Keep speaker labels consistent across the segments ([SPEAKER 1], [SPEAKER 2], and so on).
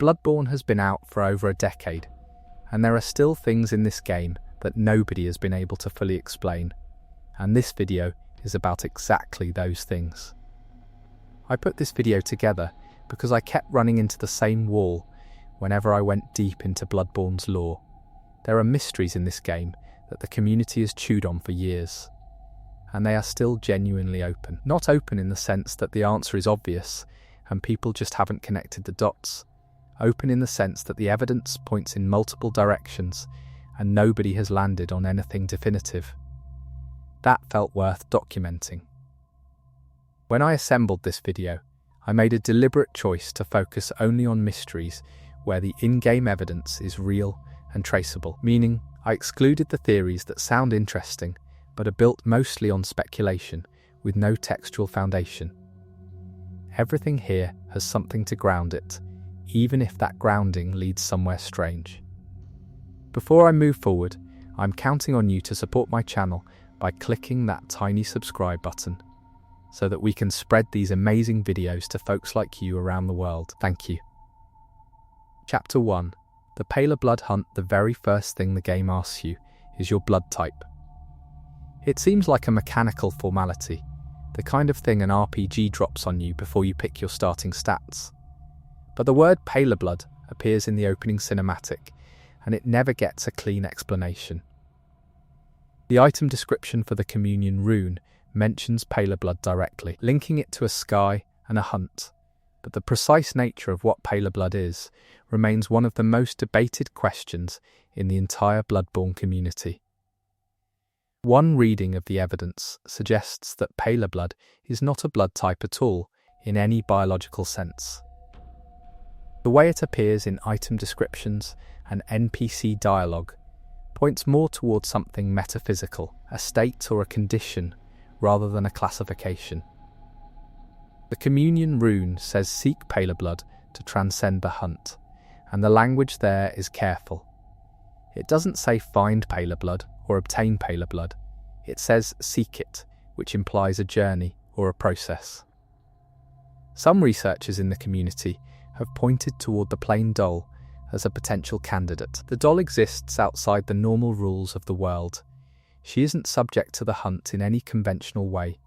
[SPEAKER 1] Bloodborne has been out for over a decade, and there are still things in this game that nobody has been able to fully explain, and this video is about exactly those things. I put this video together because I kept running into the same wall whenever I went deep into Bloodborne's lore. There are mysteries in this game that the community has chewed on for years, and they are still genuinely open. Not open in the sense that the answer is obvious and people just haven't connected the dots. Open in the sense that the evidence points in multiple directions and nobody has landed on anything definitive. That felt worth documenting. When I assembled this video, I made a deliberate choice to focus only on mysteries where the in-game evidence is real and traceable, meaning I excluded the theories that sound interesting but are built mostly on speculation with no textual foundation. Everything here has something to ground it, even if that grounding leads somewhere strange. Before I move forward, I'm counting on you to support my channel by clicking that tiny subscribe button so that we can spread these amazing videos to folks like you around the world. Thank you. Chapter 1. The Paler Blood Hunt. The very first thing the game asks you is your blood type. It seems like a mechanical formality, the kind of thing an RPG drops on you before you pick your starting stats. But the word Paler Blood appears in the opening cinematic, and it never gets a clean explanation. The item description for the communion rune mentions Paler Blood directly, linking it to a sky and a hunt, but the precise nature of what Paler Blood is remains one of the most debated questions in the entire Bloodborne community. One reading of the evidence suggests that Paler Blood is not a blood type at all in any biological sense. The way it appears in item descriptions and NPC dialogue points more towards something metaphysical, a state or a condition, rather than a classification. The communion rune says seek Paler Blood to transcend the hunt, and the language there is careful. It doesn't say find Paler Blood or obtain Paler Blood. It says seek it, which implies a journey or a process. Some researchers in the community have pointed toward the plain doll as a potential candidate. The doll exists outside the normal rules of the world. She isn't subject to the hunt in any conventional way,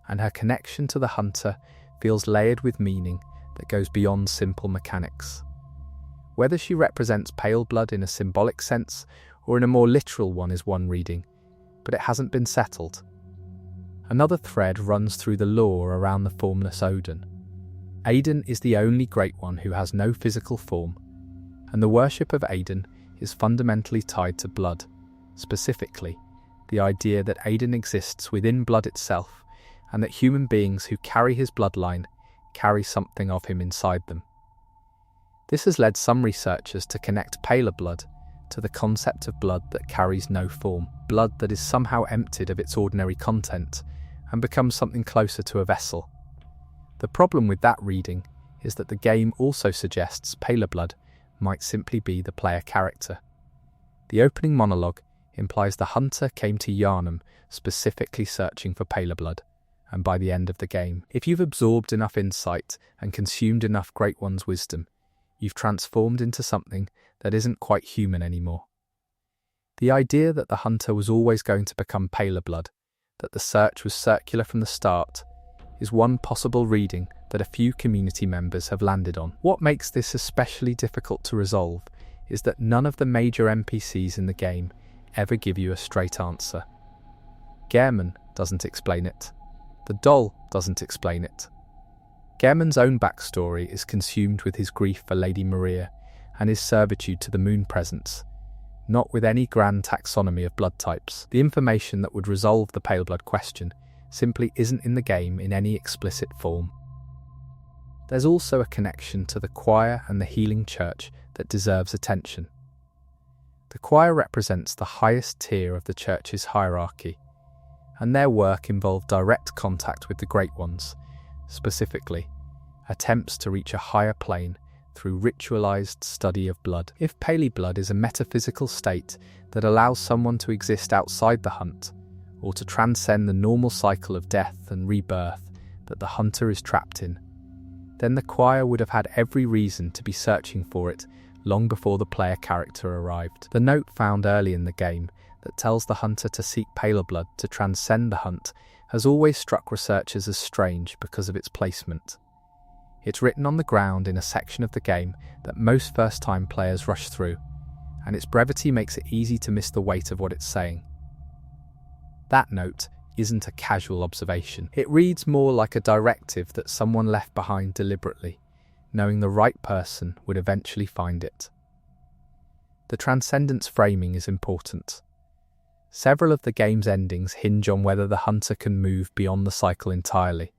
[SPEAKER 1] and her connection to the hunter feels layered with meaning that goes beyond simple mechanics. Whether she represents pale blood in a symbolic sense or in a more literal one is one reading, but it hasn't been settled. Another thread runs through the lore around the formless Odin. Aiden is the only Great One who has no physical form, and the worship of Aiden is fundamentally tied to blood, specifically the idea that Aiden exists within blood itself and that human beings who carry his bloodline carry something of him inside them. This has led some researchers to connect paler blood to the concept of blood that carries no form, blood that is somehow emptied of its ordinary content and becomes something closer to a vessel. The problem with that reading is that the game also suggests paler blood might simply be the player character. The opening monologue implies the hunter came to Yharnam specifically searching for paler blood, and by the end of the game, if you've absorbed enough insight and consumed enough Great One's wisdom, you've transformed into something that isn't quite human anymore. The idea that the hunter was always going to become paler blood, that the search was circular from the start, is one possible reading that a few community members have landed on. What makes this especially difficult to resolve is that none of the major NPCs in the game ever give you a straight answer. Yharnam doesn't explain it. The doll doesn't explain it. Yharnam's own backstory is consumed with his grief for Lady Maria and his servitude to the moon presence, not with any grand taxonomy of blood types. The information that would resolve the pale blood question simply isn't in the game in any explicit form. There's also a connection to the choir and the healing church that deserves attention. The choir represents the highest tier of the church's hierarchy, and their work involved direct contact with the Great Ones, specifically attempts to reach a higher plane through ritualized study of blood. If paley blood is a metaphysical state that allows someone to exist outside the hunt, or to transcend the normal cycle of death and rebirth that the hunter is trapped in, then the choir would have had every reason to be searching for it long before the player character arrived. The note found early in the game that tells the hunter to seek paler blood to transcend the hunt has always struck researchers as strange because of its placement. It's written on the ground in a section of the game that most first-time players rush through, and its brevity makes it easy to miss the weight of what it's saying. That note isn't a casual observation. It reads more like a directive that someone left behind deliberately, knowing the right person would eventually find it. The transcendence framing is important. Several of the game's endings hinge on whether the hunter can move beyond the cycle entirely.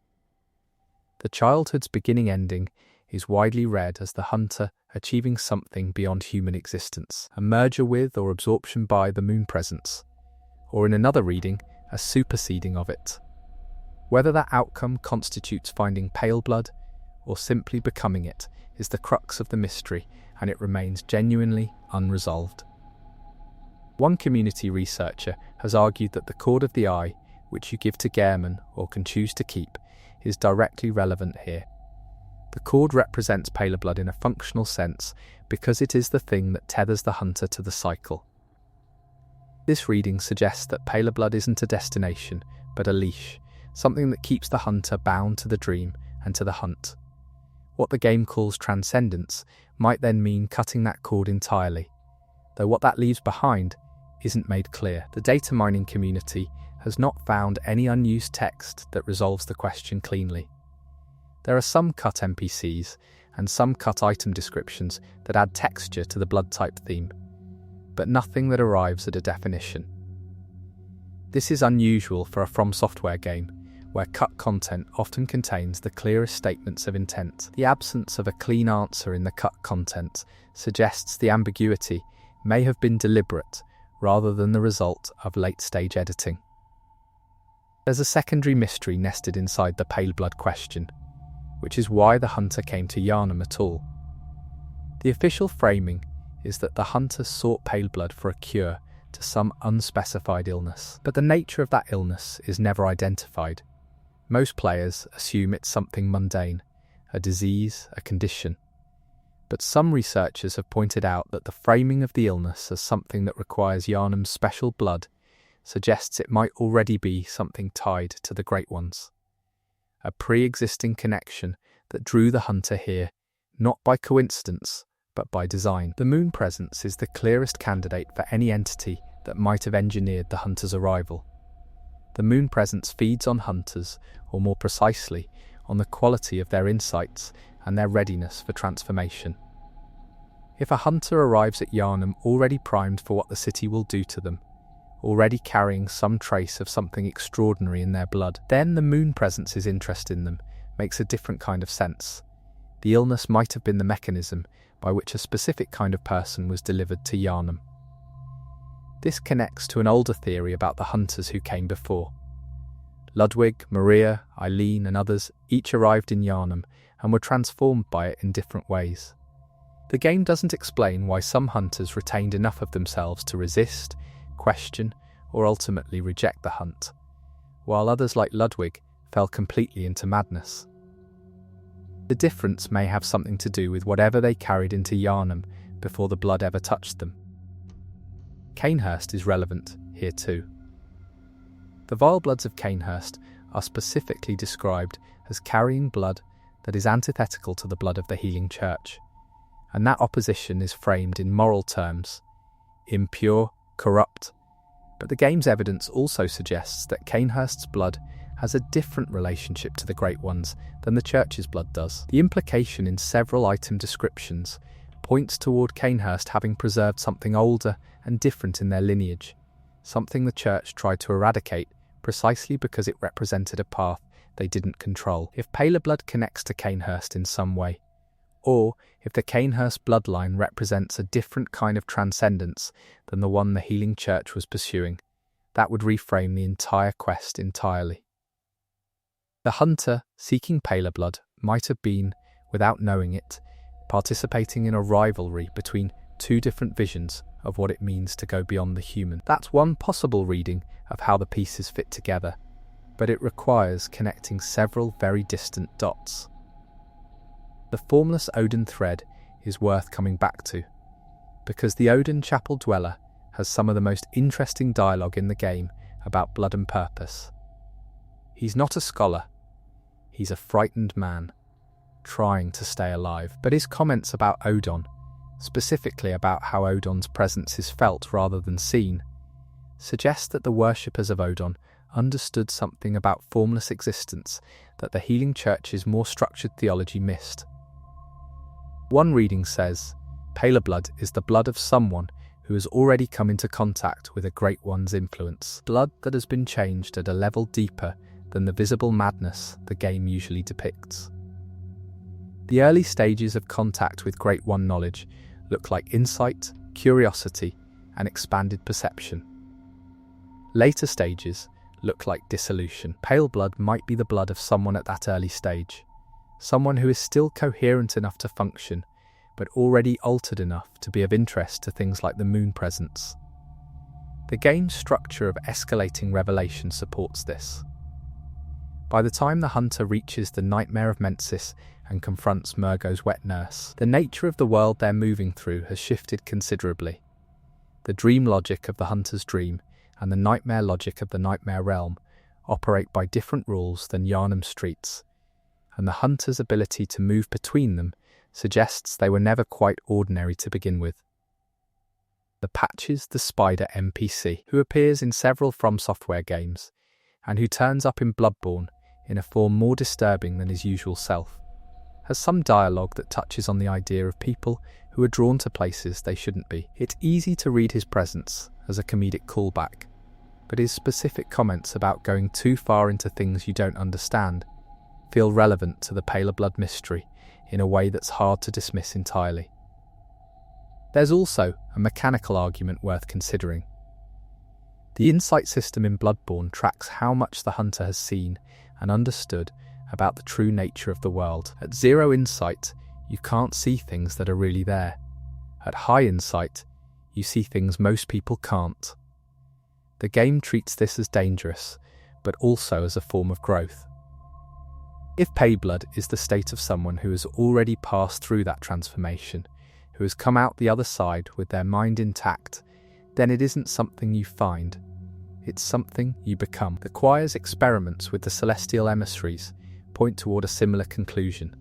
[SPEAKER 1] The childhood's beginning ending is widely read as the hunter achieving something beyond human existence, a merger with or absorption by the moon presence, or in another reading, a superseding of it. Whether that outcome constitutes finding pale blood or simply becoming it is the crux of the mystery, and it remains genuinely unresolved. One community researcher has argued that the cord of the eye, which you give to Yharnam or can choose to keep, is directly relevant here. The cord represents paler blood in a functional sense because it is the thing that tethers the hunter to the cycle. This reading suggests that paler blood isn't a destination, but a leash, something that keeps the hunter bound to the dream and to the hunt. What the game calls transcendence might then mean cutting that cord entirely, though what that leaves behind isn't made clear. The data mining community has not found any unused text that resolves the question cleanly. There are some cut NPCs and some cut item descriptions that add texture to the blood type theme, but nothing that arrives at a definition. This is unusual for a From Software game, where cut content often contains the clearest statements of intent. The absence of a clean answer in the cut content suggests the ambiguity may have been deliberate rather than the result of late-stage editing. There's a secondary mystery nested inside the pale blood question, which is why the hunter came to Yharnam at all. The official framing is that the hunter sought pale blood for a cure to some unspecified illness, but the nature of that illness is never identified. Most players assume it's something mundane, a disease, a condition. But some researchers have pointed out that the framing of the illness as something that requires Yharnam's special blood suggests it might already be something tied to the Great Ones. A pre-existing connection that drew the hunter here, not by coincidence, but by design. The moon presence is the clearest candidate for any entity that might have engineered the hunter's arrival. The moon presence feeds on hunters, or more precisely, on the quality of their insights and their readiness for transformation. If a hunter arrives at Yharnam already primed for what the city will do to them, already carrying some trace of something extraordinary in their blood, then the moon presence's interest in them makes a different kind of sense. The illness might have been the mechanism by which a specific kind of person was delivered to Yharnam. This connects to an older theory about the hunters who came before. Ludwig, Maria, Eileen and others each arrived in Yharnam and were transformed by it in different ways. The game doesn't explain why some hunters retained enough of themselves to resist, question, or ultimately reject the hunt, while others like Ludwig fell completely into madness. The difference may have something to do with whatever they carried into Yharnam before the blood ever touched them. Cainhurst is relevant here too. The vile bloods of Cainhurst are specifically described as carrying blood that is antithetical to the blood of the healing church, and that opposition is framed in moral terms: impure, corrupt. But the game's evidence also suggests that Cainhurst's blood has a different relationship to the Great Ones than the Church's blood does. The implication in several item descriptions points toward Cainhurst having preserved something older and different in their lineage, something the Church tried to eradicate precisely because it represented a path they didn't control. If paler blood connects to Cainhurst in some way, or if the Cainhurst bloodline represents a different kind of transcendence than the one the healing church was pursuing, that would reframe the entire quest entirely. The hunter seeking paler blood might have been, without knowing it, participating in a rivalry between two different visions of what it means to go beyond the human. That's one possible reading of how the pieces fit together, but it requires connecting several very distant dots. The formless Odin thread is worth coming back to, because the Odin Chapel Dweller has some of the most interesting dialogue in the game about blood and purpose. He's not a scholar, he's a frightened man, trying to stay alive, but his comments about Odin, specifically about how Odin's presence is felt rather than seen, suggest that the worshippers of Odin understood something about formless existence that the Healing Church's more structured theology missed. One reading says, "Paler blood is the blood of someone who has already come into contact with a Great One's influence, blood that has been changed at a level deeper than the visible madness the game usually depicts." The early stages of contact with Great One knowledge look like insight, curiosity, and expanded perception. Later stages look like dissolution. Pale blood might be the blood of someone at that early stage, someone who is still coherent enough to function, but already altered enough to be of interest to things like the moon presence. The game's structure of escalating revelation supports this. By the time the hunter reaches the Nightmare of Mensis and confronts Murgo's wet nurse, the nature of the world they're moving through has shifted considerably. The dream logic of the hunter's dream and the nightmare logic of the nightmare realm operate by different rules than Yharnam streets, and the hunter's ability to move between them suggests they were never quite ordinary to begin with. The Patches the Spider NPC, who appears in several From Software games, and who turns up in Bloodborne in a form more disturbing than his usual self, has some dialogue that touches on the idea of people who are drawn to places they shouldn't be. It's easy to read his presence as a comedic callback, but his specific comments about going too far into things you don't understand feel relevant to the Paler blood mystery in a way that's hard to dismiss entirely. There's also a mechanical argument worth considering. The insight system in Bloodborne tracks how much the hunter has seen and understood about the true nature of the world. At 0 insight, you can't see things that are really there. At high insight, you see things most people can't. The game treats this as dangerous, but also as a form of growth. If pale blood is the state of someone who has already passed through that transformation, who has come out the other side with their mind intact, then it isn't something you find, it's something you become. The choir's experiments with the celestial emissaries point toward a similar conclusion.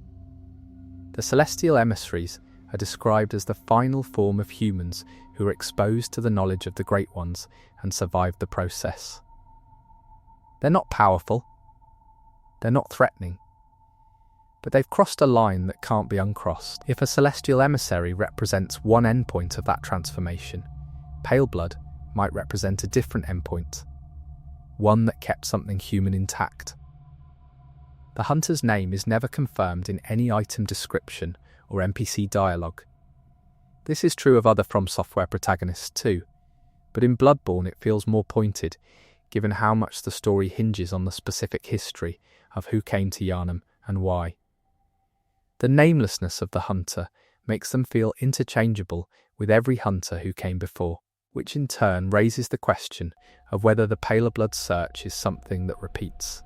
[SPEAKER 1] The celestial emissaries are described as the final form of humans who are exposed to the knowledge of the Great Ones and survive the process. They're not powerful, they're not threatening, but they've crossed a line that can't be uncrossed. If a celestial emissary represents one endpoint of that transformation, pale blood might represent a different endpoint, one that kept something human intact. The hunter's name is never confirmed in any item description or NPC dialogue. This is true of other From Software protagonists too, but in Bloodborne it feels more pointed, given how much the story hinges on the specific history of who came to Yharnam and why. The namelessness of the hunter makes them feel interchangeable with every hunter who came before, which in turn raises the question of whether the Paler blood search is something that repeats,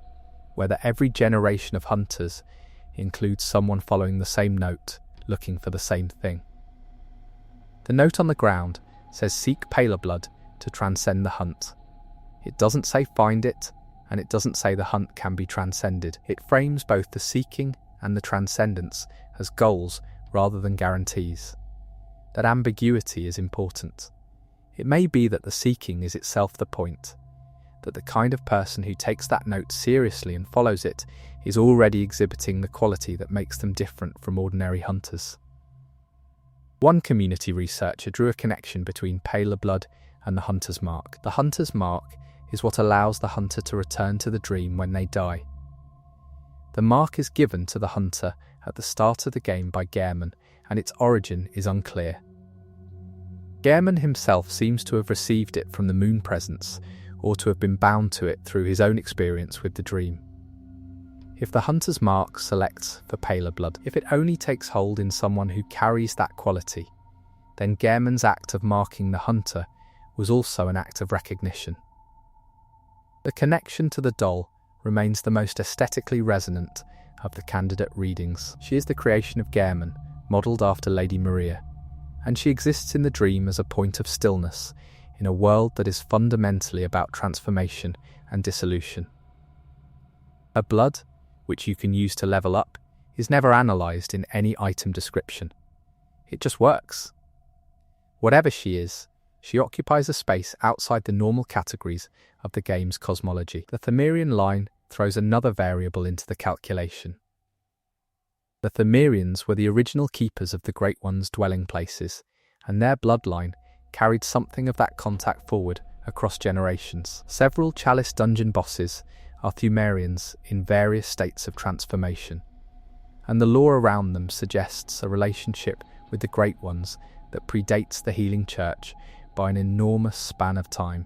[SPEAKER 1] whether every generation of hunters includes someone following the same note, looking for the same thing. The note on the ground says seek Paler blood to transcend the hunt. It doesn't say find it, and it doesn't say the hunt can be transcended. It frames both the seeking and the transcendence as goals rather than guarantees. That ambiguity is important. It may be that the seeking is itself the point, that the kind of person who takes that note seriously and follows it is already exhibiting the quality that makes them different from ordinary hunters. One community researcher drew a connection between Paler blood and the hunter's mark. The hunter's mark is what allows the hunter to return to the dream when they die. The mark is given to the hunter at the start of the game by Yharnam, and its origin is unclear. Yharnam himself seems to have received it from the moon presence, or to have been bound to it through his own experience with the dream. If the hunter's mark selects for Paler blood, if it only takes hold in someone who carries that quality, then Yharnam's act of marking the hunter was also an act of recognition. The connection to the doll remains the most aesthetically resonant of the candidate readings. She is the creation of Yharnam, modelled after Lady Maria, and she exists in the dream as a point of stillness in a world that is fundamentally about transformation and dissolution. Her blood, which you can use to level up, is never analysed in any item description. It just works. Whatever she is, she occupies a space outside the normal categories of the game's cosmology. The Thamirian line throws another variable into the calculation. The Thamirians were the original keepers of the Great One's dwelling places, and their bloodline carried something of that contact forward across generations. Several Chalice dungeon bosses are Thamirians in various states of transformation, and the lore around them suggests a relationship with the Great Ones that predates the Healing Church by an enormous span of time.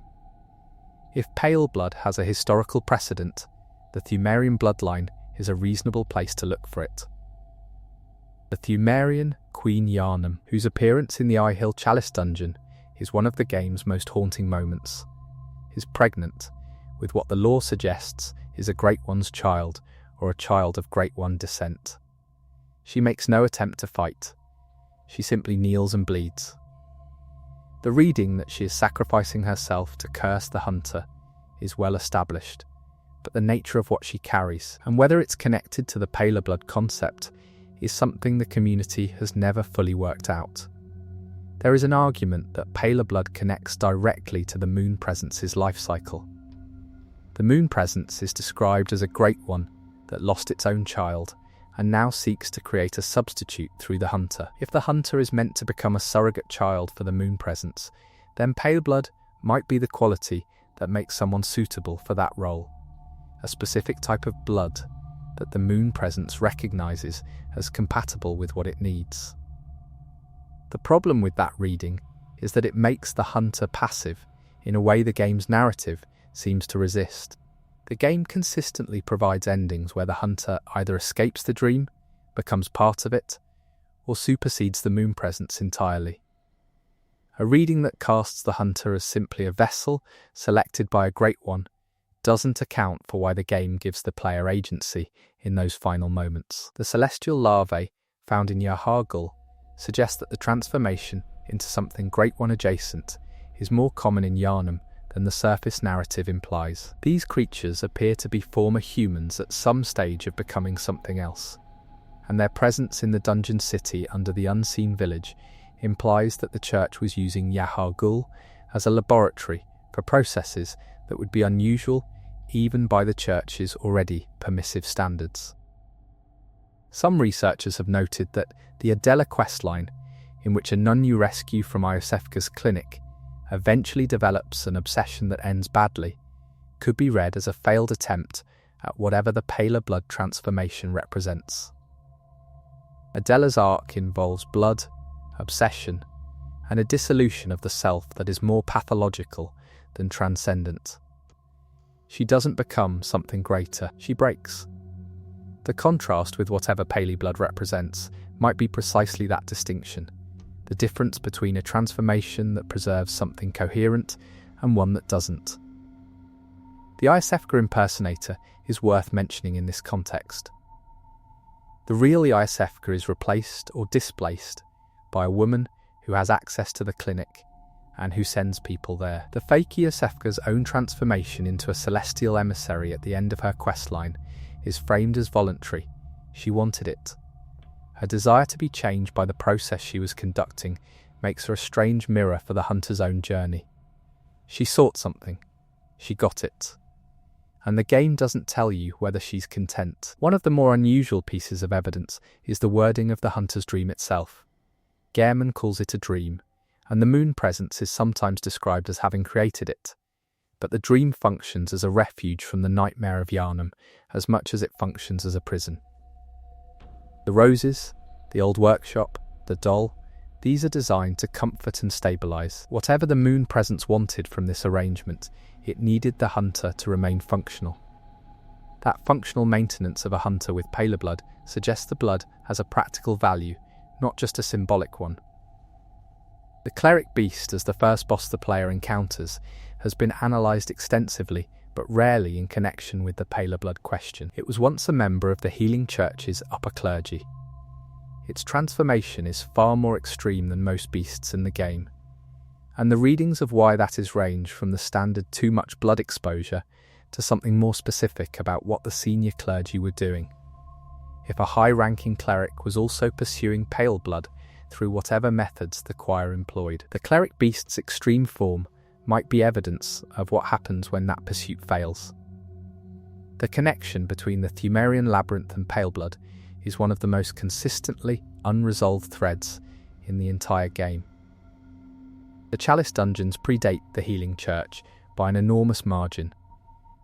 [SPEAKER 1] If pale blood has a historical precedent, the Thamirian bloodline is a reasonable place to look for it. The Thamirian Queen Yharnam, whose appearance in the Eye Hill Chalice dungeon is one of the game's most haunting moments, is pregnant with what the lore suggests is a Great One's child or a child of Great One descent. She makes no attempt to fight. She simply kneels and bleeds. The reading that she is sacrificing herself to curse the hunter is well established, but the nature of what she carries, and whether it's connected to the paler blood concept, is something the community has never fully worked out. There is an argument that paler blood connects directly to the moon presence's life cycle. The moon presence is described as a great one that lost its own child and now seeks to create a substitute through the hunter. If the hunter is meant to become a surrogate child for the moon presence, then pale blood might be the quality that makes someone suitable for that role, a specific type of blood that the moon presence recognizes as compatible with what it needs. The problem with that reading is that it makes the hunter passive in a way the game's narrative seems to resist. The game consistently provides endings where the hunter either escapes the dream, becomes part of it, or supersedes the moon presence entirely. A reading that casts the hunter as simply a vessel selected by a Great One doesn't account for why the game gives the player agency in those final moments. The celestial larvae found in Yharnam suggest that the transformation into something Great One adjacent is more common in Yharnam than the surface narrative implies. These creatures appear to be former humans at some stage of becoming something else, and their presence in the dungeon city under the unseen village implies that the church was using Yharnam as a laboratory for processes that would be unusual even by the church's already permissive standards. Some researchers have noted that the Adela questline, in which a nun you rescue from Iosefka's clinic eventually develops an obsession that ends badly, could be read as a failed attempt at whatever the paler blood transformation represents. Adela's arc involves blood, obsession, and a dissolution of the self that is more pathological than transcendent. She doesn't become something greater, she breaks. The contrast with whatever paley blood represents might be precisely that distinction, the difference between a transformation that preserves something coherent and one that doesn't. The Iosefka impersonator is worth mentioning in this context. The real Iosefka is replaced or displaced by a woman who has access to the clinic and who sends people there. The fake Iosefka's own transformation into a celestial emissary at the end of her questline is framed as voluntary. She wanted it. Her desire to be changed by the process she was conducting makes her a strange mirror for the hunter's own journey. She sought something. She got it. And the game doesn't tell you whether she's content. One of the more unusual pieces of evidence is the wording of the hunter's dream itself. Yharnam calls it a dream, and the moon presence is sometimes described as having created it. But the dream functions as a refuge from the nightmare of Yharnam as much as it functions as a prison. The roses, the old workshop, the doll, these are designed to comfort and stabilise. Whatever the moon presence wanted from this arrangement, it needed the hunter to remain functional. That functional maintenance of a hunter with paler blood suggests the blood has a practical value, not just a symbolic one. The cleric beast, as the first boss the player encounters, has been analysed extensively but rarely in connection with the paler blood question. It was once a member of the healing church's upper clergy. Its transformation is far more extreme than most beasts in the game, and the readings of why that is range from the standard too much blood exposure to something more specific about what the senior clergy were doing. If a high-ranking cleric was also pursuing pale blood through whatever methods the choir employed, the cleric beast's extreme form might be evidence of what happens when that pursuit fails. The connection between the Pthumerian labyrinth and pale blood is one of the most consistently unresolved threads in the entire game. The Chalice dungeons predate the healing church by an enormous margin,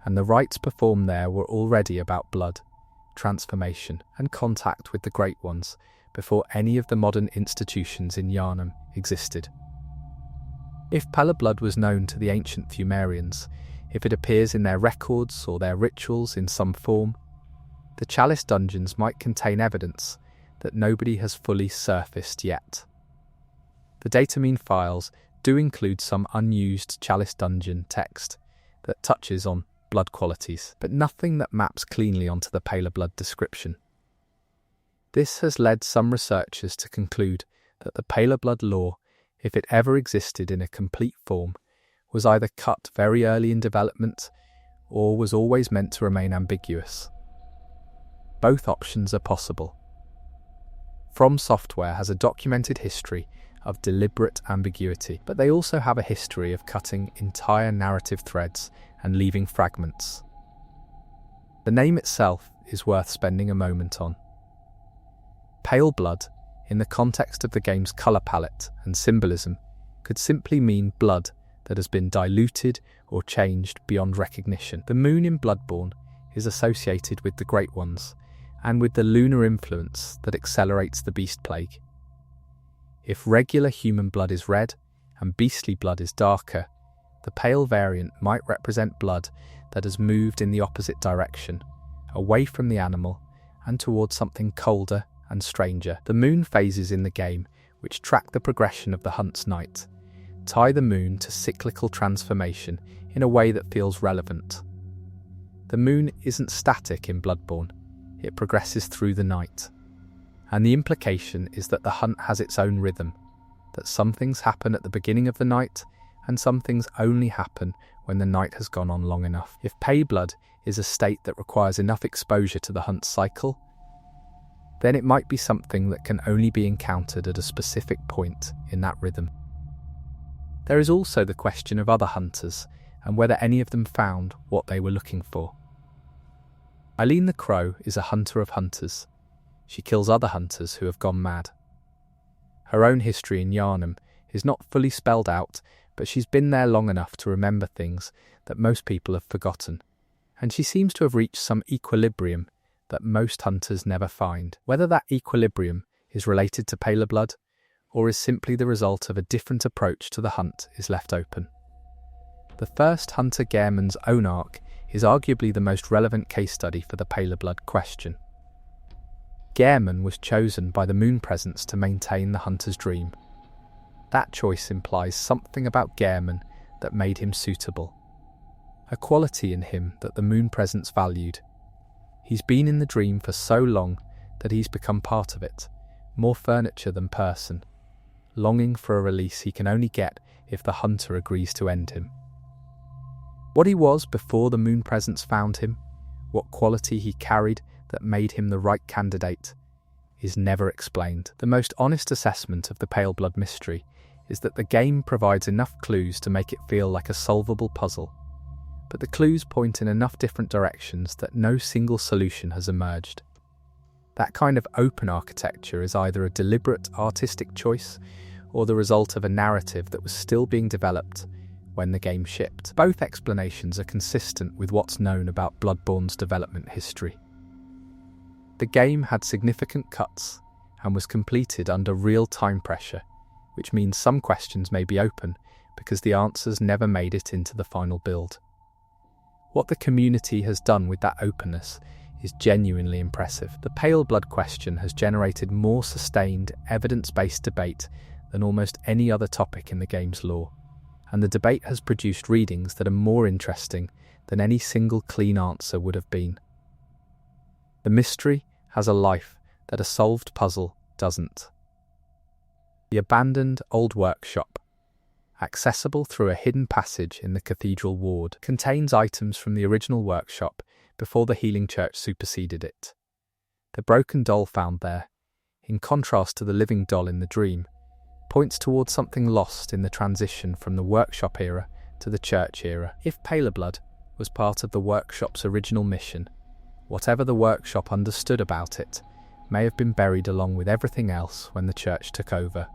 [SPEAKER 1] and the rites performed there were already about blood, transformation, and contact with the Great Ones before any of the modern institutions in Yharnam existed. If pale blood was known to the ancient Pthumerians, if it appears in their records or their rituals in some form, the Chalice dungeons might contain evidence that nobody has fully surfaced yet. The datamine files do include some unused Chalice dungeon text that touches on blood qualities, but nothing that maps cleanly onto the paler blood description. This has led some researchers to conclude that the paler blood lore, if it ever existed in a complete form, was either cut very early in development or was always meant to remain ambiguous. Both options are possible. From Software has a documented history of deliberate ambiguity, but they also have a history of cutting entire narrative threads and leaving fragments. The name itself is worth spending a moment on. Pale blood, in the context of the game's colour palette and symbolism, could simply mean blood that has been diluted or changed beyond recognition. The moon in Bloodborne is associated with the Great Ones, and with the lunar influence that accelerates the beast plague. If regular human blood is red and beastly blood is darker, the pale variant might represent blood that has moved in the opposite direction, away from the animal and towards something colder and stranger. The moon phases in the game, which track the progression of the hunt's night, tie the moon to cyclical transformation in a way that feels relevant. The moon isn't static in Bloodborne, it progresses through the night. And the implication is that the hunt has its own rhythm, that some things happen at the beginning of the night, and some things only happen when the night has gone on long enough. If pale blood is a state that requires enough exposure to the hunt cycle, then it might be something that can only be encountered at a specific point in that rhythm. There is also the question of other hunters, and whether any of them found what they were looking for. Eileen the Crow is a hunter of hunters. She kills other hunters who have gone mad. Her own history in Yharnam is not fully spelled out, but she's been there long enough to remember things that most people have forgotten, and she seems to have reached some equilibrium that most hunters never find. Whether that equilibrium is related to paler blood, or is simply the result of a different approach to the hunt, is left open. The first hunter Gehrman's own arc is arguably the most relevant case study for the paler blood question. Yharnam was chosen by the moon presence to maintain the hunter's dream. That choice implies something about Yharnam that made him suitable, a quality in him that the moon presence valued. He's been in the dream for so long that he's become part of it, more furniture than person, longing for a release he can only get if the hunter agrees to end him. What he was before the moon presence found him, what quality he carried that made him the right candidate, is never explained. The most honest assessment of the pale blood mystery is that the game provides enough clues to make it feel like a solvable puzzle, but the clues point in enough different directions that no single solution has emerged. That kind of open architecture is either a deliberate artistic choice or the result of a narrative that was still being developed when the game shipped. Both explanations are consistent with what's known about Bloodborne's development history. The game had significant cuts and was completed under real time pressure, which means some questions may be open because the answers never made it into the final build. What the community has done with that openness is genuinely impressive. The pale blood question has generated more sustained, evidence-based debate than almost any other topic in the game's lore, and the debate has produced readings that are more interesting than any single clean answer would have been. The mystery has a life that a solved puzzle doesn't. The abandoned old workshop, accessible through a hidden passage in the cathedral ward, contains items from the original workshop before the healing church superseded it. The broken doll found there, in contrast to the living doll in the dream, points towards something lost in the transition from the workshop era to the church era. If Paler Blood was part of the workshop's original mission, whatever the workshop understood about it may have been buried along with everything else when the church took over.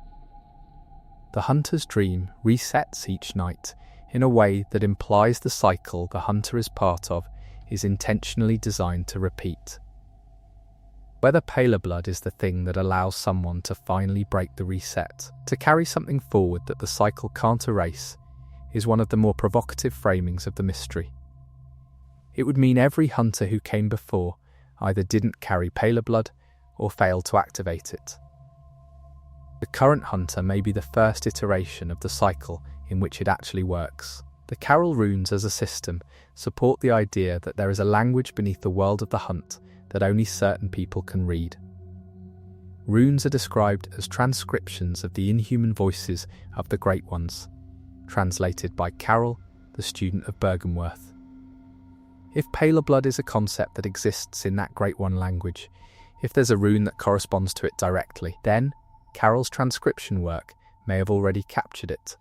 [SPEAKER 1] The hunter's dream resets each night in a way that implies the cycle the hunter is part of is intentionally designed to repeat. Whether Paler Blood is the thing that allows someone to finally break the reset, to carry something forward that the cycle can't erase, is one of the more provocative framings of the mystery. It would mean every hunter who came before either didn't carry Paler Blood or failed to activate it. The current hunter may be the first iteration of the cycle in which it actually works. The Carol runes as a system support the idea that there is a language beneath the world of the hunt that only certain people can read. Runes are described as transcriptions of the inhuman voices of the Great Ones, translated by Carol, the student of Bergenworth. If Paler Blood is a concept that exists in that Great One language, if there's a rune that corresponds to it directly, then Carol's transcription work may have already captured it.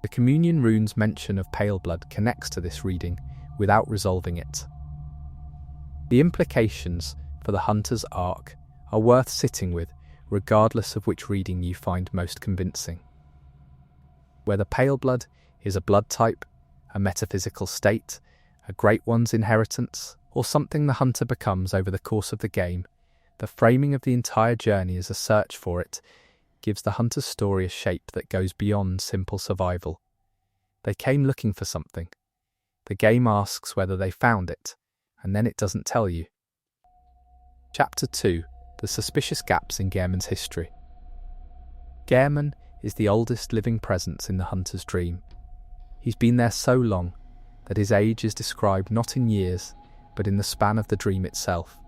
[SPEAKER 1] The communion rune's mention of Pale Blood connects to this reading without resolving it. The implications for the hunter's arc are worth sitting with, regardless of which reading you find most convincing. Whether Pale Blood is a blood type, a metaphysical state, a Great One's inheritance, or something the hunter becomes over the course of the game, the framing of the entire journey as a search for it gives the hunter's story a shape that goes beyond simple survival. They came looking for something. The game asks whether they found it, and then it doesn't tell you. Chapter 2. The Suspicious Gaps in Gehrman's History. Gehrman is the oldest living presence in the hunter's dream. He's been there so long that his age is described not in years, but in the span of the dream itself,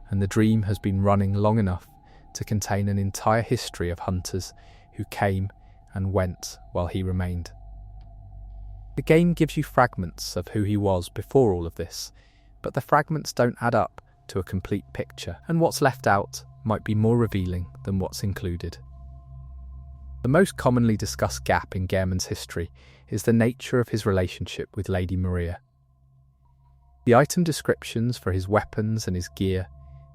[SPEAKER 1] and the dream has been running long enough to contain an entire history of hunters who came and went while he remained. The game gives you fragments of who he was before all of this, but the fragments don't add up to a complete picture, and what's left out might be more revealing than what's included. The most commonly discussed gap in Gehrman's history is the nature of his relationship with Lady Maria. The item descriptions for his weapons and his gear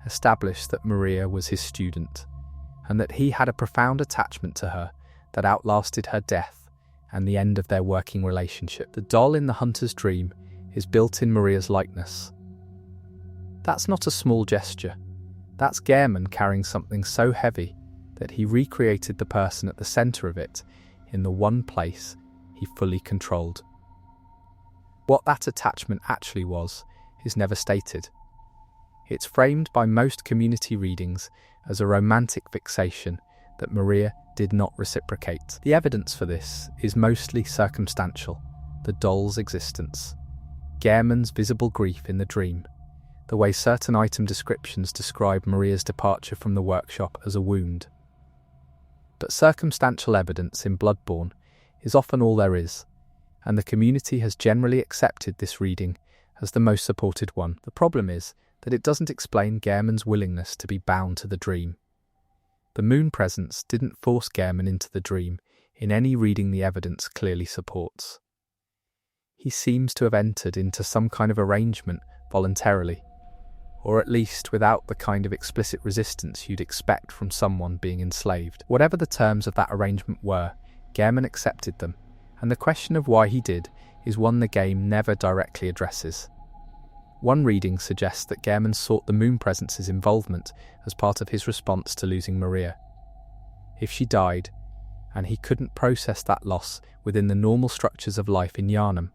[SPEAKER 1] establish that Maria was his student, and that he had a profound attachment to her that outlasted her death and the end of their working relationship. The doll in the hunter's dream is built in Maria's likeness. That's not a small gesture. That's Gehrman carrying something so heavy that he recreated the person at the centre of it in the one place he fully controlled. What that attachment actually was is never stated. It's framed by most community readings as a romantic fixation that Maria did not reciprocate. The evidence for this is mostly circumstantial: the doll's existence, Gehrman's visible grief in the dream, the way certain item descriptions describe Maria's departure from the workshop as a wound. But circumstantial evidence in Bloodborne is often all there is, and the community has generally accepted this reading as the most supported one. The problem is that it doesn't explain Gehrman's willingness to be bound to the dream. The moon presence didn't force Gehrman into the dream in any reading the evidence clearly supports. He seems to have entered into some kind of arrangement voluntarily, or at least without the kind of explicit resistance you'd expect from someone being enslaved. Whatever the terms of that arrangement were, Gehrman accepted them, and the question of why he did is one the game never directly addresses. One reading suggests that Gehrman sought the moon presence's involvement as part of his response to losing Maria. If she died, and he couldn't process that loss within the normal structures of life in Yharnam,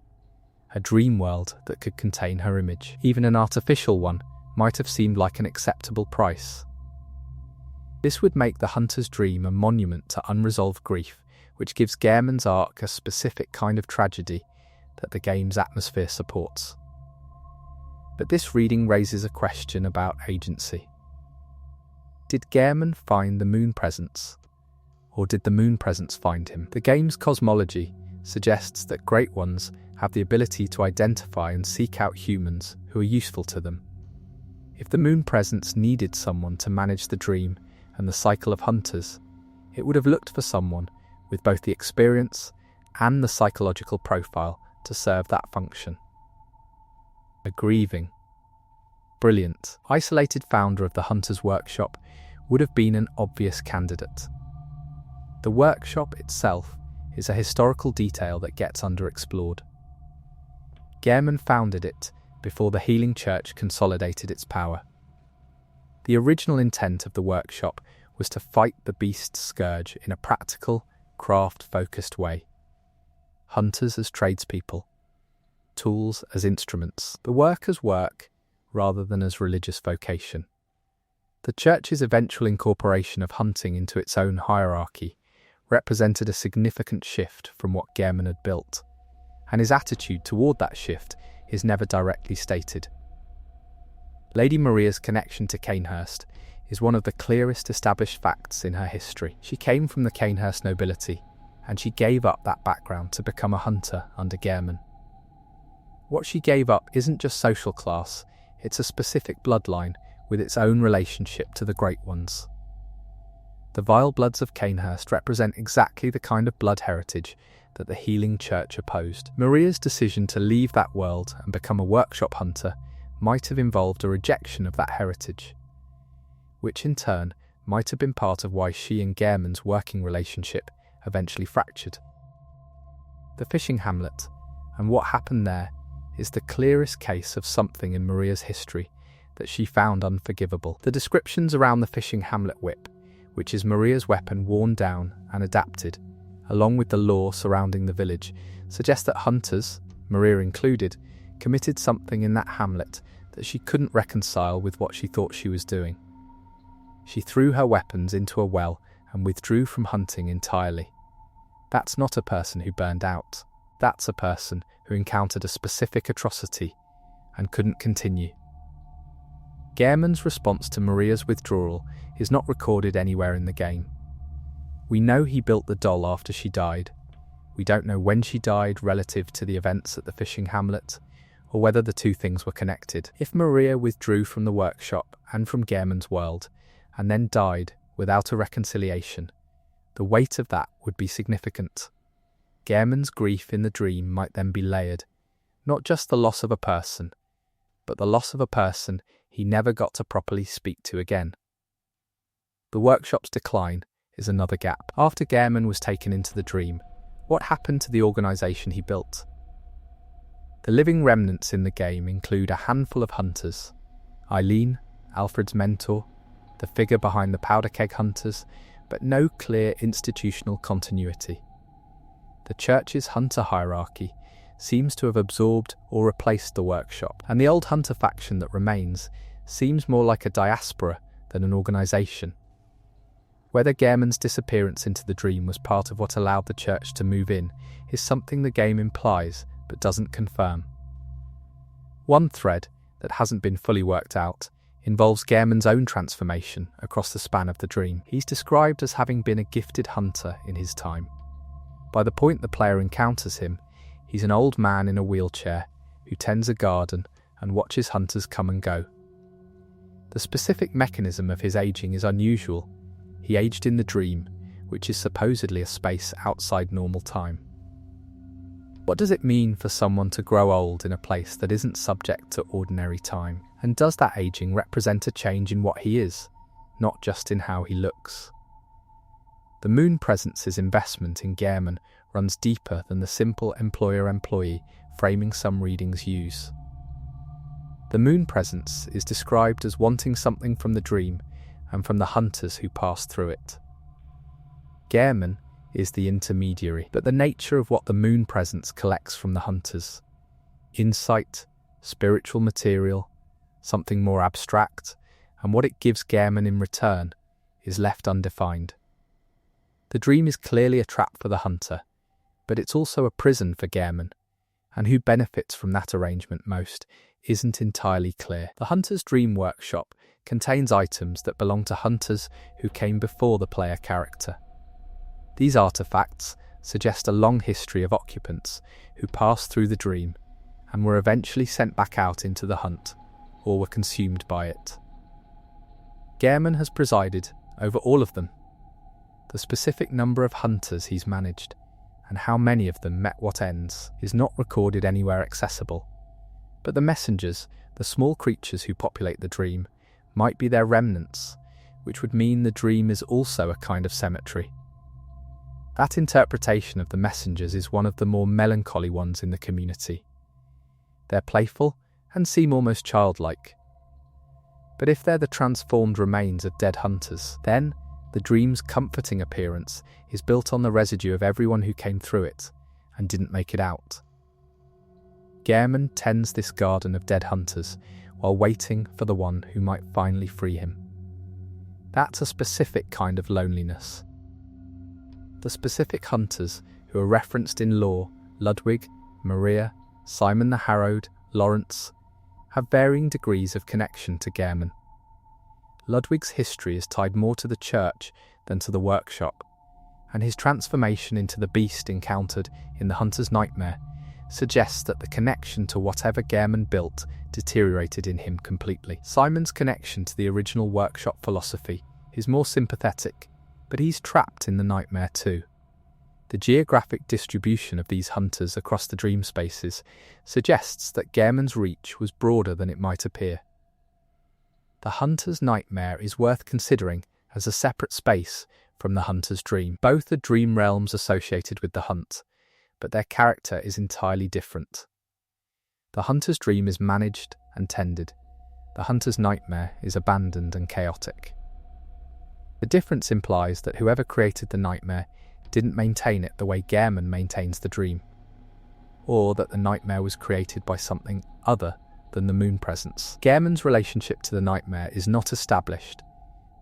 [SPEAKER 1] a dream world that could contain her image, even an artificial one, might have seemed like an acceptable price. This would make the hunter's dream a monument to unresolved grief, which gives Gehrman's arc a specific kind of tragedy that the game's atmosphere supports. But this reading raises a question about agency. Did Gehrman find the moon presence? Or did the moon presence find him? The game's cosmology suggests that Great Ones have the ability to identify and seek out humans who are useful to them. If the moon presence needed someone to manage the dream and the cycle of hunters, it would have looked for someone with both the experience and the psychological profile to serve that function. A grieving, brilliant, isolated founder of the Hunter's Workshop would have been an obvious candidate. The workshop itself is a historical detail that gets underexplored. Gehrman founded it before the Healing Church consolidated its power. The original intent of the workshop was to fight the beast scourge in a practical, craft-focused way. Hunters as tradespeople, tools as instruments, the work as work rather than as religious vocation. The Church's eventual incorporation of hunting into its own hierarchy represented a significant shift from what Gehrman had built, and his attitude toward that shift is never directly stated. Lady Maria's connection to Cainhurst is one of the clearest established facts in her history. She came from the Cainhurst nobility, and she gave up that background to become a hunter under Gehrman. What she gave up isn't just social class, it's a specific bloodline with its own relationship to the Great Ones. The vile bloods of Cainhurst represent exactly the kind of blood heritage that the Healing Church opposed. Maria's decision to leave that world and become a workshop hunter might have involved a rejection of that heritage, which in turn might have been part of why she and Gehrman's working relationship eventually fractured. The fishing hamlet and what happened there is the clearest case of something in Maria's history that she found unforgivable. The descriptions around the fishing hamlet whip, which is Maria's weapon worn down and adapted, along with the lore surrounding the village, suggest that hunters, Maria included, committed something in that hamlet that she couldn't reconcile with what she thought she was doing. She threw her weapons into a well and withdrew from hunting entirely. That's not a person who burned out. That's a person who encountered a specific atrocity and couldn't continue. Gehrman's response to Maria's withdrawal is not recorded anywhere in the game. We know he built the doll after she died. We don't know when she died relative to the events at the fishing hamlet, or whether the two things were connected. If Maria withdrew from the workshop and from Gehrman's world, and then died without a reconciliation, the weight of that would be significant. Gehrman's grief in the dream might then be layered, not just the loss of a person, but the loss of a person he never got to properly speak to again. The workshop's decline is another gap. After Gehrman was taken into the dream, what happened to the organisation he built? The living remnants in the game include a handful of hunters: Eileen, Alfred's mentor, the figure behind the powder keg hunters, but no clear institutional continuity. The Church's hunter hierarchy seems to have absorbed or replaced the workshop, and the old hunter faction that remains seems more like a diaspora than an organisation. Whether Gehrman's disappearance into the dream was part of what allowed the Church to move in is something the game implies but doesn't confirm. One thread that hasn't been fully worked out involves Gehrman's own transformation across the span of the dream. He's described as having been a gifted hunter in his time. By the point the player encounters him, he's an old man in a wheelchair who tends a garden and watches hunters come and go. The specific mechanism of his aging is unusual. He aged in the dream, which is supposedly a space outside normal time. What does it mean for someone to grow old in a place that isn't subject to ordinary time? And does that aging represent a change in what he is, not just in how he looks? The Moon Presence's investment in Gehrman runs deeper than the simple employer-employee framing some readings use. The Moon Presence is described as wanting something from the dream and from the hunters who pass through it. Gehrman is the intermediary, but the nature of what the Moon Presence collects from the hunters, insight, spiritual material, something more abstract, and what it gives Gehrman in return is left undefined. The dream is clearly a trap for the hunter, but it's also a prison for Gehrman, and who benefits from that arrangement most isn't entirely clear. The Hunter's Dream Workshop contains items that belong to hunters who came before the player character. These artifacts suggest a long history of occupants who passed through the dream and were eventually sent back out into the hunt, or were consumed by it. Gehrman has presided over all of them. The specific number of hunters he's managed, and how many of them met what ends, is not recorded anywhere accessible. But the messengers, the small creatures who populate the dream, might be their remnants, which would mean the dream is also a kind of cemetery. That interpretation of the messengers is one of the more melancholy ones in the community. They're playful and seem almost childlike. But if they're the transformed remains of dead hunters, then the dream's comforting appearance is built on the residue of everyone who came through it and didn't make it out. Gehrman tends this garden of dead hunters while waiting for the one who might finally free him. That's a specific kind of loneliness. The specific hunters who are referenced in lore, Ludwig, Maria, Simon the Harrowed, Lawrence, have varying degrees of connection to Gehrman. Ludwig's history is tied more to the church than to the workshop, and his transformation into the beast encountered in the Hunter's Nightmare suggests that the connection to whatever Gehrman built deteriorated in him completely. Simon's connection to the original workshop philosophy is more sympathetic, but he's trapped in the nightmare too. The geographic distribution of these hunters across the dream spaces suggests that Gehrman's reach was broader than it might appear. The Hunter's Nightmare is worth considering as a separate space from the Hunter's Dream. Both are dream realms associated with the hunt, but their character is entirely different. The Hunter's Dream is managed and tended. The Hunter's Nightmare is abandoned and chaotic. The difference implies that whoever created the nightmare didn't maintain it the way Gehrman maintains the dream, or that the nightmare was created by something other than the moon presence. Gehrman's relationship to the nightmare is not established,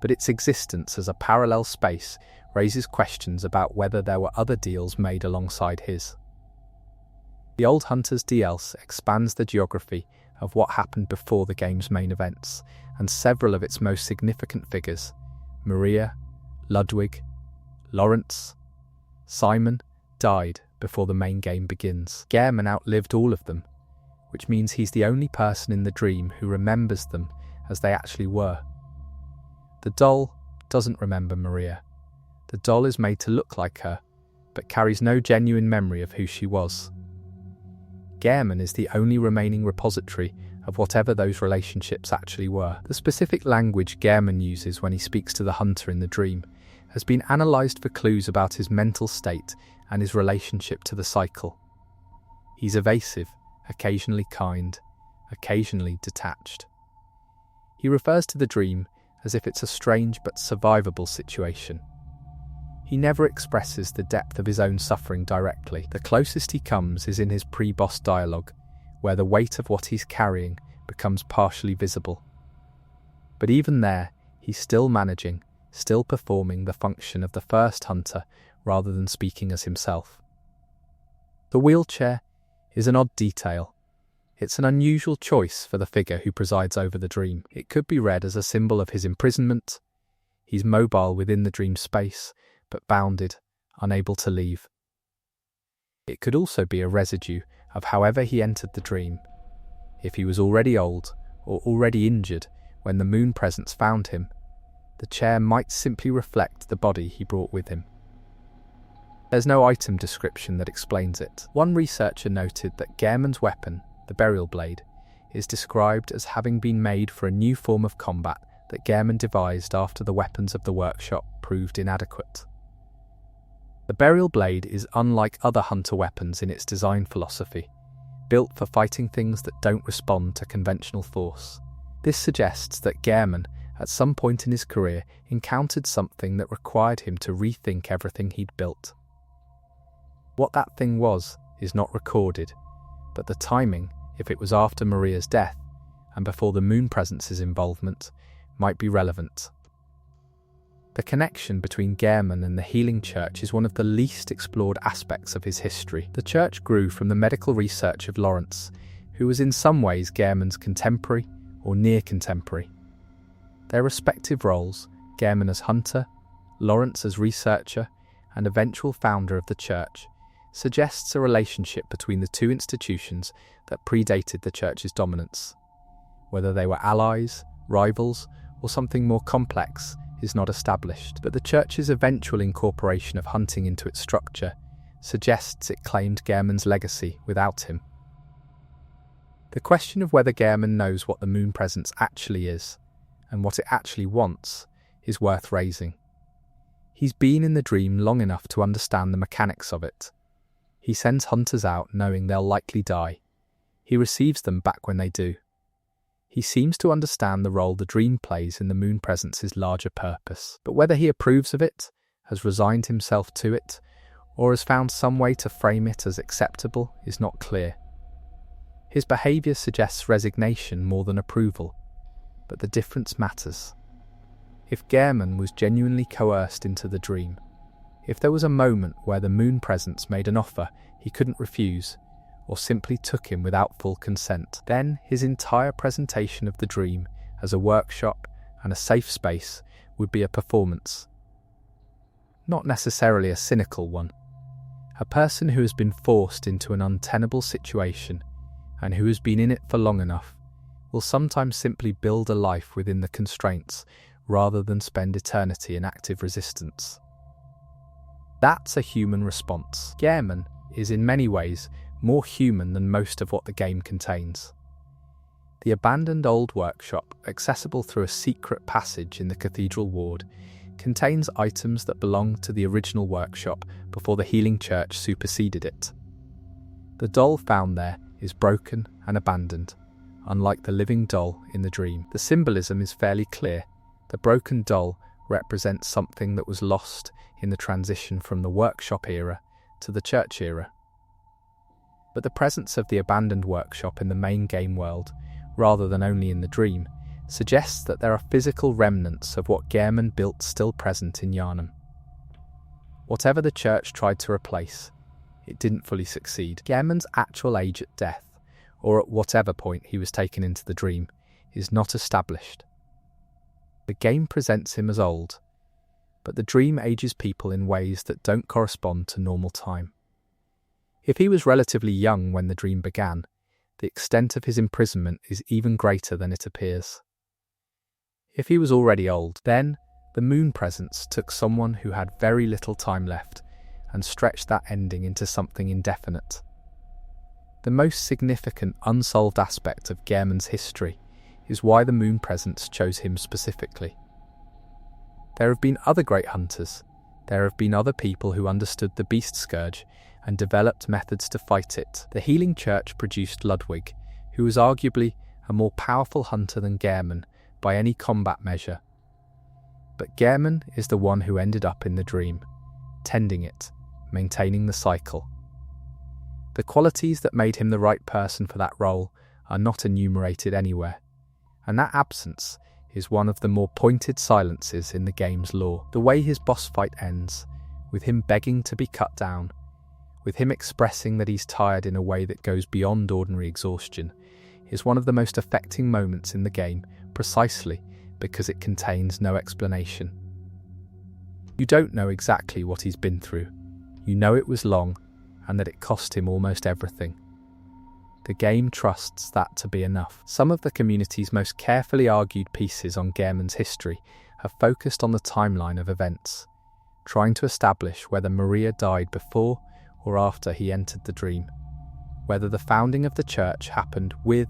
[SPEAKER 1] but its existence as a parallel space raises questions about whether there were other deals made alongside his. The Old Hunters DLC expands the geography of what happened before the game's main events, and several of its most significant figures, Maria, Ludwig, Lawrence, Simon, died before the main game begins. Gehrman outlived all of them, which means he's the only person in the dream who remembers them as they actually were. The doll doesn't remember Maria. The doll is made to look like her, but carries no genuine memory of who she was. Gehrman is the only remaining repository of whatever those relationships actually were. The specific language Gehrman uses when he speaks to the hunter in the dream has been analysed for clues about his mental state and his relationship to the cycle. He's evasive, occasionally kind, occasionally detached. He refers to the dream as if it's a strange but survivable situation. He never expresses the depth of his own suffering directly. The closest he comes is in his pre-boss dialogue, where the weight of what he's carrying becomes partially visible. But even there, he's still managing, still performing the function of the first hunter rather than speaking as himself. The wheelchair is an odd detail. It's an unusual choice for the figure who presides over the dream. It could be read as a symbol of his imprisonment. He's mobile within the dream space, but bounded, unable to leave. It could also be a residue of however he entered the dream. If he was already old or already injured when the moon presence found him, the chair might simply reflect the body he brought with him. There's no item description that explains it. One researcher noted that Gehrman's weapon, the burial blade, is described as having been made for a new form of combat that Gehrman devised after the weapons of the workshop proved inadequate. The burial blade is unlike other hunter weapons in its design philosophy, built for fighting things that don't respond to conventional force. This suggests that Gehrman, at some point in his career, encountered something that required him to rethink everything he'd built. What that thing was is not recorded, but the timing, if it was after Maria's death and before the moon presence's involvement, might be relevant. The connection between Yharnam and the healing church is one of the least explored aspects of his history. The church grew from the medical research of Lawrence, who was in some ways Yharnam's contemporary or near contemporary. Their respective roles, Yharnam as hunter, Lawrence as researcher, and eventual founder of the church, suggests a relationship between the two institutions that predated the church's dominance. Whether they were allies, rivals, or something more complex is not established, but the church's eventual incorporation of hunting into its structure suggests it claimed Yharnam's legacy without him. The question of whether Yharnam knows what the moon presence actually is, and what it actually wants, is worth raising. He's been in the dream long enough to understand the mechanics of it. He sends hunters out knowing they'll likely die. He receives them back when they do. He seems to understand the role the dream plays in the moon presence's larger purpose. But whether he approves of it, has resigned himself to it, or has found some way to frame it as acceptable is not clear. His behaviour suggests resignation more than approval, but the difference matters. If Yharnam was genuinely coerced into the dream, if there was a moment where the moon presence made an offer he couldn't refuse, or simply took him without full consent, then his entire presentation of the dream as a workshop and a safe space would be a performance. Not necessarily a cynical one. A person who has been forced into an untenable situation and who has been in it for long enough will sometimes simply build a life within the constraints rather than spend eternity in active resistance. That's a human response. Yharnam is in many ways more human than most of what the game contains. The abandoned old workshop, accessible through a secret passage in the cathedral ward, contains items that belonged to the original workshop before the healing church superseded it. The doll found there is broken and abandoned, unlike the living doll in the dream. The symbolism is fairly clear. The broken doll represents something that was lost in the transition from the workshop era to the church era. But the presence of the abandoned workshop in the main game world, rather than only in the dream, suggests that there are physical remnants of what Yharnam built still present in Yharnam. Whatever the church tried to replace, it didn't fully succeed. Yharnam's actual age at death, or at whatever point he was taken into the dream, is not established. The game presents him as old, but the dream ages people in ways that don't correspond to normal time. If he was relatively young when the dream began, the extent of his imprisonment is even greater than it appears. If he was already old, then the moon presence took someone who had very little time left and stretched that ending into something indefinite. The most significant unsolved aspect of Yharnam's history is why the moon presence chose him specifically. There have been other great hunters. There have been other people who understood the beast scourge and developed methods to fight it. The healing church produced Ludwig, who was arguably a more powerful hunter than Yharnam by any combat measure. But Yharnam is the one who ended up in the dream, tending it, maintaining the cycle. The qualities that made him the right person for that role are not enumerated anywhere, and that absence is one of the more pointed silences in the game's lore. The way his boss fight ends, with him begging to be cut down, with him expressing that he's tired in a way that goes beyond ordinary exhaustion, is one of the most affecting moments in the game, precisely because it contains no explanation. You don't know exactly what he's been through. You know it was long, and that it cost him almost everything. The game trusts that to be enough. Some of the community's most carefully argued pieces on Yharnam's history have focused on the timeline of events, trying to establish whether Maria died before or after he entered the dream, whether the founding of the church happened with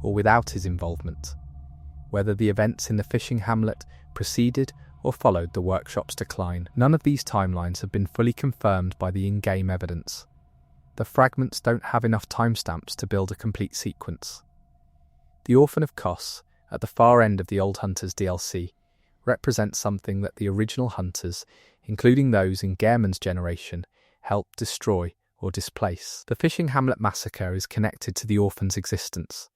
[SPEAKER 1] or without his involvement, whether the events in the fishing hamlet preceded or followed the workshop's decline. None of these timelines have been fully confirmed by the in-game evidence. The fragments don't have enough timestamps to build a complete sequence. The Orphan of Kos, at the far end of the Old Hunters DLC, represents something that the original hunters, including those in Yharnam's generation, helped destroy or displace. The fishing hamlet massacre is connected to the orphan's existence,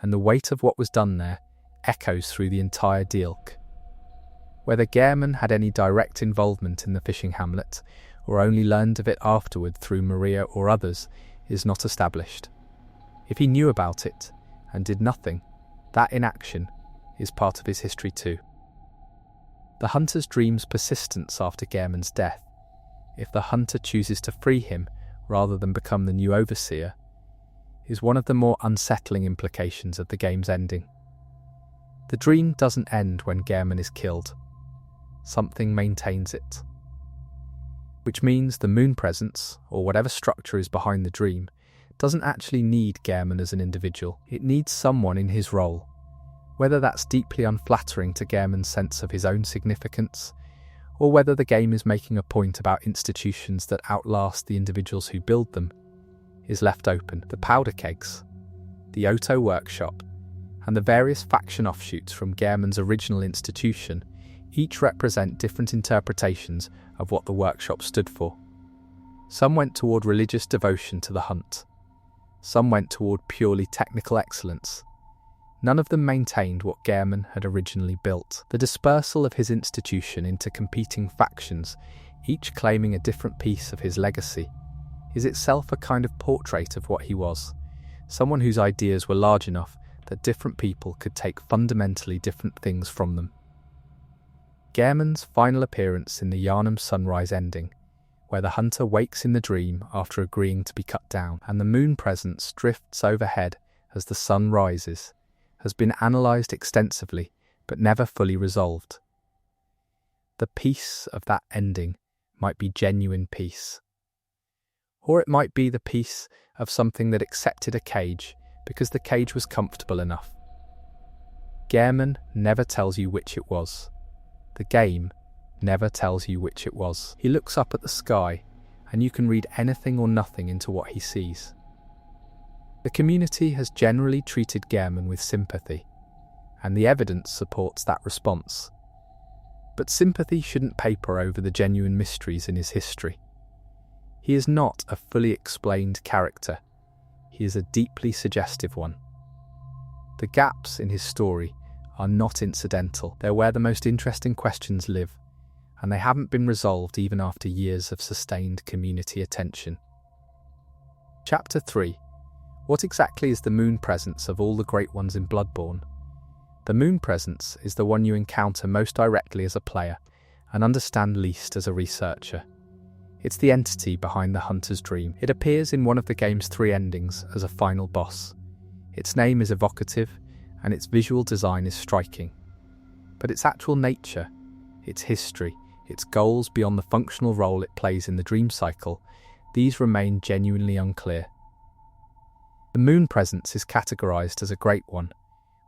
[SPEAKER 1] and the weight of what was done there echoes through the entire Dielk. Whether Gehrman had any direct involvement in the fishing hamlet, or only learned of it afterward through Maria or others, is not established. If he knew about it and did nothing, that inaction is part of his history too. The hunter's dream's persistence after Gehrman's death, if the hunter chooses to free him rather than become the new overseer, is one of the more unsettling implications of the game's ending. The dream doesn't end when Gehrman is killed. Something maintains it. Which means the moon presence, or whatever structure is behind the dream, doesn't actually need Gehrman as an individual. It needs someone in his role. Whether that's deeply unflattering to Gehrman's sense of his own significance, or whether the game is making a point about institutions that outlast the individuals who build them, is left open. The powder kegs, the Otto workshop, and the various faction offshoots from Gehrman's original institution each represent different interpretations of what the workshop stood for. Some went toward religious devotion to the hunt. Some went toward purely technical excellence. None of them maintained what Gehrman had originally built. The dispersal of his institution into competing factions, each claiming a different piece of his legacy, is itself a kind of portrait of what he was, someone whose ideas were large enough that different people could take fundamentally different things from them. Gehrman's final appearance in the Yharnam sunrise ending, where the hunter wakes in the dream after agreeing to be cut down, and the moon presence drifts overhead as the sun rises, has been analysed extensively but never fully resolved. The peace of that ending might be genuine peace. Or it might be the peace of something that accepted a cage because the cage was comfortable enough. Gehrman never tells you which it was. The game never tells you which it was. He looks up at the sky, and you can read anything or nothing into what he sees. The community has generally treated Gehrman with sympathy, and the evidence supports that response. But sympathy shouldn't paper over the genuine mysteries in his history. He is not a fully explained character. He is a deeply suggestive one. The gaps in his story are not incidental. They're where the most interesting questions live, and they haven't been resolved even after years of sustained community attention. Chapter 3. What exactly is the moon presence of all the great ones in Bloodborne? The moon presence is the one you encounter most directly as a player and understand least as a researcher. It's the entity behind the hunter's dream. It appears in one of the game's 3 endings as a final boss. Its name is evocative, and its visual design is striking. But its actual nature, its history, its goals beyond the functional role it plays in the dream cycle, these remain genuinely unclear. The moon presence is categorized as a great one,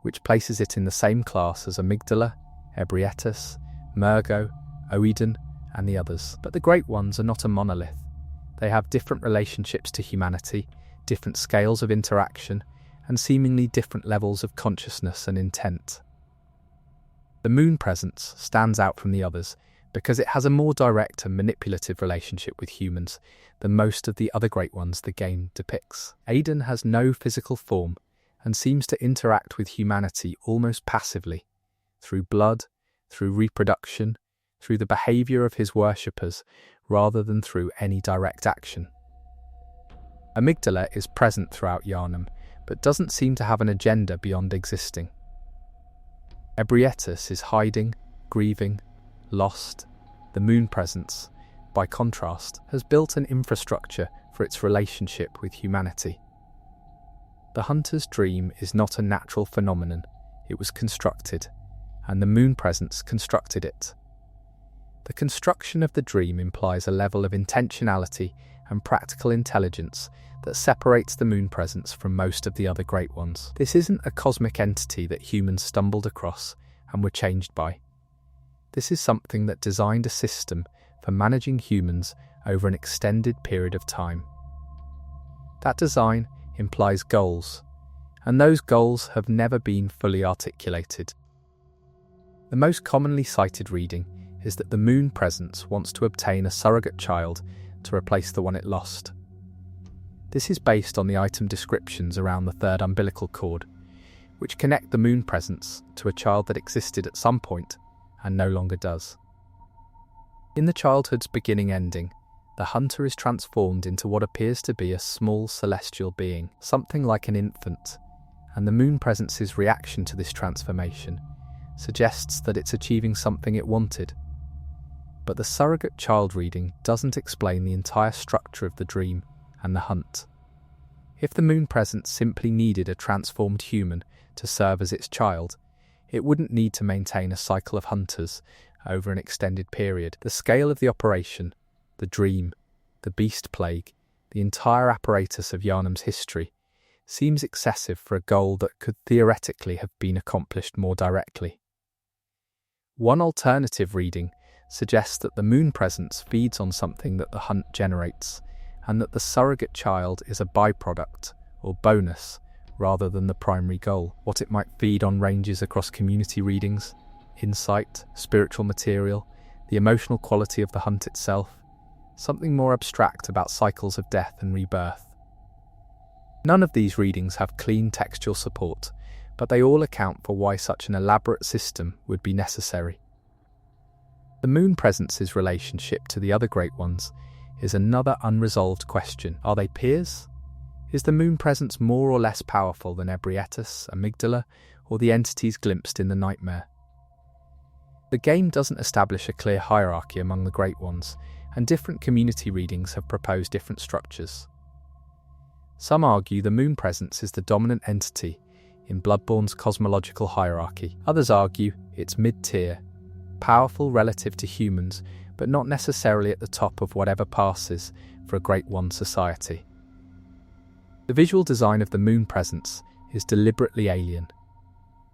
[SPEAKER 1] which places it in the same class as Amygdala, Ebrietas, Mergo, Oedon, and the others. But the great ones are not a monolith. They have different relationships to humanity, different scales of interaction, and seemingly different levels of consciousness and intent. The moon presence stands out from the others because it has a more direct and manipulative relationship with humans than most of the other great ones the game depicts. Oedon has no physical form and seems to interact with humanity almost passively, through blood, through reproduction, through the behaviour of his worshippers, rather than through any direct action. Amygdala is present throughout Yharnam, but doesn't seem to have an agenda beyond existing. Ebrietas is hiding, grieving, lost. The moon presence, by contrast, has built an infrastructure for its relationship with humanity. The hunter's dream is not a natural phenomenon, it was constructed, and the moon presence constructed it. The construction of the dream implies a level of intentionality and practical intelligence that separates the moon presence from most of the other great ones. This isn't a cosmic entity that humans stumbled across and were changed by. This is something that designed a system for managing humans over an extended period of time. That design implies goals, and those goals have never been fully articulated. The most commonly cited reading is that the moon presence wants to obtain a surrogate child to replace the one it lost. This is based on the item descriptions around the 3rd umbilical cord, which connect the moon presence to a child that existed at some point and no longer does. In the childhood's beginning ending, the hunter is transformed into what appears to be a small celestial being, something like an infant, and the moon presence's reaction to this transformation suggests that it's achieving something it wanted. But the surrogate child reading doesn't explain the entire structure of the dream and the hunt. If the moon presence simply needed a transformed human to serve as its child, it wouldn't need to maintain a cycle of hunters over an extended period. The scale of the operation, the dream, the beast plague, the entire apparatus of Yharnam's history, seems excessive for a goal that could theoretically have been accomplished more directly. One alternative reading suggests that the moon presence feeds on something that the hunt generates, and that the surrogate child is a byproduct or bonus rather than the primary goal. What it might feed on ranges across community readings, insight, spiritual material, the emotional quality of the hunt itself, something more abstract about cycles of death and rebirth. None of these readings have clean textual support, but they all account for why such an elaborate system would be necessary. The moon presence's relationship to the other Great Ones is another unresolved question. Are they peers? Is the moon presence more or less powerful than Ebrietas, Amygdala, or the entities glimpsed in the nightmare? The game doesn't establish a clear hierarchy among the Great Ones, and different community readings have proposed different structures. Some argue the moon presence is the dominant entity in Bloodborne's cosmological hierarchy. Others argue it's mid-tier, powerful relative to humans, but not necessarily at the top of whatever passes for a Great One society. The visual design of the moon presence is deliberately alien.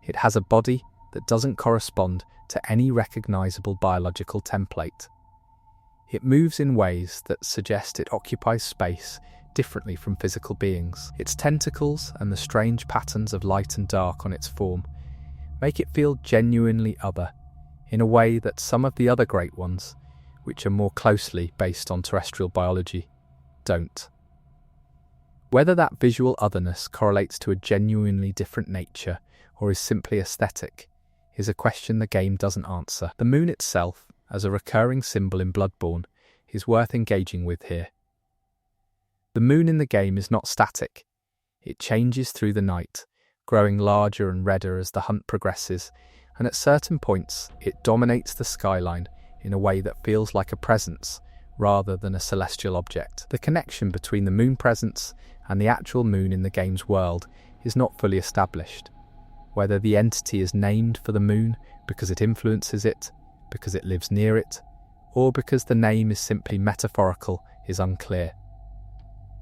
[SPEAKER 1] It has a body that doesn't correspond to any recognizable biological template. It moves in ways that suggest it occupies space differently from physical beings. Its tentacles and the strange patterns of light and dark on its form make it feel genuinely other, in a way that some of the other Great Ones, which are more closely based on terrestrial biology, don't. Whether that visual otherness correlates to a genuinely different nature or is simply aesthetic is a question the game doesn't answer. The moon itself, as a recurring symbol in Bloodborne, is worth engaging with here. The moon in the game is not static. It changes through the night, growing larger and redder as the hunt progresses, and at certain points it dominates the skyline in a way that feels like a presence rather than a celestial object. The connection between the moon presence and the actual moon in the game's world is not fully established. Whether the entity is named for the moon because it influences it, because it lives near it, or because the name is simply metaphorical is unclear.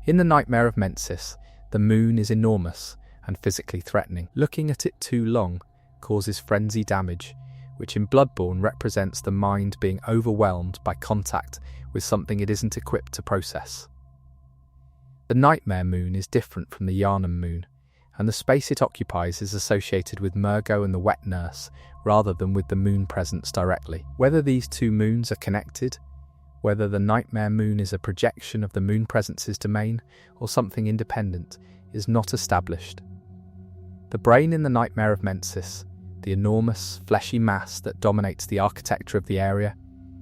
[SPEAKER 1] In the Nightmare of Mensis, the moon is enormous and physically threatening. Looking at it too long causes frenzy damage, which in Bloodborne represents the mind being overwhelmed by contact with something it isn't equipped to process. The Nightmare Moon is different from the Yharnam Moon, and the space it occupies is associated with Murgo and the Wet Nurse rather than with the moon presence directly. Whether these two moons are connected, whether the Nightmare Moon is a projection of the moon presence's domain or something independent, is not established. The brain in the Nightmare of Mensis, the enormous, fleshy mass that dominates the architecture of the area,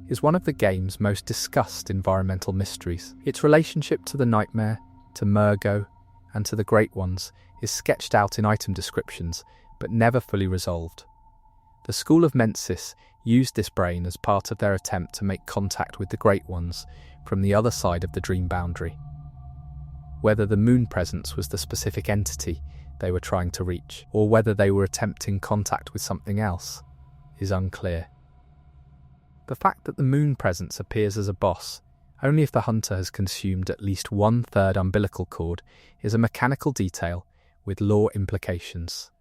[SPEAKER 1] is one of the game's most discussed environmental mysteries. Its relationship to the nightmare, to Murgo, and to the Great Ones is sketched out in item descriptions, but never fully resolved. The School of Mensis used this brain as part of their attempt to make contact with the Great Ones from the other side of the dream boundary. Whether the moon presence was the specific entity they were trying to reach, or whether they were attempting contact with something else, is unclear. The fact that the moon presence appears as a boss only if the hunter has consumed at least 1/3 umbilical cord is a mechanical detail with lore implications.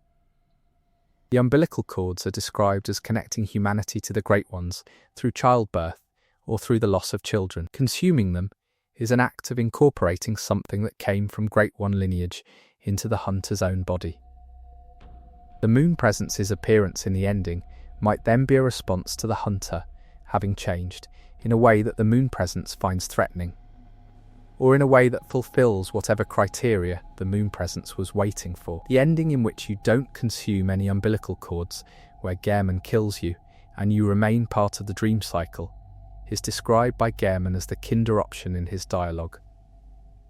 [SPEAKER 1] The umbilical cords are described as connecting humanity to the Great Ones through childbirth or through the loss of children. Consuming them is an act of incorporating something that came from Great One lineage into the hunter's own body. The moon presence's appearance in the ending might then be a response to the hunter having changed in a way that the moon presence finds threatening, or in a way that fulfills whatever criteria the moon presence was waiting for. The ending in which you don't consume any umbilical cords, where Gehrman kills you and you remain part of the dream cycle, is described by Yharnam as the kinder option in his dialogue.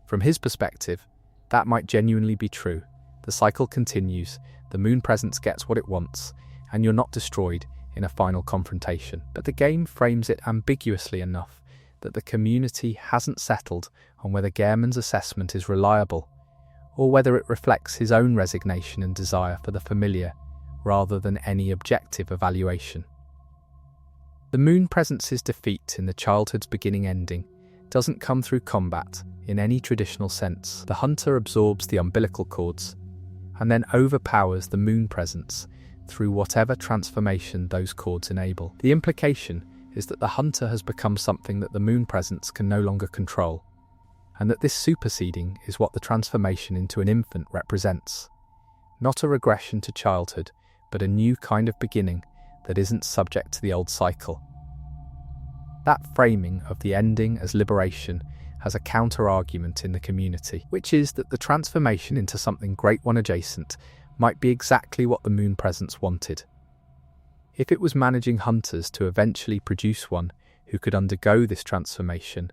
[SPEAKER 1] From his perspective, that might genuinely be true. The cycle continues, the moon presence gets what it wants, and you're not destroyed in a final confrontation. But the game frames it ambiguously enough that the community hasn't settled on whether Yharnam's assessment is reliable, or whether it reflects his own resignation and desire for the familiar, rather than any objective evaluation. The moon presence's defeat in the childhood's beginning ending doesn't come through combat in any traditional sense. The hunter absorbs the umbilical cords and then overpowers the moon presence through whatever transformation those cords enable. The implication is that the hunter has become something that the moon presence can no longer control, and that this superseding is what the transformation into an infant represents. Not a regression to childhood, but a new kind of beginning that isn't subject to the old cycle. That framing of the ending as liberation has a counter-argument in the community, which is that the transformation into something Great One adjacent might be exactly what the moon presence wanted. If it was managing hunters to eventually produce one who could undergo this transformation,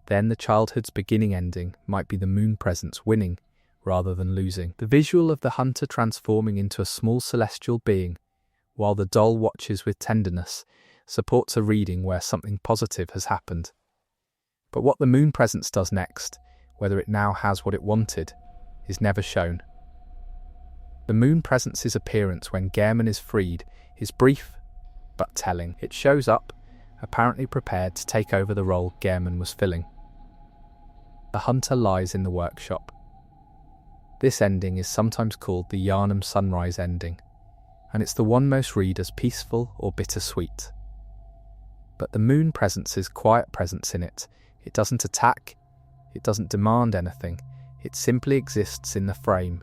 [SPEAKER 1] then the childhood's beginning ending might be the moon presence winning rather than losing. The visual of the hunter transforming into a small celestial being, while the doll watches with tenderness, supports a reading where something positive has happened. But what the moon presence does next, whether it now has what it wanted, is never shown. The moon presence's appearance when Yharnam is freed is brief but telling. It shows up, apparently prepared to take over the role Yharnam was filling. The hunter lies in the workshop. This ending is sometimes called the Yharnam sunrise ending, and it's the one most read as peaceful or bittersweet. But the moon presence's quiet presence in it doesn't attack, it doesn't demand anything, it simply exists in the frame,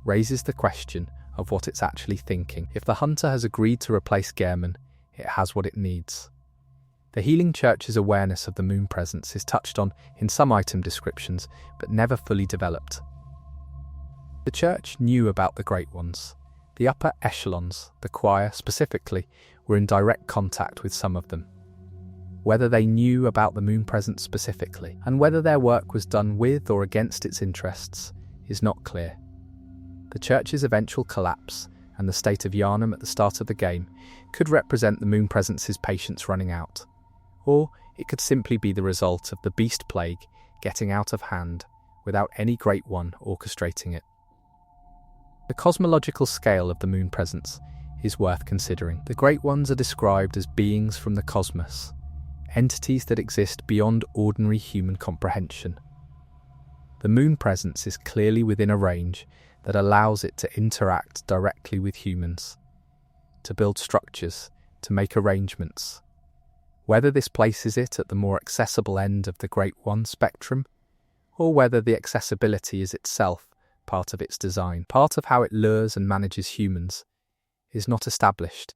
[SPEAKER 1] raises the question of what it's actually thinking. If the hunter has agreed to replace Yharnam, it has what it needs. The Healing Church's awareness of the moon presence is touched on in some item descriptions, but never fully developed. The church knew about the Great Ones. The upper echelons, the choir specifically, were in direct contact with some of them. Whether they knew about the moon presence specifically, and whether their work was done with or against its interests, is not clear. The church's eventual collapse and the state of Yharnam at the start of the game could represent the moon presence's patience running out, or it could simply be the result of the beast plague getting out of hand without any Great One orchestrating it. The cosmological scale of the moon presence is worth considering. The Great Ones are described as beings from the cosmos, entities that exist beyond ordinary human comprehension. The moon presence is clearly within a range that allows it to interact directly with humans, to build structures, to make arrangements. Whether this places it at the more accessible end of the Great One spectrum, or whether the accessibility is itself part of its design, part of how it lures and manages humans, is not established.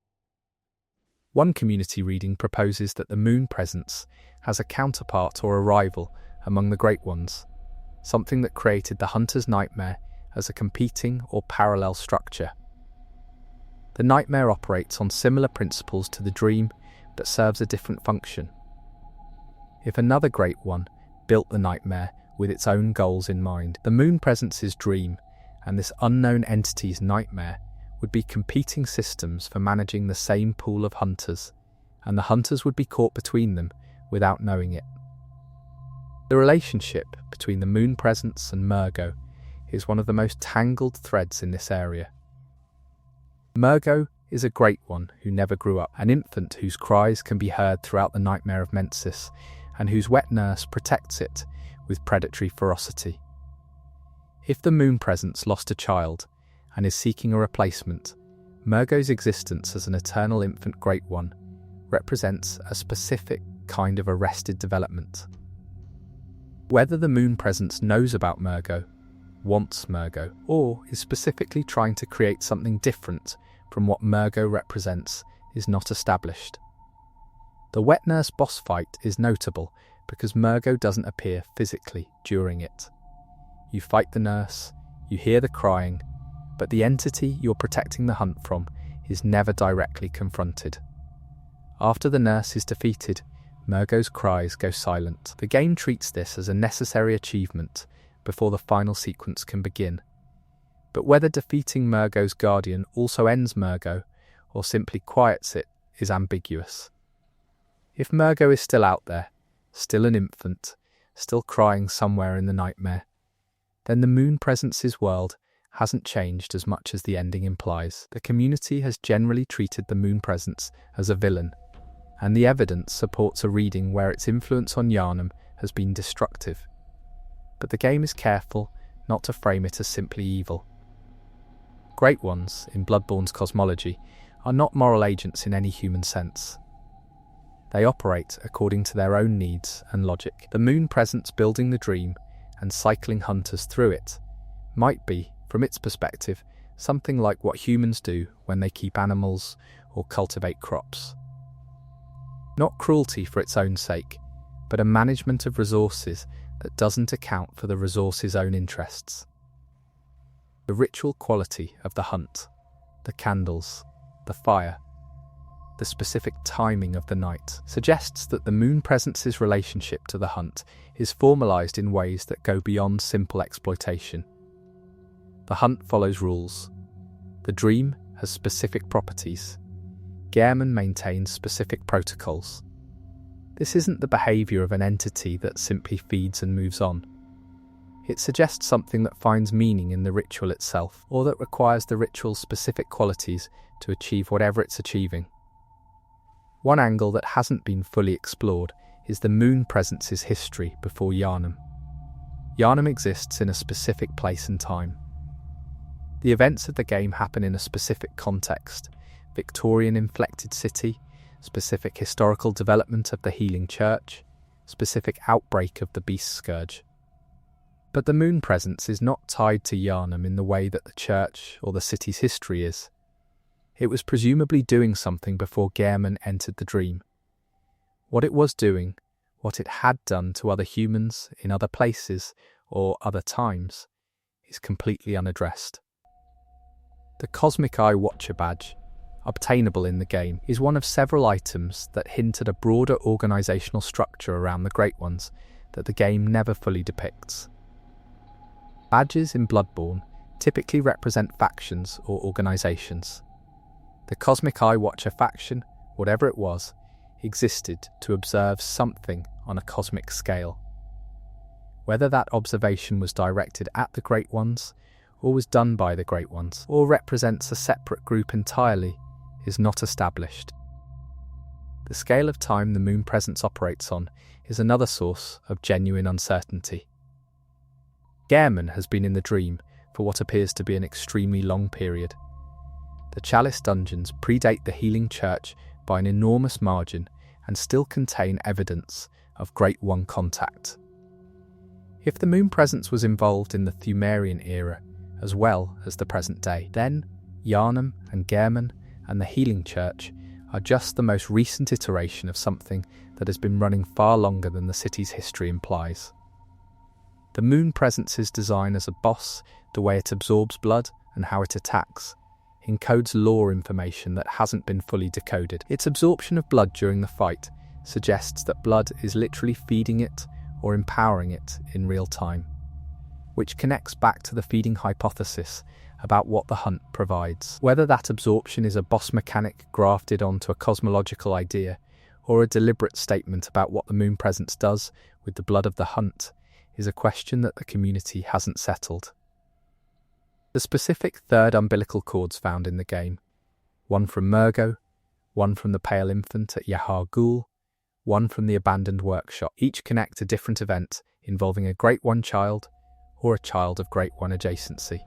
[SPEAKER 1] One community reading proposes that the moon presence has a counterpart or a rival among the Great Ones, something that created the hunter's nightmare as a competing or parallel structure. The nightmare operates on similar principles to the dream, but serves a different function. If another Great One built the nightmare with its own goals in mind, the moon presence's dream and this unknown entity's nightmare would be competing systems for managing the same pool of hunters, and the hunters would be caught between them without knowing it. The relationship between the moon presence and Murgo is one of the most tangled threads in this area. Murgo is a Great One who never grew up, an infant whose cries can be heard throughout the nightmare of Mensis, and whose wet nurse protects it with predatory ferocity. If the moon presence lost a child and is seeking a replacement, Murgo's existence as an eternal infant Great One represents a specific kind of arrested development. Whether the moon presence knows about Murgo, wants Murgo, or is specifically trying to create something different from what Murgo represents is not established. The wet nurse boss fight is notable because Murgo doesn't appear physically during it. You fight the nurse, you hear the crying, but the entity you're protecting the hunt from is never directly confronted. After the nurse is defeated, Murgo's cries go silent. The game treats this as a necessary achievement before the final sequence can begin. But whether defeating Murgo's guardian also ends Murgo, or simply quiets it, is ambiguous. If Murgo is still out there, still an infant, still crying somewhere in the nightmare, then the moon presence's world hasn't changed as much as the ending implies. The community has generally treated the moon presence as a villain, and the evidence supports a reading where its influence on Yharnam has been destructive. But the game is careful not to frame it as simply evil. Great Ones, in Bloodborne's cosmology, are not moral agents in any human sense. They operate according to their own needs and logic. The moon presence building the dream and cycling hunters through it might be, from its perspective, something like what humans do when they keep animals or cultivate crops. Not cruelty for its own sake, but a management of resources that doesn't account for the resource's own interests. The ritual quality of the hunt, the candles, the fire, the specific timing of the night, suggests that the moon presence's relationship to the hunt is formalized in ways that go beyond simple exploitation. The hunt follows rules. The dream has specific properties. Yharnam maintains specific protocols. This isn't the behavior of an entity that simply feeds and moves on. It suggests something that finds meaning in the ritual itself, or that requires the ritual's specific qualities to achieve whatever it's achieving. One angle that hasn't been fully explored is the moon presence's history before Yharnam. Yharnam exists in a specific place and time. The events of the game happen in a specific context: Victorian inflected city, specific historical development of the healing church, specific outbreak of the beast scourge. But the moon presence is not tied to Yharnam in the way that the church or the city's history is. It was presumably doing something before Yharnam entered the dream. What it was doing, what it had done to other humans in other places or other times, is completely unaddressed. The Cosmic Eye Watcher badge, obtainable in the game, is one of several items that hint at a broader organisational structure around the Great Ones that the game never fully depicts. Badges in Bloodborne typically represent factions or organisations. The Cosmic Eye Watcher faction, whatever it was, existed to observe something on a cosmic scale. Whether that observation was directed at the Great Ones, or was done by the Great Ones, or represents a separate group entirely, is not established. The scale of time the moon presence operates on is another source of genuine uncertainty. Yharnam has been in the dream for what appears to be an extremely long period. The Chalice dungeons predate the healing church by an enormous margin and still contain evidence of Great One contact. If the moon presence was involved in the Thumerian era as well as the present day, then Yharnam and Yharnam and the healing church are just the most recent iteration of something that has been running far longer than the city's history implies. The moon presence's design as a boss, the way it absorbs blood and how it attacks, encodes lore information that hasn't been fully decoded. Its absorption of blood during the fight suggests that blood is literally feeding it or empowering it in real time, which connects back to the feeding hypothesis about what the hunt provides. Whether that absorption is a boss mechanic grafted onto a cosmological idea, or a deliberate statement about what the moon presence does with the blood of the hunt, is a question that the community hasn't settled. The specific third umbilical cords found in the game, one from Murgo, one from the Pale Infant at Yahar Ghul, one from the abandoned workshop, each connect a different event involving a Great One child or a child of Great One adjacency.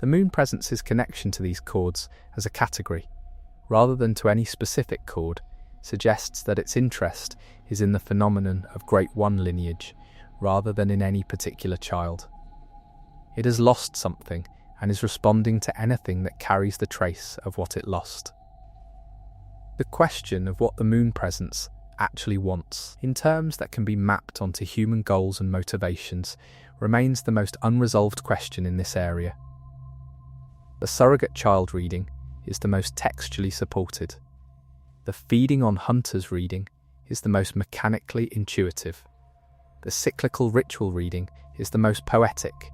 [SPEAKER 1] The moon presence's connection to these cords as a category, rather than to any specific cord, suggests that its interest is in the phenomenon of Great One lineage, rather than in any particular child. It has lost something and is responding to anything that carries the trace of what it lost. The question of what the moon presence actually wants, in terms that can be mapped onto human goals and motivations, remains the most unresolved question in this area. The surrogate child reading is the most textually supported. The feeding on hunters reading is the most mechanically intuitive. The cyclical ritual reading is the most poetic.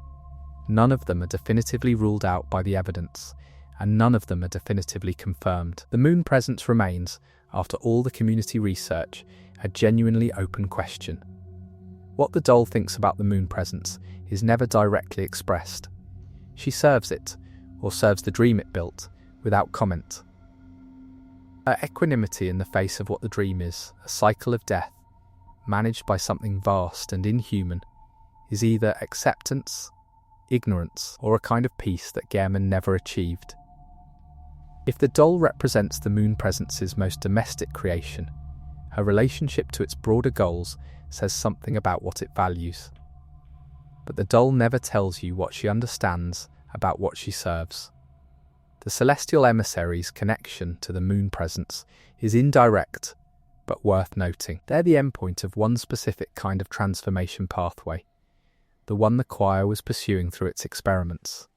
[SPEAKER 1] None of them are definitively ruled out by the evidence, and none of them are definitively confirmed. The moon presence remains, after all the community research, a genuinely open question. What the doll thinks about the moon presence is never directly expressed. She serves it, or serves the dream it built, without comment. Her equanimity in the face of what the dream is, a cycle of death, managed by something vast and inhuman, is either acceptance, ignorance, or a kind of peace that Yharnam never achieved. If the doll represents the moon presence's most domestic creation, her relationship to its broader goals says something about what it values. But the doll never tells you what she understands about what she serves. The celestial emissary's connection to the moon presence is indirect, but worth noting. They're the endpoint of one specific kind of transformation pathway, the one the choir was pursuing through its experiments.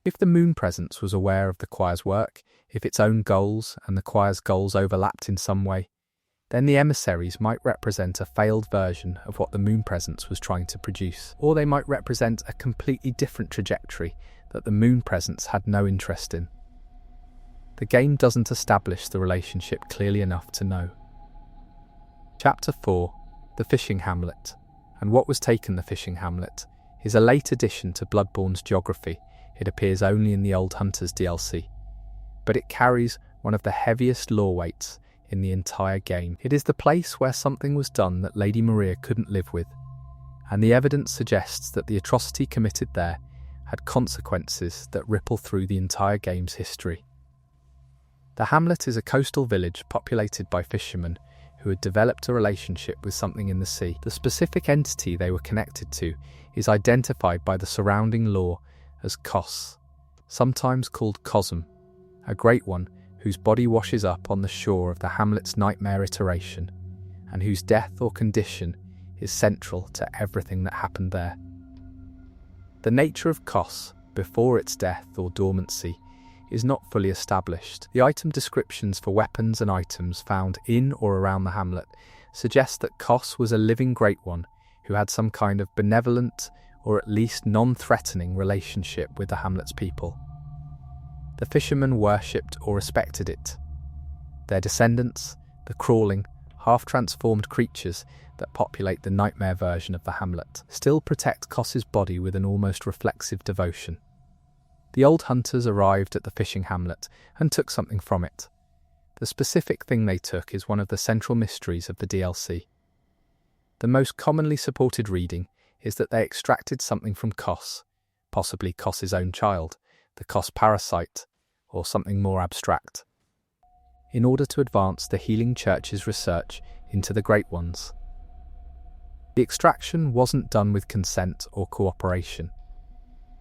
[SPEAKER 1] If the moon presence was aware of the choir's work, if its own goals and the choir's goals overlapped in some way, then the emissaries might represent a failed version of what the moon presence was trying to produce, or they might represent a completely different trajectory that the moon presence had no interest in. The game doesn't establish the relationship clearly enough to know. Chapter 4, The Fishing Hamlet, and What Was Taken the Fishing Hamlet, is a late addition to Bloodborne's geography. It appears only in the Old Hunters DLC, but it carries one of the heaviest lore weights in the entire game. It is the place where something was done that Lady Maria couldn't live with, and the evidence suggests that the atrocity committed there had consequences that ripple through the entire game's history. The hamlet is a coastal village populated by fishermen who had developed a relationship with something in the sea. The specific entity they were connected to is identified by the surrounding lore as Kos, sometimes called Cosm, a great one whose body washes up on the shore of the hamlet's nightmare iteration, and whose death or condition is central to everything that happened there. The nature of Kos, before its death or dormancy, is not fully established. The item descriptions for weapons and items found in or around the hamlet suggest that Kos was a living Great One who had some kind of benevolent or at least non-threatening relationship with the hamlet's people. The fishermen worshipped or respected it. Their descendants, the crawling, half-transformed creatures that populate the nightmare version of the hamlet, still protect Kos's body with an almost reflexive devotion. The old hunters arrived at the fishing hamlet and took something from it. The specific thing they took is one of the central mysteries of the DLC. The most commonly supported reading is that they extracted something from Kos, possibly Kos's own child, the Kos parasite, or something more abstract, in order to advance the Healing Church's research into the Great Ones. The extraction wasn't done with consent or cooperation.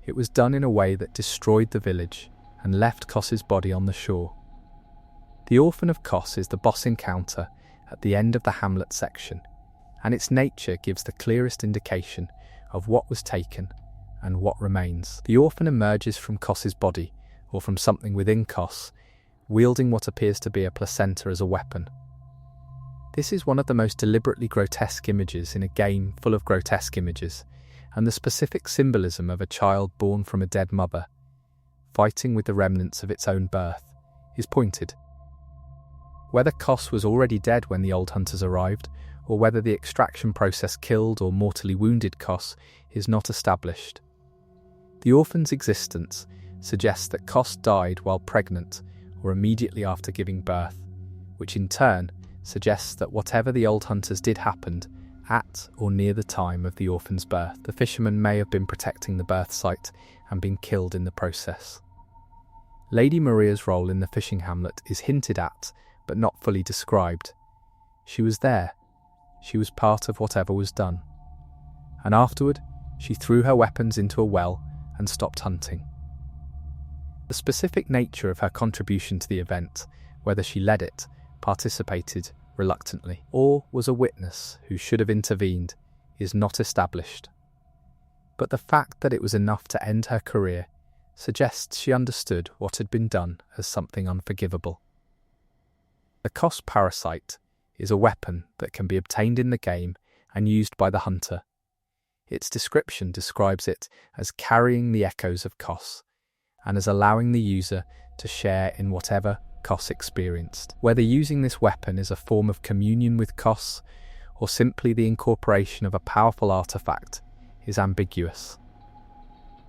[SPEAKER 1] It was done in a way that destroyed the village and left Kos's body on the shore. The Orphan of Kos is the boss encounter at the end of the hamlet section, and its nature gives the clearest indication of what was taken and what remains. The Orphan emerges from Kos's body, or from something within Kos, wielding what appears to be a placenta as a weapon. This is one of the most deliberately grotesque images in a game full of grotesque images, and the specific symbolism of a child born from a dead mother, fighting with the remnants of its own birth, is pointed. Whether Kos was already dead when the old hunters arrived, or whether the extraction process killed or mortally wounded Kos, is not established. The orphan's existence suggests that Kos died while pregnant or immediately after giving birth, which in turn suggests that whatever the old hunters did happened at or near the time of the orphan's birth. The fisherman may have been protecting the birth site and been killed in the process. Lady Maria's role in the fishing hamlet is hinted at, but not fully described. She was there. She was part of whatever was done. And afterward, she threw her weapons into a well and stopped hunting. The specific nature of her contribution to the event, whether she led it, participated reluctantly, or was a witness who should have intervened, is not established. But the fact that it was enough to end her career suggests she understood what had been done as something unforgivable. A Koss parasite is a weapon that can be obtained in the game and used by the hunter. Its description describes it as carrying the echoes of Koss and as allowing the user to share in whatever Koss experienced. Whether using this weapon is a form of communion with Koss or simply the incorporation of a powerful artifact is ambiguous.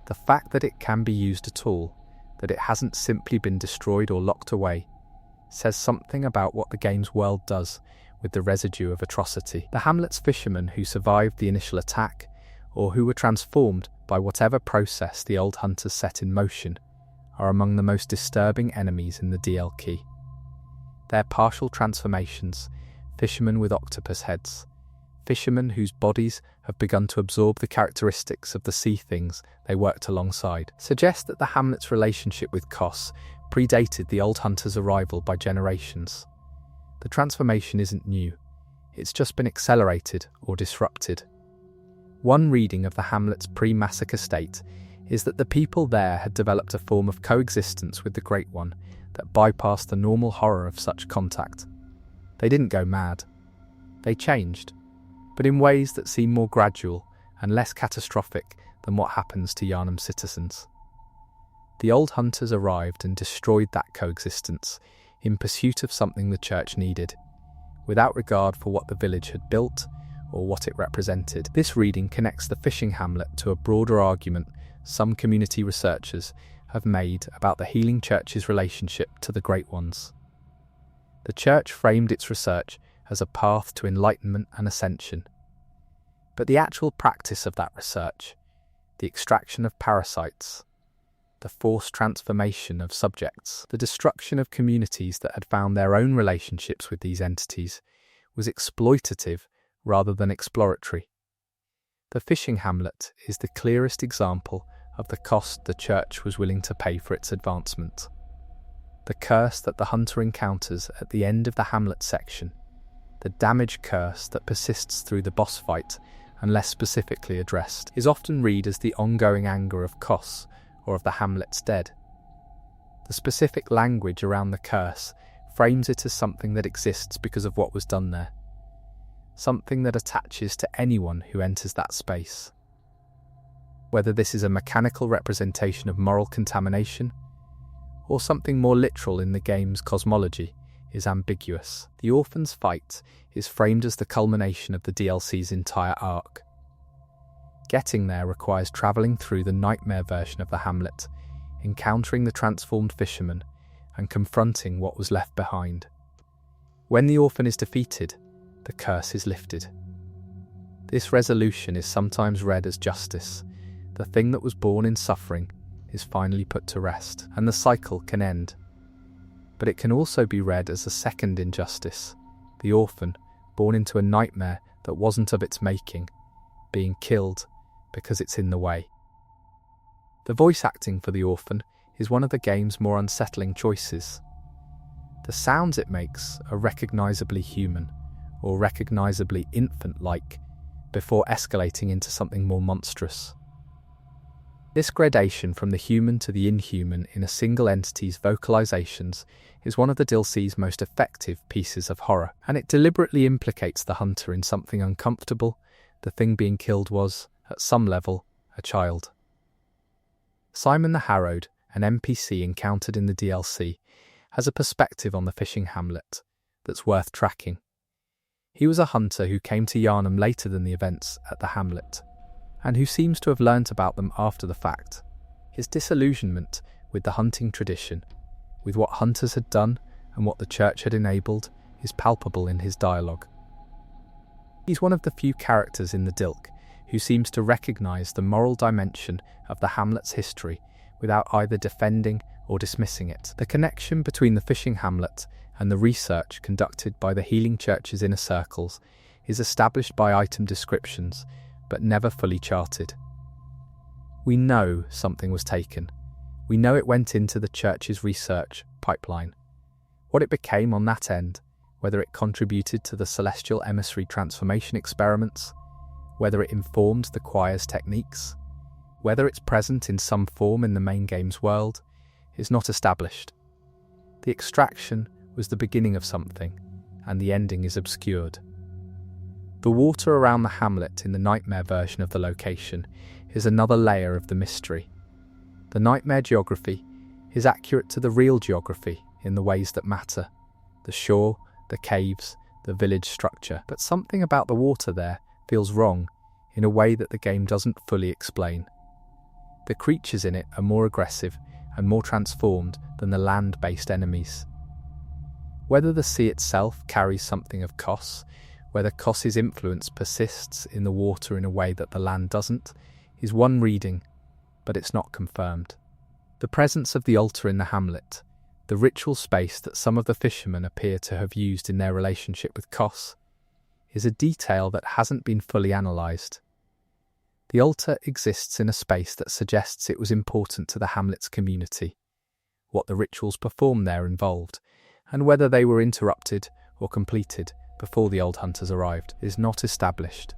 [SPEAKER 1] The fact that it can be used at all, that it hasn't simply been destroyed or locked away, says something about what the game's world does with the residue of atrocity. The hamlet's fishermen who survived the initial attack, or who were transformed by whatever process the old hunters set in motion, are among the most disturbing enemies in the DLC. Their partial transformations, fishermen with octopus heads, fishermen whose bodies have begun to absorb the characteristics of the sea things they worked alongside, suggest that the hamlet's relationship with Koss predated the old hunter's arrival by generations. The transformation isn't new, it's just been accelerated or disrupted. One reading of the hamlet's pre-massacre state is that the people there had developed a form of coexistence with the Great One that bypassed the normal horror of such contact. They didn't go mad. They changed, but in ways that seem more gradual and less catastrophic than what happens to Yharnam citizens. The old hunters arrived and destroyed that coexistence in pursuit of something the church needed, without regard for what the village had built or what it represented. This reading connects the fishing hamlet to a broader argument some community researchers have made about the healing church's relationship to the Great Ones. The church framed its research as a path to enlightenment and ascension. But the actual practice of that research, the extraction of parasites, the forced transformation of subjects, the destruction of communities that had found their own relationships with these entities, was exploitative rather than exploratory. The fishing hamlet is the clearest example of the cost the church was willing to pay for its advancement. The curse that the hunter encounters at the end of the hamlet section, the damage curse that persists through the boss fight and less specifically addressed, is often read as the ongoing anger of Koss or of the hamlet's dead. The specific language around the curse frames it as something that exists because of what was done there, something that attaches to anyone who enters that space. Whether this is a mechanical representation of moral contamination or something more literal in the game's cosmology is ambiguous. The orphan's fight is framed as the culmination of the DLC's entire arc. Getting there requires travelling through the nightmare version of the hamlet, encountering the transformed fisherman, and confronting what was left behind. When the orphan is defeated, the curse is lifted. This resolution is sometimes read as justice. The thing that was born in suffering is finally put to rest, and the cycle can end. But it can also be read as a second injustice, the orphan, born into a nightmare that wasn't of its making, being killed because it's in the way. The voice acting for the orphan is one of the game's more unsettling choices. The sounds it makes are recognisably human, or recognisably infant-like, before escalating into something more monstrous. This gradation from the human to the inhuman in a single entity's vocalizations is one of the DLC's most effective pieces of horror, and it deliberately implicates the hunter in something uncomfortable. The thing being killed was, at some level, a child. Simon the Harrowed, an NPC encountered in the DLC, has a perspective on the fishing hamlet that's worth tracking. He was a hunter who came to Yharnam later than the events at the hamlet, and who seems to have learnt about them after the fact. His disillusionment with the hunting tradition, with what hunters had done and what the church had enabled, is palpable in his dialogue. He's one of the few characters in the DLC who seems to recognise the moral dimension of the hamlet's history without either defending or dismissing it. The connection between the fishing hamlet and the research conducted by the healing church's inner circles is established by item descriptions, but never fully charted. We know something was taken. We know it went into the church's research pipeline. What it became on that end, whether it contributed to the celestial emissary transformation experiments, whether it informed the choir's techniques, whether it's present in some form in the main game's world, is not established. The extraction was the beginning of something, and the ending is obscured. The water around the hamlet in the nightmare version of the location is another layer of the mystery. The nightmare geography is accurate to the real geography in the ways that matter: the shore, the caves, the village structure. But something about the water there feels wrong in a way that the game doesn't fully explain. The creatures in it are more aggressive and more transformed than the land-based enemies. Whether the sea itself carries something of Kos, whether Kos's influence persists in the water in a way that the land doesn't, is one reading, but it's not confirmed. The presence of the altar in the hamlet, the ritual space that some of the fishermen appear to have used in their relationship with Kos, is a detail that hasn't been fully analysed. The altar exists in a space that suggests it was important to the hamlet's community. What the rituals performed there involved, and whether they were interrupted or completed before the old hunters arrived, is not established.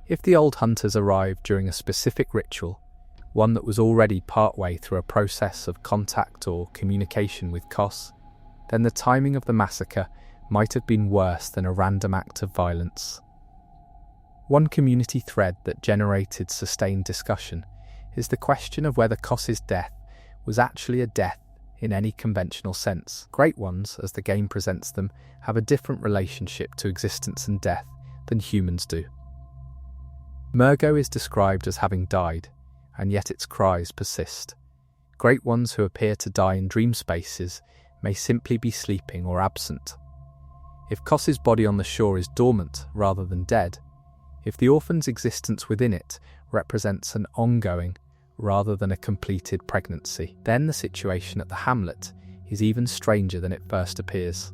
[SPEAKER 1] If the old hunters arrived during a specific ritual, one that was already partway through a process of contact or communication with Kos, then the timing of the massacre might have been worse than a random act of violence. One community thread that generated sustained discussion is the question of whether Kos's death was actually a death in any conventional sense. Great Ones, as the game presents them, have a different relationship to existence and death than humans do. Murgo is described as having died, and yet its cries persist. Great Ones who appear to die in dream spaces may simply be sleeping or absent. If Kos's body on the shore is dormant rather than dead, if the orphan's existence within it represents an ongoing rather than a completed pregnancy, then the situation at the hamlet is even stranger than it first appears.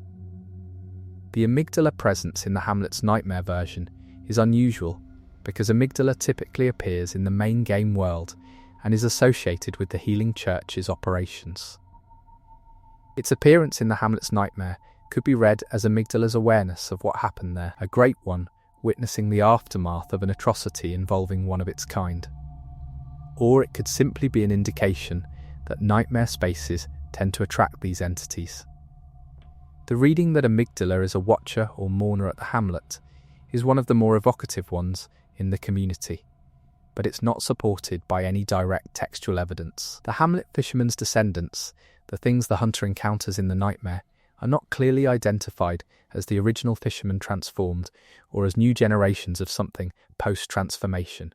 [SPEAKER 1] The amygdala presence in the hamlet's nightmare version is unusual because amygdala typically appears in the main game world and is associated with the Healing Church's operations. Its appearance in the hamlet's nightmare could be read as amygdala's awareness of what happened there, a Great One witnessing the aftermath of an atrocity involving one of its kind. Or it could simply be an indication that nightmare spaces tend to attract these entities. The reading that amygdala is a watcher or mourner at the hamlet is one of the more evocative ones in the community, but it's not supported by any direct textual evidence. The hamlet fisherman's descendants, the things the hunter encounters in the nightmare, are not clearly identified as the original fishermen transformed or as new generations of something post-transformation.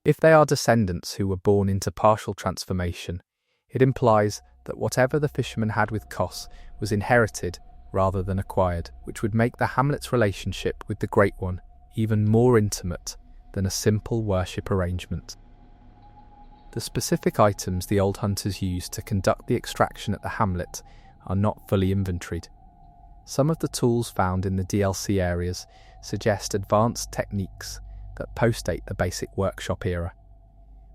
[SPEAKER 1] If they are descendants who were born into partial transformation, it implies that whatever the fisherman had with Kos was inherited rather than acquired, which would make the hamlet's relationship with the Great One even more intimate than a simple worship arrangement. The specific items the old hunters used to conduct the extraction at the hamlet are not fully inventoried. Some of the tools found in the DLC areas suggest advanced techniques that postdate the basic workshop era,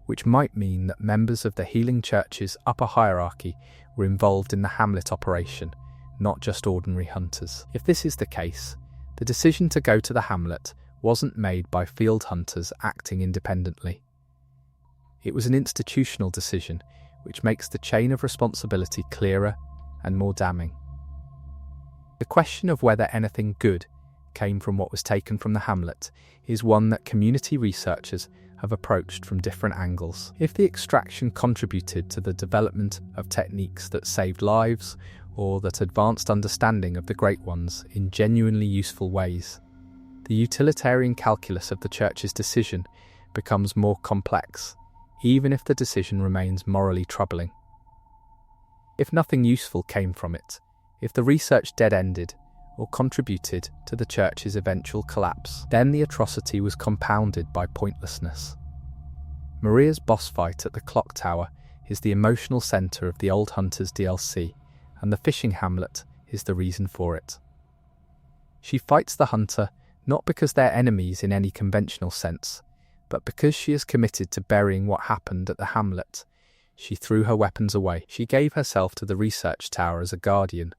[SPEAKER 1] which might mean that members of the Healing Church's upper hierarchy were involved in the hamlet operation, not just ordinary hunters. If this is the case, the decision to go to the hamlet wasn't made by field hunters acting independently. It was an institutional decision, which makes the chain of responsibility clearer and more damning. The question of whether anything good came from what was taken from the hamlet is one that community researchers have approached from different angles. If the extraction contributed to the development of techniques that saved lives or that advanced understanding of the Great Ones in genuinely useful ways, the utilitarian calculus of the Church's decision becomes more complex, even if the decision remains morally troubling. If nothing useful came from it, if the research dead-ended or contributed to the Church's eventual collapse, then the atrocity was compounded by pointlessness. Maria's boss fight at the clock tower is the emotional centre of the Old Hunters DLC, and the fishing hamlet is the reason for it. She fights the hunter not because they're enemies in any conventional sense, but because she is committed to burying what happened at the hamlet. She threw her weapons away. She gave herself to the research tower as a guardian.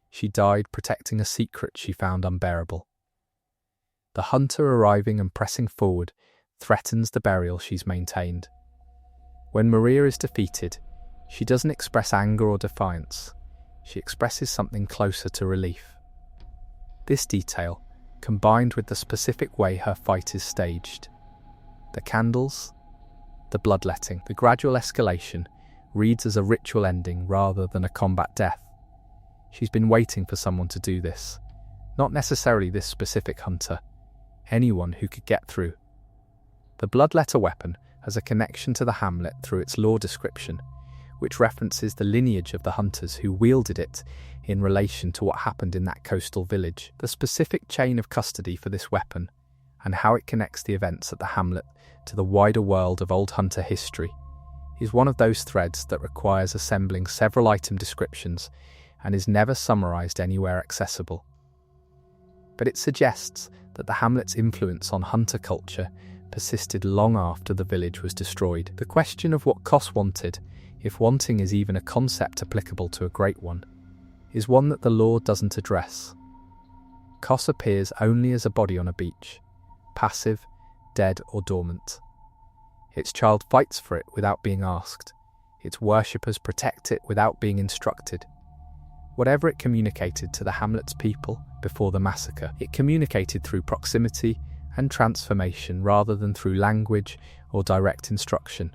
[SPEAKER 1] She died protecting a secret she found unbearable. The hunter arriving and pressing forward threatens the burial she's maintained. When Maria is defeated, she doesn't express anger or defiance. she expresses something closer to relief. This detail, combined with the specific way her fight is staged, the candles, the bloodletting, the gradual escalation, reads as a ritual ending rather than a combat death. She's been waiting for someone to do this. Not necessarily this specific hunter, anyone who could get through. The bloodletter weapon has a connection to the hamlet through its lore description, which references the lineage of the hunters who wielded it in relation to what happened in that coastal village. The specific chain of custody for this weapon, and how it connects the events at the hamlet to the wider world of old hunter history, is one of those threads that requires assembling several item descriptions and is never summarized anywhere accessible. But it suggests that the hamlet's influence on hunter culture persisted long after the village was destroyed. The question of what Kos wanted, if wanting is even a concept applicable to a great one, is one that the lore doesn't address. Kos appears only as a body on a beach, passive, dead or dormant. Its child fights for it without being asked. Its worshippers protect it without being instructed. Whatever it communicated to the hamlet's people before the massacre, it communicated through proximity and transformation rather than through language or direct instruction.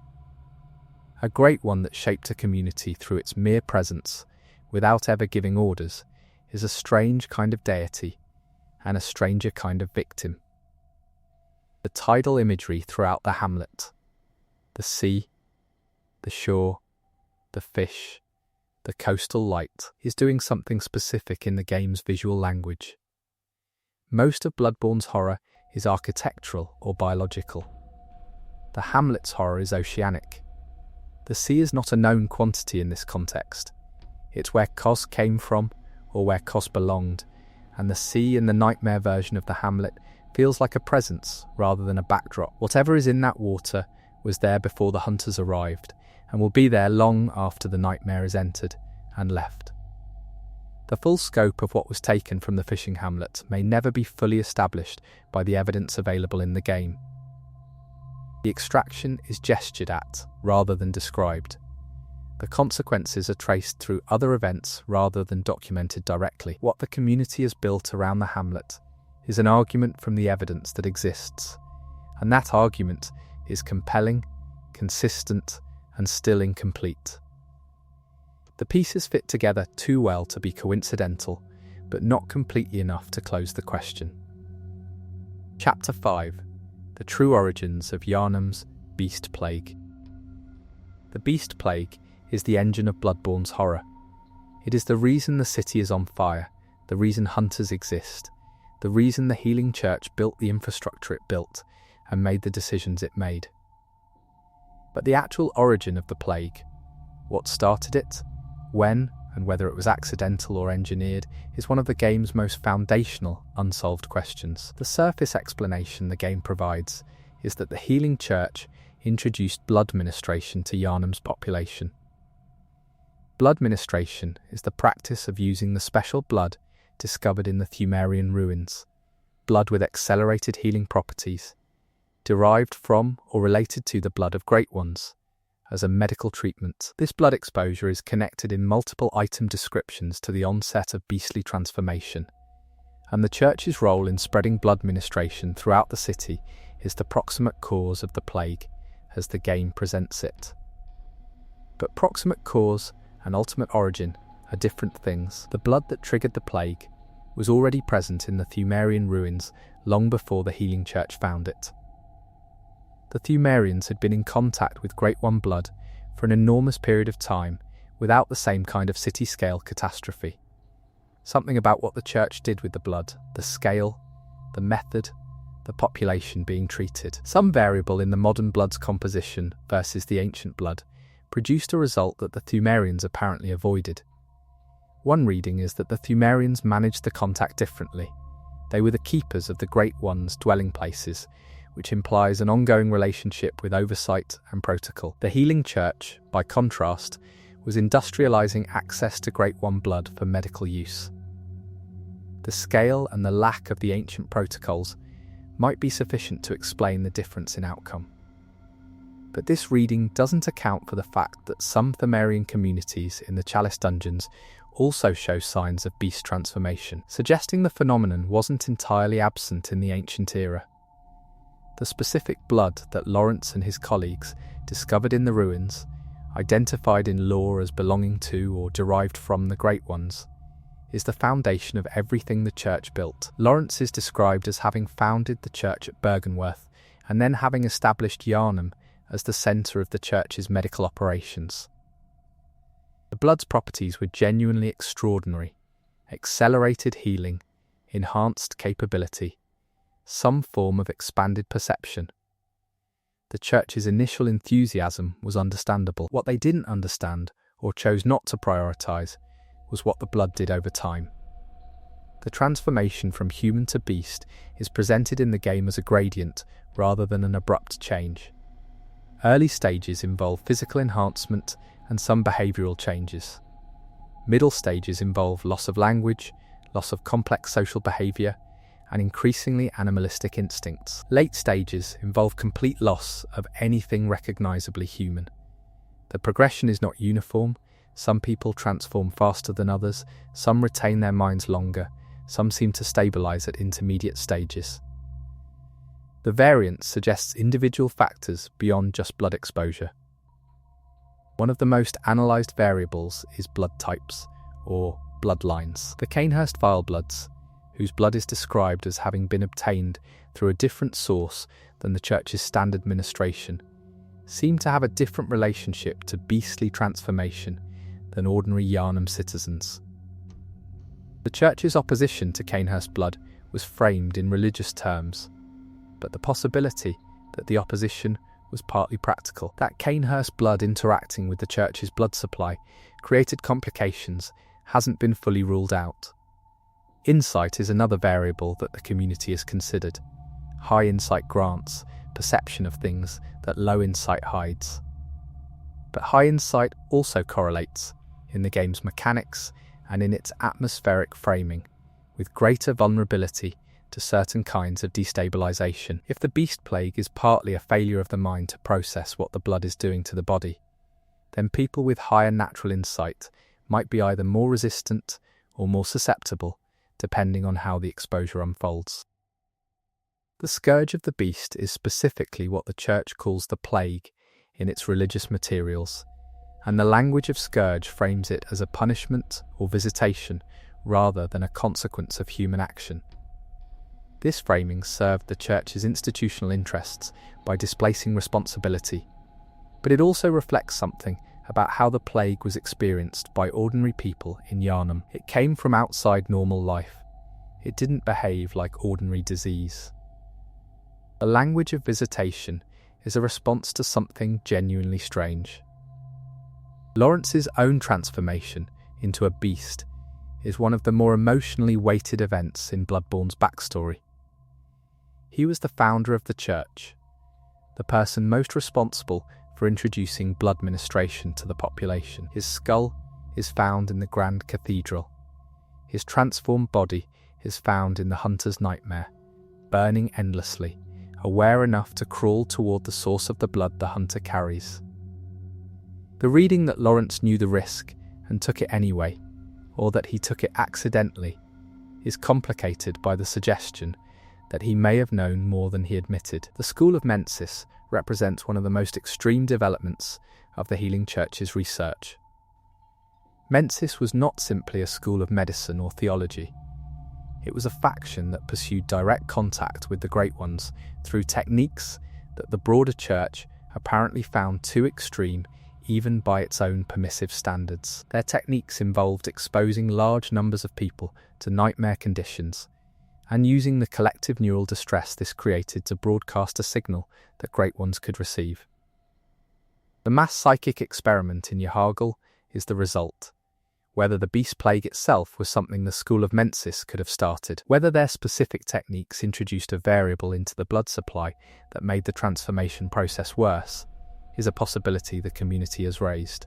[SPEAKER 1] A great one that shaped a community through its mere presence, without ever giving orders, is a strange kind of deity and a stranger kind of victim. The tidal imagery throughout the hamlet, the sea, the shore, the fish, the coastal light, is doing something specific in the game's visual language. Most of Bloodborne's horror is architectural or biological. The hamlet's horror is oceanic. The sea is not a known quantity in this context. It's where Kos came from, or where Kos belonged, and the sea in the nightmare version of the hamlet feels like a presence rather than a backdrop. Whatever is in that water was there before the hunters arrived, and will be there long after the nightmare is entered and left. The full scope of what was taken from the fishing hamlet may never be fully established by the evidence available in the game. The extraction is gestured at rather than described. The consequences are traced through other events rather than documented directly. What the community has built around the hamlet is an argument from the evidence that exists, and that argument is compelling, consistent, and still incomplete. The pieces fit together too well to be coincidental, but not completely enough to close the question. Chapter 5. The True Origins of Yharnam's Beast Plague. The Beast Plague is the engine of Bloodborne's horror. It is the reason the city is on fire, the reason hunters exist, the reason the Healing Church built the infrastructure it built and made the decisions it made. But the actual origin of the plague, what started it, when, and whether it was accidental or engineered, is one of the game's most foundational unsolved questions. The surface explanation the game provides is that the Healing Church introduced blood ministration to Yharnam's population. Blood ministration is the practice of using the special blood discovered in the Pthumerian ruins, blood with accelerated healing properties, derived from or related to the blood of great ones, as a medical treatment. This blood exposure is connected in multiple item descriptions to the onset of beastly transformation, and the Church's role in spreading blood ministration throughout the city is the proximate cause of the plague, as the game presents it. But proximate cause and ultimate origin are different things. The blood that triggered the plague was already present in the Pthumerian ruins long before the Healing Church found it. The Pthumerians had been in contact with Great One blood for an enormous period of time without the same kind of city-scale catastrophe. Something about what the Church did with the blood, the scale, the method, the population being treated, some variable in the modern blood's composition versus the ancient blood, produced a result that the Pthumerians apparently avoided. One reading is that the Pthumerians managed the contact differently. They were the keepers of the Great One's dwelling places, which implies an ongoing relationship with oversight and protocol. The Healing Church, by contrast, was industrializing access to Great One blood for medical use. The scale and the lack of the ancient protocols might be sufficient to explain the difference in outcome. But this reading doesn't account for the fact that some Pthumerian communities in the Chalice dungeons also show signs of beast transformation, suggesting the phenomenon wasn't entirely absent in the ancient era. The specific blood that Lawrence and his colleagues discovered in the ruins, identified in lore as belonging to or derived from the Great Ones, is the foundation of everything the church built. Lawrence is described as having founded the church at Bergenworth and then having established Yharnam as the centre of the church's medical operations. The blood's properties were genuinely extraordinary: accelerated healing, enhanced capability, some form of expanded perception. The church's initial enthusiasm was understandable. What they didn't understand, or chose not to prioritise, was what the blood did over time. The transformation from human to beast is presented in the game as a gradient rather than an abrupt change. Early stages involve physical enhancement and some behavioural changes. Middle stages involve loss of language, loss of complex social behaviour, and increasingly animalistic instincts. Late stages involve complete loss of anything recognisably human. The progression is not uniform. Some people transform faster than others, some retain their minds longer, some seem to stabilise at intermediate stages. The variance suggests individual factors beyond just blood exposure. One of the most analysed variables is blood types, or bloodlines. The Cainhurst Vilebloods, whose blood is described as having been obtained through a different source than the church's standard ministration, seem to have a different relationship to beastly transformation than ordinary Yharnam citizens. The church's opposition to Cainhurst blood was framed in religious terms, but the possibility that the opposition was partly practical, that Cainhurst blood interacting with the church's blood supply created complications, hasn't been fully ruled out. Insight is another variable that the community has considered. High insight grants perception of things that low insight hides. But high insight also correlates, in the game's mechanics and in its atmospheric framing, with greater vulnerability to certain kinds of destabilisation. If the beast plague is partly a failure of the mind to process what the blood is doing to the body, then people with higher natural insight might be either more resistant or more susceptible, depending on how the exposure unfolds. The scourge of the beast is specifically what the church calls the plague in its religious materials, and the language of scourge frames it as a punishment or visitation rather than a consequence of human action. This framing served the church's institutional interests by displacing responsibility, but it also reflects something about how the plague was experienced by ordinary people in Yharnam. It came from outside normal life. It didn't behave like ordinary disease. The language of visitation is a response to something genuinely strange. Lawrence's own transformation into a beast is one of the more emotionally weighted events in Bloodborne's backstory. He was the founder of the church, the person most responsible for introducing blood ministration to the population. His skull is found in the Grand Cathedral. His transformed body is found in the hunter's nightmare, burning endlessly, aware enough to crawl toward the source of the blood the hunter carries. The reading that Lawrence knew the risk and took it anyway, or that he took it accidentally, is complicated by the suggestion that he may have known more than he admitted. The School of Mensis represents one of the most extreme developments of the Healing Church's research. Mensis was not simply a school of medicine or theology. It was a faction that pursued direct contact with the Great Ones through techniques that the broader church apparently found too extreme even by its own permissive standards. Their techniques involved exposing large numbers of people to nightmare conditions and using the collective neural distress this created to broadcast a signal that Great Ones could receive. The mass psychic experiment in Yahargul is the result. Whether the beast plague itself was something the School of Mensis could have started, whether their specific techniques introduced a variable into the blood supply that made the transformation process worse, is a possibility the community has raised.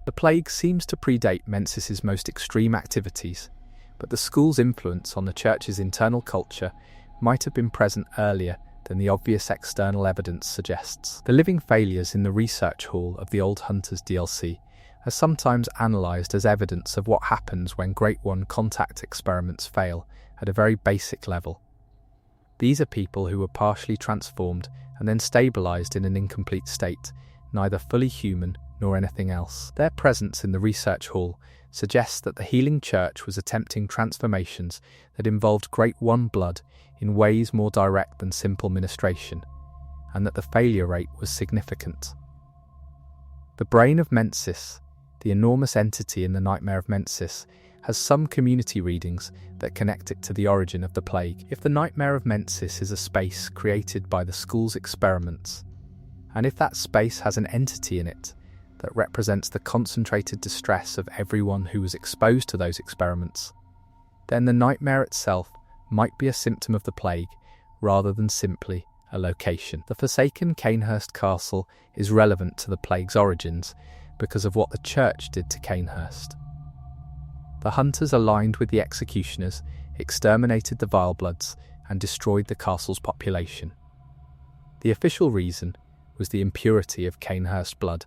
[SPEAKER 1] The plague seems to predate Mensis's most extreme activities, but the school's influence on the church's internal culture might have been present earlier than the obvious external evidence suggests. The living failures in the research hall of the Old Hunters DLC are sometimes analysed as evidence of what happens when Great One contact experiments fail at a very basic level. These are people who were partially transformed and then stabilised in an incomplete state, neither fully human nor anything else. Their presence in the research hall suggests that the Healing Church was attempting transformations that involved Great One blood in ways more direct than simple ministration, and that the failure rate was significant. The brain of Mensis, the enormous entity in the Nightmare of Mensis, has some community readings that connect it to the origin of the plague. If the Nightmare of Mensis is a space created by the school's experiments, and if that space has an entity in it that represents the concentrated distress of everyone who was exposed to those experiments, then the nightmare itself might be a symptom of the plague rather than simply a location. The forsaken Canehurst Castle is relevant to the plague's origins because of what the church did to Canehurst. The hunters aligned with the executioners exterminated the Vilebloods and destroyed the castle's population. The official reason was the impurity of Canehurst blood.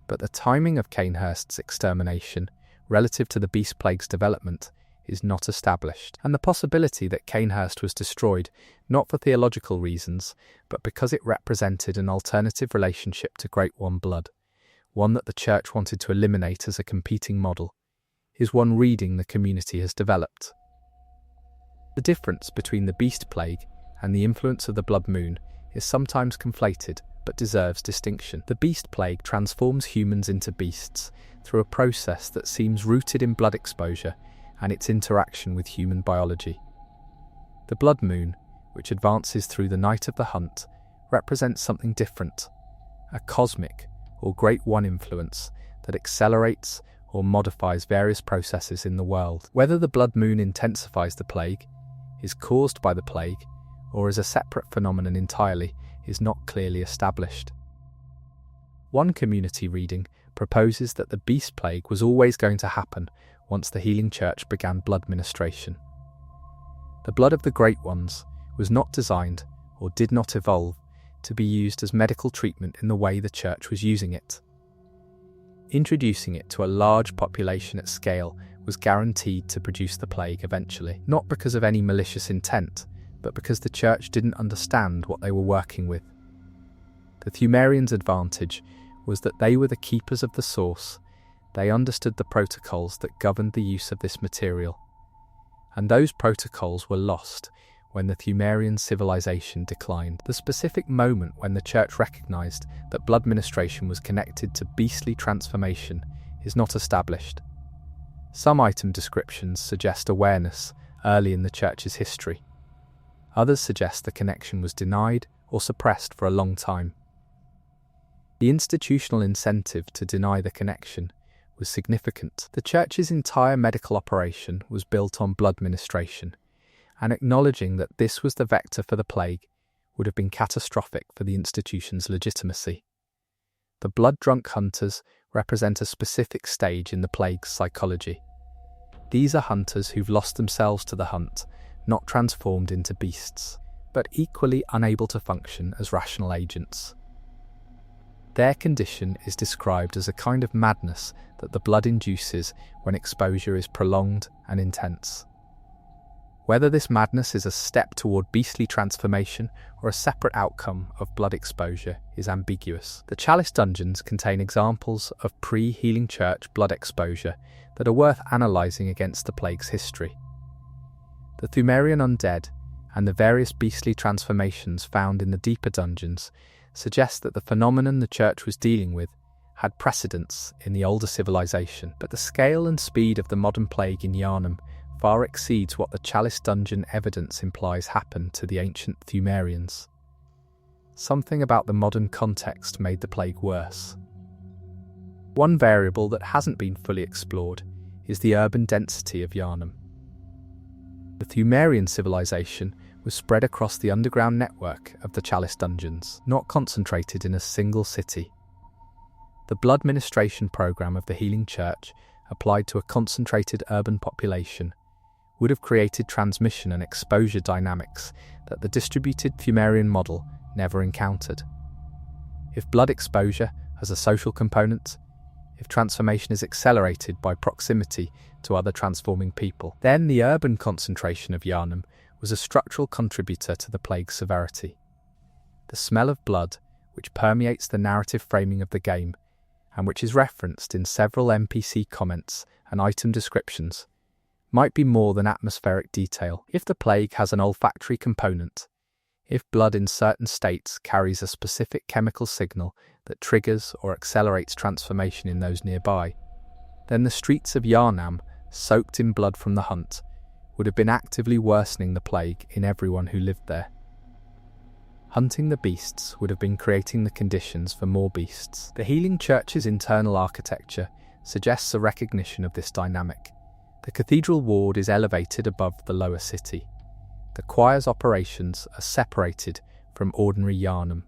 [SPEAKER 1] But the timing of Canehurst's extermination relative to the Beast Plague's development is not established, and the possibility that Canehurst was destroyed not for theological reasons, but because it represented an alternative relationship to Great One blood, one that the Church wanted to eliminate as a competing model, is one reading the community has developed. The difference between the Beast Plague and the influence of the Blood Moon is sometimes conflated, but deserves distinction. The Beast Plague transforms humans into beasts through a process that seems rooted in blood exposure and its interaction with human biology. The Blood Moon, which advances through the night of the hunt, represents something different, a cosmic or Great One influence that accelerates or modifies various processes in the world. Whether the Blood Moon intensifies the plague, is caused by the plague, or is a separate phenomenon entirely, is not clearly established. One community reading proposes that the Beast Plague was always going to happen once the Healing Church began blood ministration. The blood of the Great Ones was not designed, or did not evolve, to be used as medical treatment in the way the Church was using it. Introducing it to a large population at scale was guaranteed to produce the plague eventually, not because of any malicious intent, but because the Church didn't understand what they were working with. The Pthumerians' advantage was that they were the keepers of the source. They understood the protocols that governed the use of this material, and those protocols were lost when the Pthumerian civilization declined. The specific moment when the Church recognized that blood ministration was connected to beastly transformation is not established. Some item descriptions suggest awareness early in the Church's history. Others suggest the connection was denied or suppressed for a long time. The institutional incentive to deny the connection was significant. The Church's entire medical operation was built on blood ministration, and acknowledging that this was the vector for the plague would have been catastrophic for the institution's legitimacy. The blood-drunk hunters represent a specific stage in the plague's psychology. These are hunters who've lost themselves to the hunt, not transformed into beasts, but equally unable to function as rational agents. Their condition is described as a kind of madness that the blood induces when exposure is prolonged and intense. Whether this madness is a step toward beastly transformation or a separate outcome of blood exposure is ambiguous. The Chalice dungeons contain examples of pre-Healing Church blood exposure that are worth analysing against the plague's history. The Pthumerian undead and the various beastly transformations found in the deeper dungeons suggest that the phenomenon the Church was dealing with had precedence in the older civilization, but the scale and speed of the modern plague in Yharnam far exceeds what the Chalice dungeon evidence implies happened to the ancient Pthumerians. Something about the modern context made the plague worse. One variable that hasn't been fully explored is the urban density of Yharnam. The Pthumerian civilization was spread across the underground network of the Chalice dungeons, not concentrated in a single city. The blood ministration program of the Healing Church, applied to a concentrated urban population, would have created transmission and exposure dynamics that the distributed Pthumerian model never encountered. If blood exposure has a social component, if transformation is accelerated by proximity to other transforming people. Then the urban concentration of Yharnam was a structural contributor to the plague's severity. The smell of blood, which permeates the narrative framing of the game, and which is referenced in several NPC comments and item descriptions, might be more than atmospheric detail. If the plague has an olfactory component, if blood in certain states carries a specific chemical signal that triggers or accelerates transformation in those nearby, then the streets of Yharnam, soaked in blood from the hunt, would have been actively worsening the plague in everyone who lived there. Hunting the beasts would have been creating the conditions for more beasts. The Healing Church's internal architecture suggests a recognition of this dynamic. The cathedral ward is elevated above the lower city. The choir's operations are separated from ordinary Yharnam.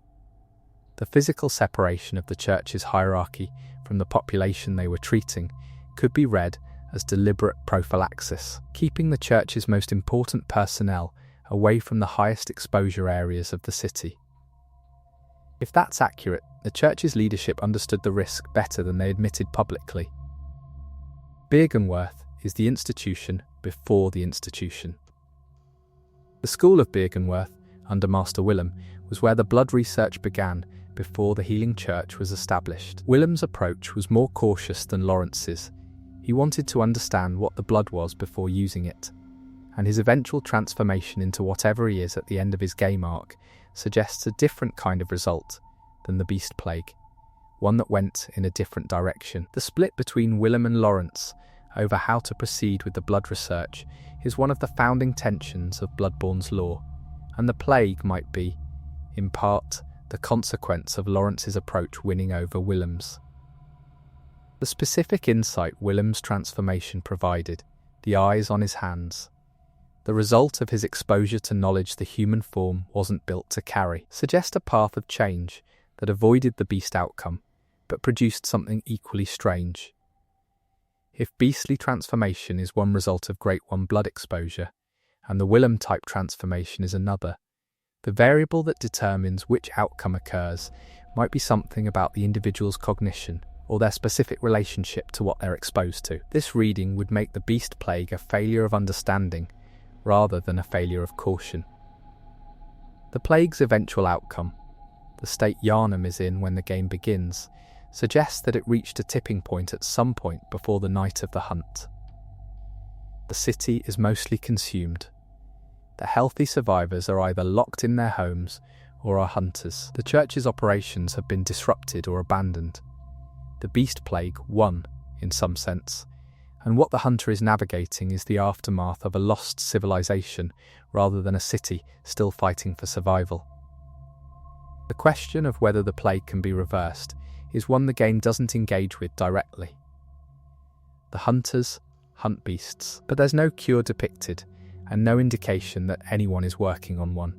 [SPEAKER 1] The physical separation of the church's hierarchy from the population they were treating could be read as deliberate prophylaxis, keeping the church's most important personnel away from the highest exposure areas of the city. If that's accurate, the church's leadership understood the risk better than they admitted publicly. Byrgenwerth is the institution before the institution. The School of Byrgenwerth, under Master Willem, was where the blood research began before the Healing Church was established. Willem's approach was more cautious than Lawrence's. He wanted to understand what the blood was before using it, and his eventual transformation into whatever he is at the end of his game arc suggests a different kind of result than the Beast Plague, one that went in a different direction. The split between Willem and Lawrence over how to proceed with the blood research is one of the founding tensions of Bloodborne's lore, and the plague might be, in part, the consequence of Lawrence's approach winning over Willem's. The specific insight Willem's transformation provided, the eyes on his hands, the result of his exposure to knowledge the human form wasn't built to carry, suggest a path of change that avoided the beast outcome, but produced something equally strange. If beastly transformation is one result of Great One blood exposure, and the Willem-type transformation is another, the variable that determines which outcome occurs might be something about the individual's cognition or their specific relationship to what they're exposed to. This reading would make the Beast Plague a failure of understanding rather than a failure of caution. The plague's eventual outcome, the state Yharnam is in when the game begins, suggests that it reached a tipping point at some point before the night of the hunt. The city is mostly consumed. The healthy survivors are either locked in their homes or are hunters. The church's operations have been disrupted or abandoned. The Beast Plague won, in some sense, and what the hunter is navigating is the aftermath of a lost civilization rather than a city still fighting for survival. The question of whether the plague can be reversed is one the game doesn't engage with directly. The hunters hunt beasts, but there's no cure depicted and no indication that anyone is working on one.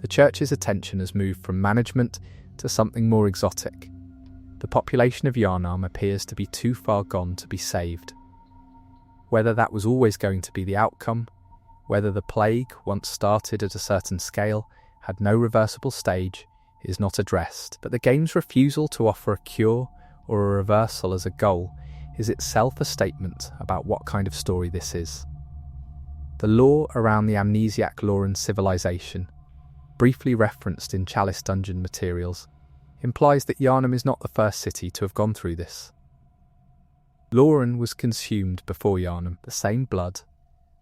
[SPEAKER 1] The church's attention has moved from management to something more exotic. The population of Yharnam appears to be too far gone to be saved. Whether that was always going to be the outcome, whether the plague, once started at a certain scale, had no reversible stage, is not addressed, but the game's refusal to offer a cure or a reversal as a goal is itself a statement about what kind of story this is. The lore around the amnesiac Lauren civilization, briefly referenced in Chalice Dungeon materials, implies that Yharnam is not the first city to have gone through this. Lauren was consumed before Yharnam, the same blood,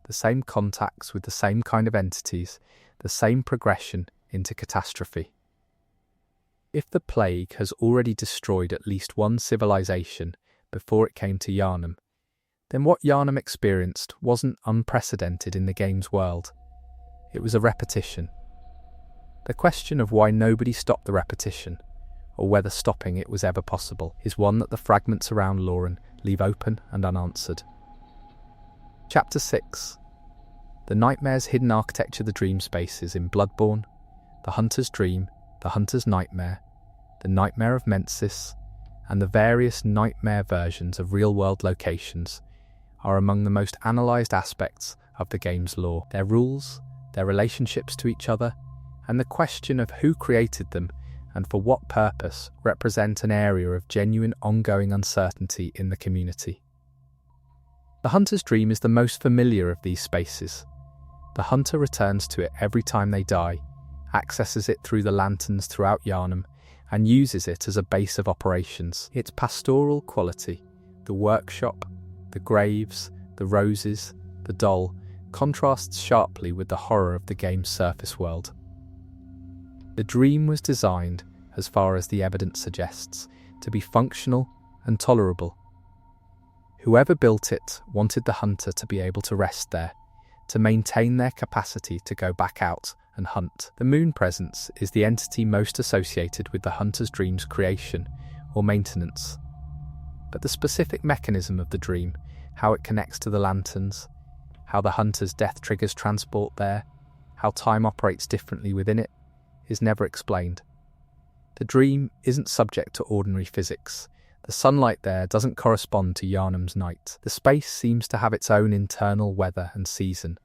[SPEAKER 1] the same contacts with the same kind of entities, the same progression into catastrophe. If the plague has already destroyed at least one civilization before it came to Yharnam, then what Yharnam experienced wasn't unprecedented in the game's world. It was a repetition. The question of why nobody stopped the repetition, or whether stopping it was ever possible, is one that the fragments around Lauren leave open and unanswered. Chapter 6. The Nightmare's hidden architecture, the dream spaces in Bloodborne, the Hunter's Dream, the Hunter's Nightmare, the Nightmare of Mensis, and the various nightmare versions of real-world locations are among the most analysed aspects of the game's lore. Their rules, their relationships to each other, and the question of who created them and for what purpose represent an area of genuine ongoing uncertainty in the community. The hunter's dream is the most familiar of these spaces. The hunter returns to it every time they die, accesses it through the lanterns throughout Yharnam, and uses it as a base of operations. Its pastoral quality, the workshop, the graves, the roses, the doll, contrasts sharply with the horror of the game's surface world. The dream was designed, as far as the evidence suggests, to be functional and tolerable. Whoever built it wanted the hunter to be able to rest there, to maintain their capacity to go back out and hunt. The moon presence is the entity most associated with the hunter's dream's creation or maintenance. But the specific mechanism of the dream, how it connects to the lanterns, how the hunter's death triggers transport there, how time operates differently within it, is never explained. The dream isn't subject to ordinary physics. The sunlight there doesn't correspond to Yharnam's night. The space seems to have its own internal weather and season.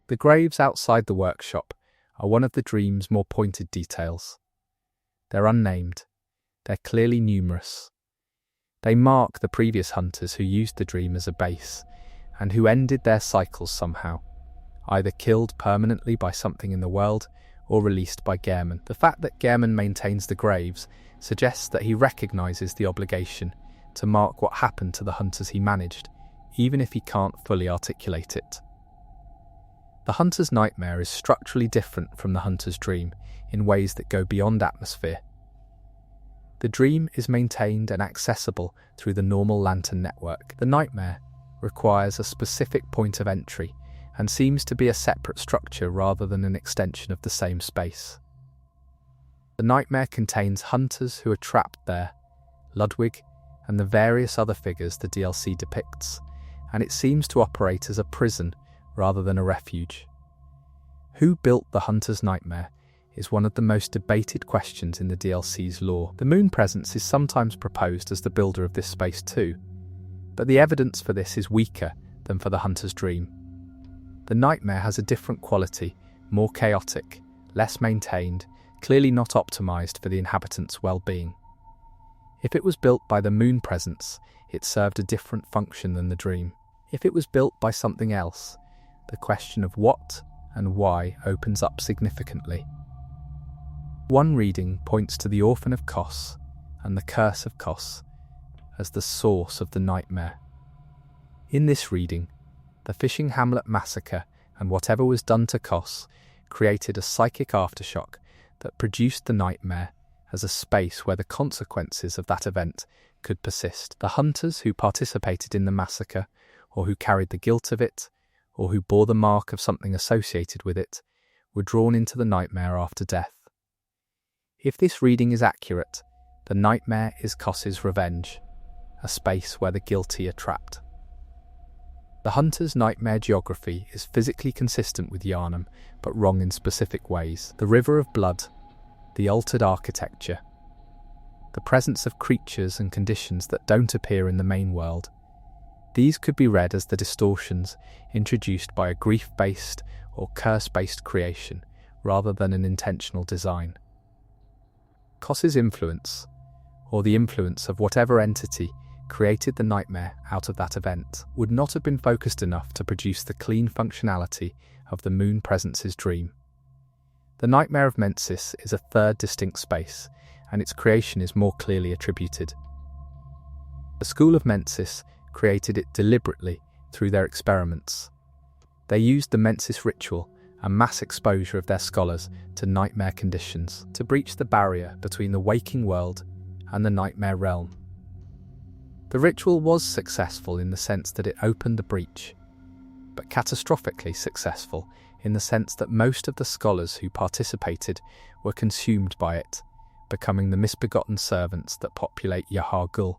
[SPEAKER 1] The graves outside the workshop are one of the dream's more pointed details. They're unnamed. They're clearly numerous. They mark the previous hunters who used the dream as a base, and who ended their cycles somehow, either killed permanently by something in the world or released by Yharnam. The fact that Yharnam maintains the graves suggests that he recognises the obligation to mark what happened to the hunters he managed, even if he can't fully articulate it. The hunter's nightmare is structurally different from the hunter's dream in ways that go beyond atmosphere. The dream is maintained and accessible through the normal lantern network. The nightmare requires a specific point of entry and seems to be a separate structure rather than an extension of the same space. The nightmare contains hunters who are trapped there, Ludwig, and the various other figures the DLC depicts, and it seems to operate as a prison rather than a refuge. Who built the hunter's nightmare is one of the most debated questions in the DLC's lore. The moon presence is sometimes proposed as the builder of this space too, but the evidence for this is weaker than for the hunter's dream. The nightmare has a different quality, more chaotic, less maintained, clearly not optimised for the inhabitants' well-being. If it was built by the moon presence, it served a different function than the dream. If it was built by something else, the question of what and why opens up significantly. One reading points to the Orphan of Kos and the Curse of Kos as the source of the nightmare. In this reading, the fishing hamlet massacre and whatever was done to Kos created a psychic aftershock that produced the nightmare as a space where the consequences of that event could persist. The hunters who participated in the massacre, or who carried the guilt of it, or who bore the mark of something associated with it, were drawn into the nightmare after death. If this reading is accurate, the nightmare is Kos's revenge, a space where the guilty are trapped. The hunter's nightmare geography is physically consistent with Yharnam, but wrong in specific ways. The river of blood, the altered architecture, the presence of creatures and conditions that don't appear in the main world. These could be read as the distortions introduced by a grief-based or curse-based creation, rather than an intentional design. Kos's influence, or the influence of whatever entity created the nightmare out of that event, would not have been focused enough to produce the clean functionality of the moon presence's dream. The nightmare of Mensis is a third distinct space, and its creation is more clearly attributed. The School of Mensis created it deliberately through their experiments. They used the Mensis ritual and mass exposure of their scholars to nightmare conditions to breach the barrier between the waking world and the nightmare realm. The ritual was successful in the sense that it opened the breach, but catastrophically successful in the sense that most of the scholars who participated were consumed by it, becoming the misbegotten servants that populate Yhargul.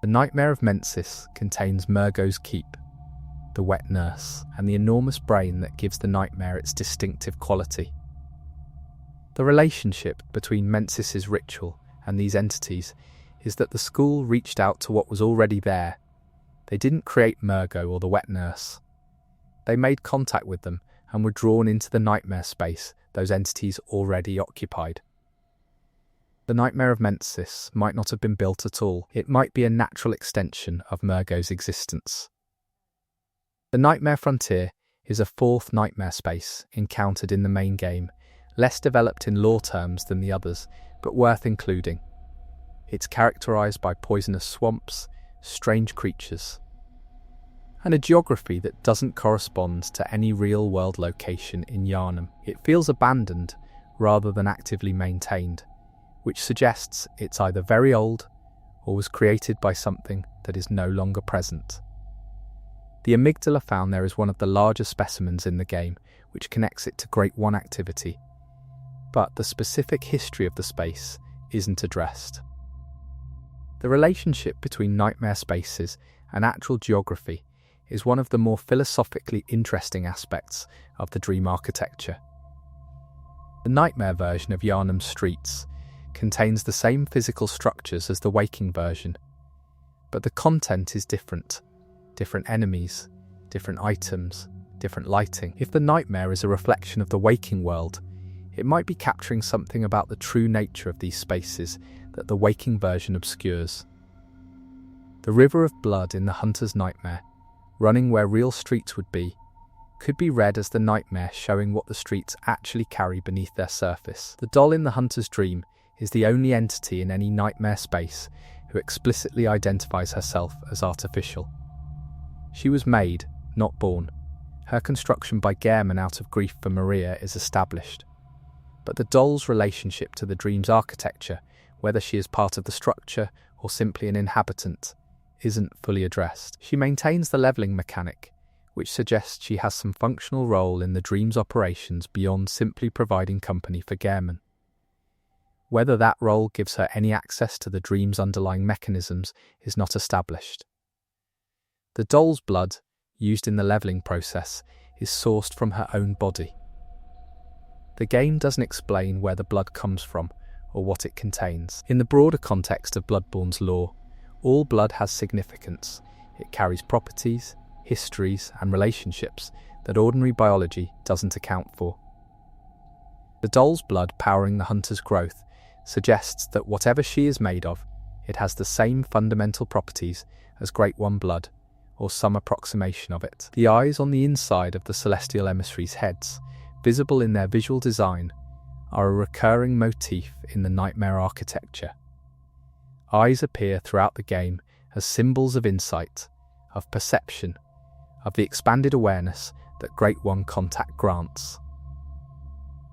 [SPEAKER 1] The nightmare of Mensis contains Murgo's keep, the wet nurse, and the enormous brain that gives the nightmare its distinctive quality. The relationship between Mensis's ritual and these entities is that the school reached out to what was already there. They didn't create Murgo or the wet nurse. They made contact with them and were drawn into the nightmare space those entities already occupied. The Nightmare of Mensis might not have been built at all. It might be a natural extension of Murgo's existence. The Nightmare Frontier is a fourth nightmare space encountered in the main game, less developed in lore terms than the others, but worth including. It's characterized by poisonous swamps, strange creatures, and a geography that doesn't correspond to any real-world location in Yharnam. It feels abandoned rather than actively maintained, which suggests it's either very old or was created by something that is no longer present. The amygdala found there is one of the larger specimens in the game, which connects it to Great One activity, but the specific history of the space isn't addressed. The relationship between nightmare spaces and actual geography is one of the more philosophically interesting aspects of the dream architecture. The nightmare version of Yharnam's streets contains the same physical structures as the waking version, but the content is different. Different enemies, different items, different lighting. If the nightmare is a reflection of the waking world, it might be capturing something about the true nature of these spaces that the waking version obscures. The river of blood in the hunter's nightmare, running where real streets would be, could be read as the nightmare showing what the streets actually carry beneath their surface. The doll in the hunter's dream is the only entity in any nightmare space who explicitly identifies herself as artificial. She was made, not born. Her construction by Yharnam out of grief for Maria is established. But the doll's relationship to the dream's architecture, whether she is part of the structure or simply an inhabitant, isn't fully addressed. She maintains the leveling mechanic, which suggests she has some functional role in the dream's operations beyond simply providing company for Yharnam. Whether that role gives her any access to the dream's underlying mechanisms is not established. The doll's blood, used in the leveling process, is sourced from her own body. The game doesn't explain where the blood comes from or what it contains. In the broader context of Bloodborne's lore, all blood has significance. It carries properties, histories, and relationships that ordinary biology doesn't account for. The doll's blood powering the hunter's growth suggests that whatever she is made of, it has the same fundamental properties as Great One blood, or some approximation of it. The eyes on the inside of the celestial emissaries' heads, visible in their visual design, are a recurring motif in the nightmare architecture. Eyes appear throughout the game as symbols of insight, of perception, of the expanded awareness that Great One contact grants.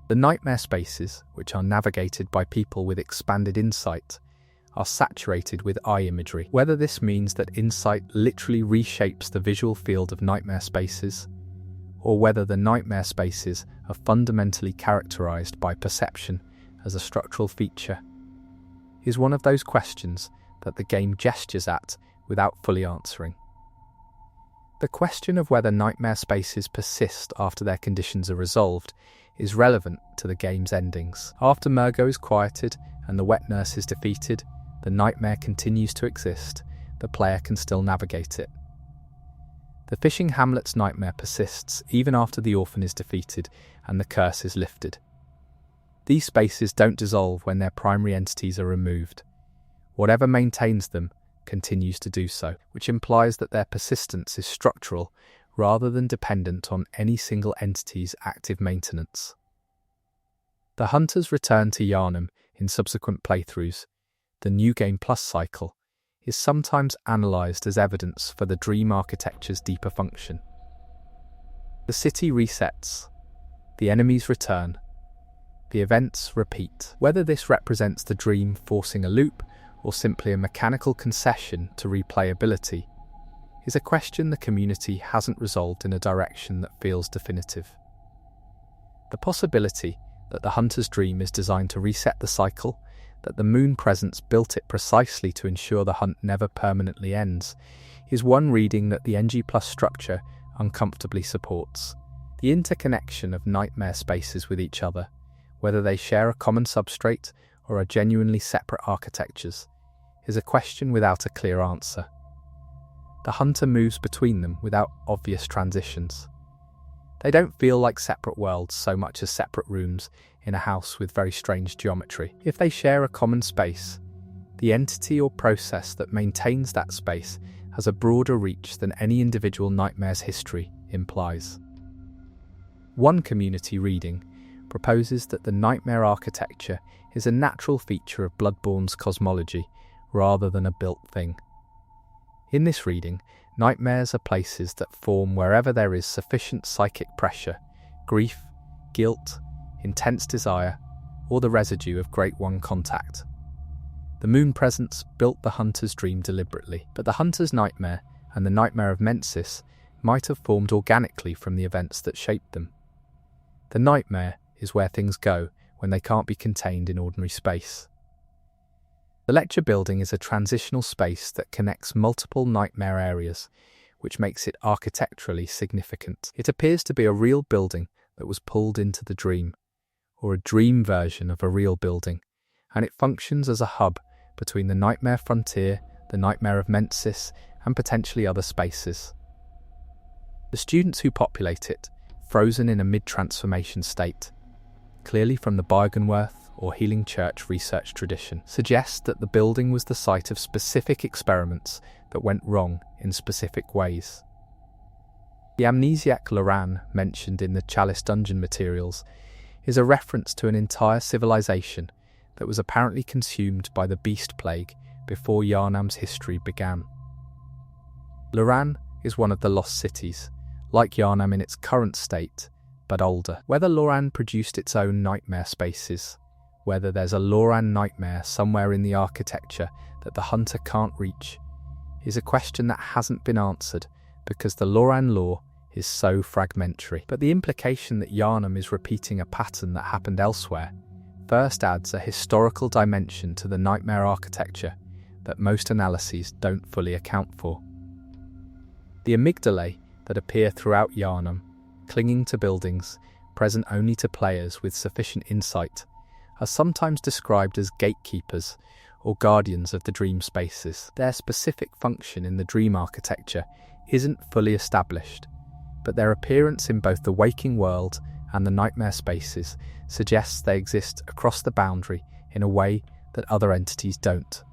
[SPEAKER 1] The nightmare spaces, which are navigated by people with expanded insight, are saturated with eye imagery. Whether this means that insight literally reshapes the visual field of nightmare spaces, or whether the nightmare spaces are fundamentally characterized by perception as a structural feature, is one of those questions that the game gestures at without fully answering. The question of whether nightmare spaces persist after their conditions are resolved is relevant to the game's endings. After Murgo is quieted and the wet nurse is defeated, the nightmare continues to exist. The player can still navigate it. The fishing hamlet's nightmare persists even after the orphan is defeated and the curse is lifted. These spaces don't dissolve when their primary entities are removed. Whatever maintains them continues to do so, which implies that their persistence is structural rather than dependent on any single entity's active maintenance. The hunters return to Yharnam in subsequent playthroughs. The New Game Plus cycle is sometimes analysed as evidence for the dream architecture's deeper function. The city resets, the enemies return, the events repeat. Whether this represents the dream forcing a loop or simply a mechanical concession to replayability is a question the community hasn't resolved in a direction that feels definitive. The possibility that the hunter's dream is designed to reset the cycle, that the moon presence built it precisely to ensure the hunt never permanently ends, is one reading that the NG Plus structure uncomfortably supports. The interconnection of nightmare spaces with each other, whether they share a common substrate or are genuinely separate architectures, is a question without a clear answer. The hunter moves between them without obvious transitions. They don't feel like separate worlds so much as separate rooms in a house with very strange geometry. If they share a common space, the entity or process that maintains that space has a broader reach than any individual nightmare's history implies. One community reading proposes that the nightmare architecture is a natural feature of Bloodborne's cosmology rather than a built thing. In this reading, nightmares are places that form wherever there is sufficient psychic pressure, grief, guilt, intense desire, or the residue of Great One contact. The moon presence built the hunter's dream deliberately, but the hunter's nightmare and the nightmare of Mensis might have formed organically from the events that shaped them. The nightmare is where things go when they can't be contained in ordinary space. The lecture building is a transitional space that connects multiple nightmare areas, which makes it architecturally significant. It appears to be a real building that was pulled into the dream, or a dream version of a real building, and it functions as a hub between the nightmare frontier, the nightmare of Mensis, and potentially other spaces. The students who populate it, frozen in a mid-transformation state, clearly from the Byrgenwerth or Healing Church research tradition, suggest that the building was the site of specific experiments that went wrong in specific ways. The amnesiac Loran mentioned in the Chalice Dungeon materials is a reference to an entire civilization that was apparently consumed by the Beast Plague before Yharnam's history began. Loran is one of the lost cities, like Yharnam in its current state, but older. Whether Loran produced its own nightmare spaces, whether there's a Loran nightmare somewhere in the architecture that the hunter can't reach, is a question that hasn't been answered because the Loran lore is so fragmentary. But the implication that Yharnam is repeating a pattern that happened elsewhere first adds a historical dimension to the nightmare architecture that most analyses don't fully account for. The amygdalae that appear throughout Yharnam, clinging to buildings, present only to players with sufficient insight, are sometimes described as gatekeepers or guardians of the dream spaces. Their specific function in the dream architecture isn't fully established, but their appearance in both the waking world and the nightmare spaces suggests they exist across the boundary in a way that other entities don't.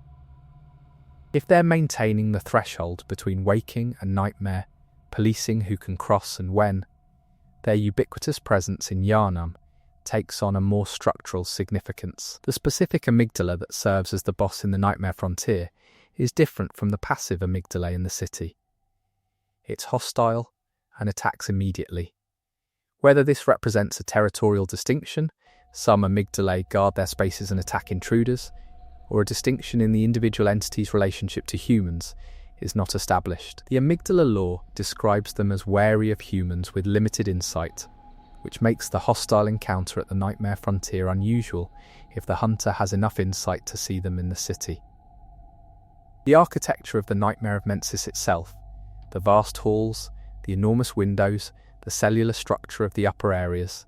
[SPEAKER 1] If they're maintaining the threshold between waking and nightmare, policing who can cross and when, their ubiquitous presence in Yharnam takes on a more structural significance. The specific amygdala that serves as the boss in the nightmare frontier is different from the passive amygdala in the city. It's hostile and attacks immediately. Whether this represents a territorial distinction, some amygdalae guard their spaces and attack intruders, or a distinction in the individual entity's relationship to humans, is not established. The amygdala lore describes them as wary of humans with limited insight, which makes the hostile encounter at the nightmare frontier unusual if the hunter has enough insight to see them in the city. The architecture of the nightmare of Mensis itself, the vast halls, the enormous windows, the cellular structure of the upper areas,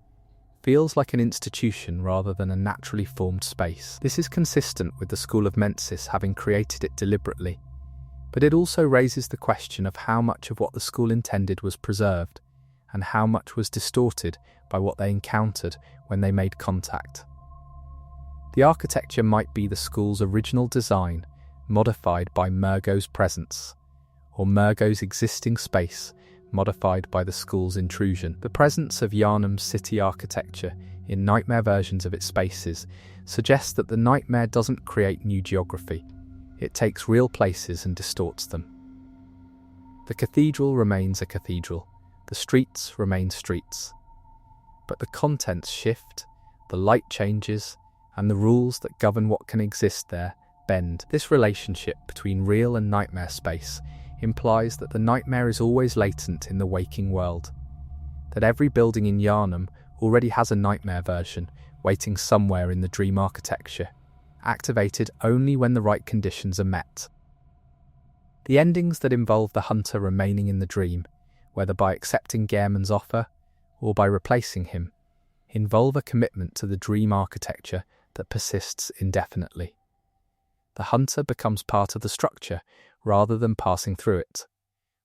[SPEAKER 1] feels like an institution rather than a naturally formed space. This is consistent with the school of Mensis having created it deliberately, but it also raises the question of how much of what the school intended was preserved, and how much was distorted by what they encountered when they made contact. The architecture might be the school's original design, modified by Murgo's presence, or Murgo's existing space, modified by the school's intrusion. The presence of Yharnam's city architecture in nightmare versions of its spaces suggests that the nightmare doesn't create new geography. It takes real places and distorts them. The cathedral remains a cathedral. The streets remain streets. But the contents shift, the light changes, and the rules that govern what can exist there bend. This relationship between real and nightmare space implies that the nightmare is always latent in the waking world, that every building in Yharnam already has a nightmare version waiting somewhere in the dream architecture, activated only when the right conditions are met. The endings that involve the hunter remaining in the dream, whether by accepting Gehrman's offer or by replacing him, involve a commitment to the dream architecture that persists indefinitely. The hunter becomes part of the structure rather than passing through it.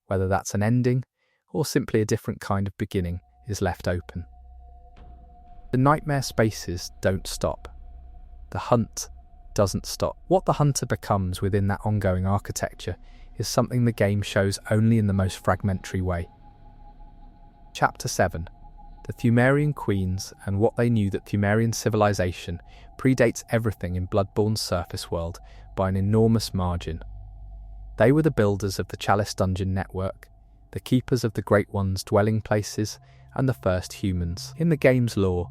[SPEAKER 1] Whether that's an ending or simply a different kind of beginning is left open. The nightmare spaces don't stop. The hunt doesn't stop. What the hunter becomes within that ongoing architecture is something the game shows only in the most fragmentary way. Chapter 7. The Pthumerian Queens and what they knew that Pthumerian civilization predates everything in Bloodborne's surface world by an enormous margin. They were the builders of the Chalice Dungeon network, the keepers of the Great One's dwelling places, and the first humans, in the game's lore,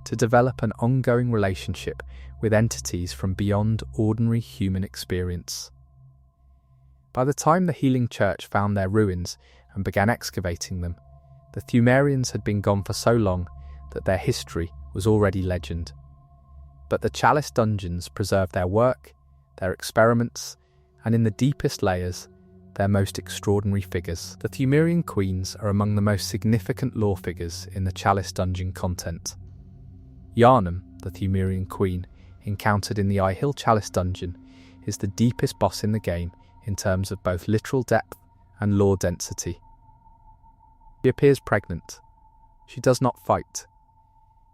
[SPEAKER 1] to develop an ongoing relationship with entities from beyond ordinary human experience. By the time the Healing Church found their ruins and began excavating them, the Pthumerians had been gone for so long that their history was already legend. But the Chalice Dungeons preserved their work, their experiments, and in the deepest layers, their most extraordinary figures. The Pthumerian Queens are among the most significant lore figures in the Chalice Dungeon content. Yharnam, the Pthumerian Queen, encountered in the Hill Chalice Dungeon, is the deepest boss in the game in terms of both literal depth and lore density. She appears pregnant. She does not fight.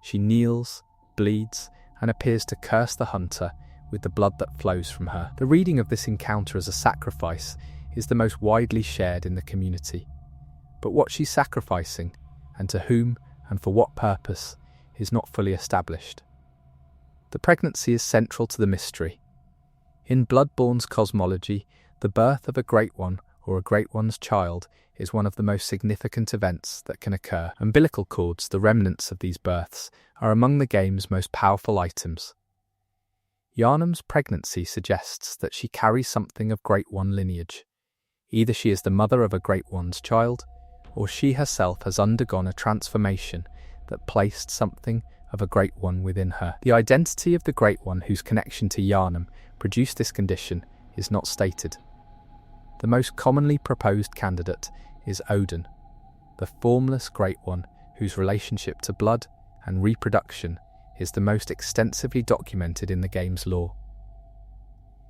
[SPEAKER 1] She kneels, bleeds, and appears to curse the hunter with the blood that flows from her. The reading of this encounter as a sacrifice is the most widely shared in the community. But what she's sacrificing, and to whom and for what purpose, is not fully established. The pregnancy is central to the mystery. In Bloodborne's cosmology, the birth of a Great One or a Great One's child is one of the most significant events that can occur. Umbilical cords, the remnants of these births, are among the game's most powerful items. Yharnam's pregnancy suggests that she carries something of Great One lineage. Either she is the mother of a Great One's child, or she herself has undergone a transformation that placed something of a Great One within her. The identity of the Great One whose connection to Yharnam produced this condition is not stated. The most commonly proposed candidate is Odin, the formless Great One whose relationship to blood and reproduction is the most extensively documented in the game's lore.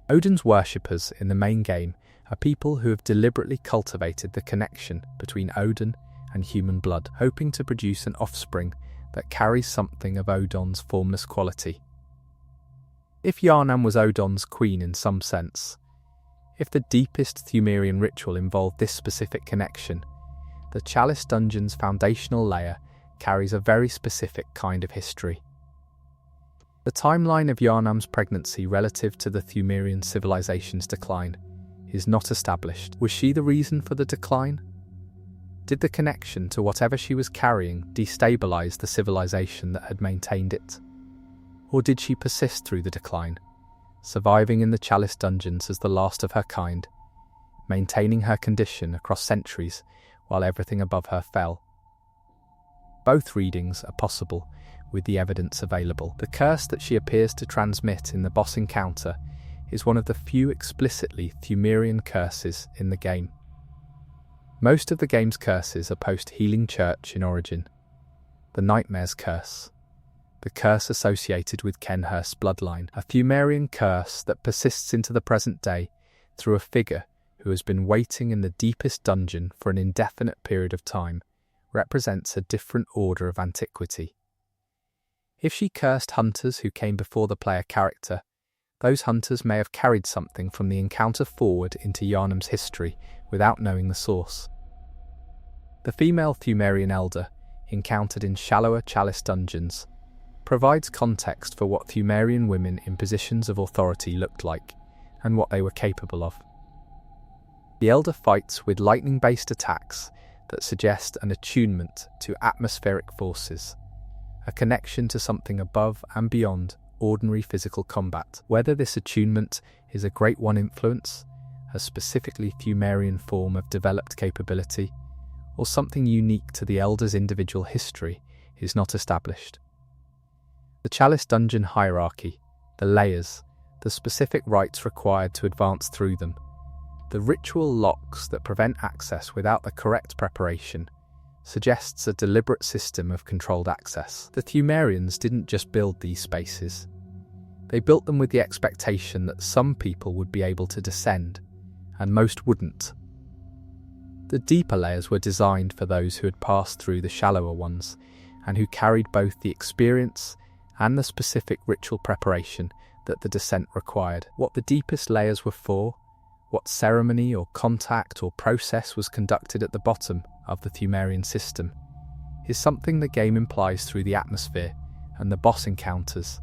[SPEAKER 1] Odin's worshippers in the main game are people who have deliberately cultivated the connection between Odin and human blood, hoping to produce an offspring that carries something of Odin's formless quality. If Yharnam was Odin's queen in some sense, if the deepest Pthumerian ritual involved this specific connection, the Chalice Dungeon's foundational layer carries a very specific kind of history. The timeline of Yharnam's pregnancy relative to the Pthumerian civilization's decline is not established. Was she the reason for the decline? Did the connection to whatever she was carrying destabilize the civilization that had maintained it? Or did she persist through the decline, surviving in the Chalice Dungeons as the last of her kind, maintaining her condition across centuries while everything above her fell? Both readings are possible with the evidence available. The curse that she appears to transmit in the boss encounter is one of the few explicitly Pthumerian curses in the game. Most of the game's curses are post-Healing Church in origin. The Nightmare's Curse, the curse associated with Kenhurst's bloodline, a Pthumerian curse that persists into the present day through a figure who has been waiting in the deepest dungeon for an indefinite period of time, represents a different order of antiquity. If she cursed hunters who came before the player character, those hunters may have carried something from the encounter forward into Yharnam's history without knowing the source. The female Pthumerian elder, encountered in shallower Chalice dungeons, provides context for what Pthumerian women in positions of authority looked like and what they were capable of. The elder fights with lightning-based attacks that suggest an attunement to atmospheric forces, a connection to something above and beyond ordinary physical combat. Whether this attunement is a Great One influence, a specifically Pthumerian form of developed capability, or something unique to the Elder's individual history, is not established. The Chalice Dungeon hierarchy, the layers, the specific rites required to advance through them, the ritual locks that prevent access without the correct preparation, suggests a deliberate system of controlled access. The Pthumerians didn't just build these spaces. They built them with the expectation that some people would be able to descend, and most wouldn't. The deeper layers were designed for those who had passed through the shallower ones, and who carried both the experience and the specific ritual preparation that the descent required. What the deepest layers were for, what ceremony or contact or process was conducted at the bottom of the Pthumerian system, is something the game implies through the atmosphere and the boss encounters,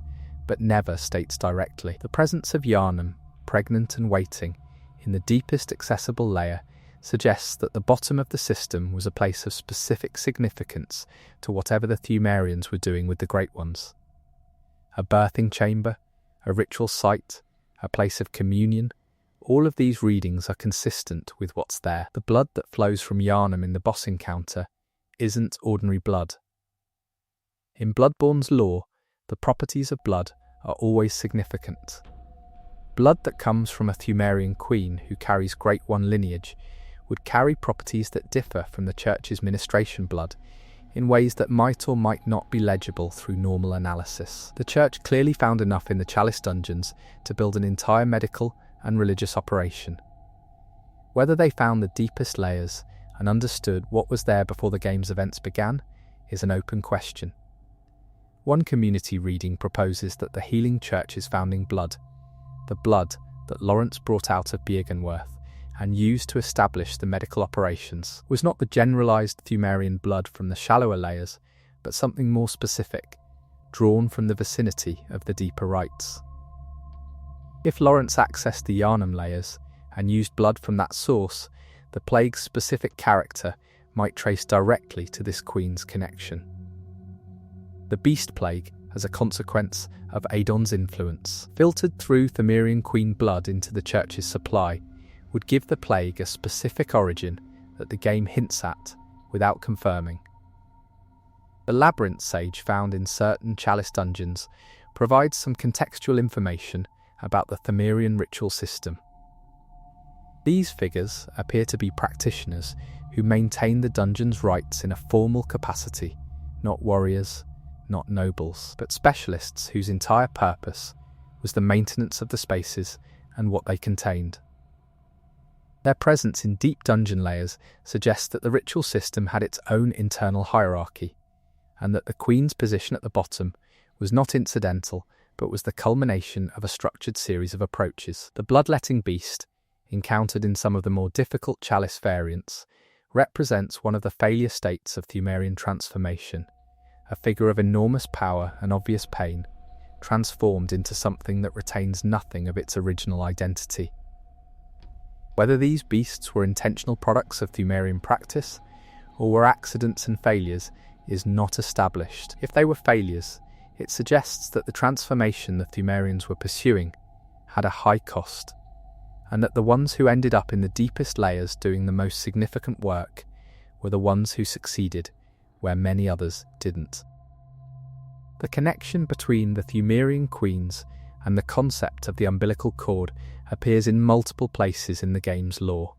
[SPEAKER 1] but never states directly. The presence of Yharnam, pregnant and waiting, in the deepest accessible layer suggests that the bottom of the system was a place of specific significance to whatever the Pthumerians were doing with the Great Ones. A birthing chamber, a ritual site, a place of communion, all of these readings are consistent with what's there. The blood that flows from Yharnam in the boss encounter isn't ordinary blood. In Bloodborne's lore, the properties of blood are always significant. Blood that comes from a Pthumerian queen who carries Great One lineage would carry properties that differ from the Church's ministration blood in ways that might or might not be legible through normal analysis. The Church clearly found enough in the Chalice dungeons to build an entire medical and religious operation. Whether they found the deepest layers and understood what was there before the game's events began is an open question. One community reading proposes that the healing Church's founding blood, the blood that Lawrence brought out of Bjergenwerth and used to establish the medical operations, was not the generalised Pthumerian blood from the shallower layers, but something more specific, drawn from the vicinity of the deeper rites. If Lawrence accessed the Yharnam layers and used blood from that source, the plague's specific character might trace directly to this queen's connection. The beast plague, as a consequence of Adon's influence, filtered through Pthumerian queen blood into the Church's supply, would give the plague a specific origin that the game hints at without confirming. The labyrinth sage found in certain Chalice dungeons provides some contextual information about the Pthumerian ritual system. These figures appear to be practitioners who maintain the dungeon's rites in a formal capacity, not warriors, not nobles, but specialists whose entire purpose was the maintenance of the spaces and what they contained. Their presence in deep dungeon layers suggests that the ritual system had its own internal hierarchy, and that the Queen's position at the bottom was not incidental, but was the culmination of a structured series of approaches. The bloodletting beast, encountered in some of the more difficult Chalice variants, represents one of the failure states of Pthumerian transformation, a figure of enormous power and obvious pain, transformed into something that retains nothing of its original identity. Whether these beasts were intentional products of Pthumerian practice, or were accidents and failures, is not established. If they were failures, it suggests that the transformation the Pthumerians were pursuing had a high cost, and that the ones who ended up in the deepest layers doing the most significant work were the ones who succeeded where many others didn't. The connection between the Pthumerian queens and the concept of the umbilical cord appears in multiple places in the game's lore.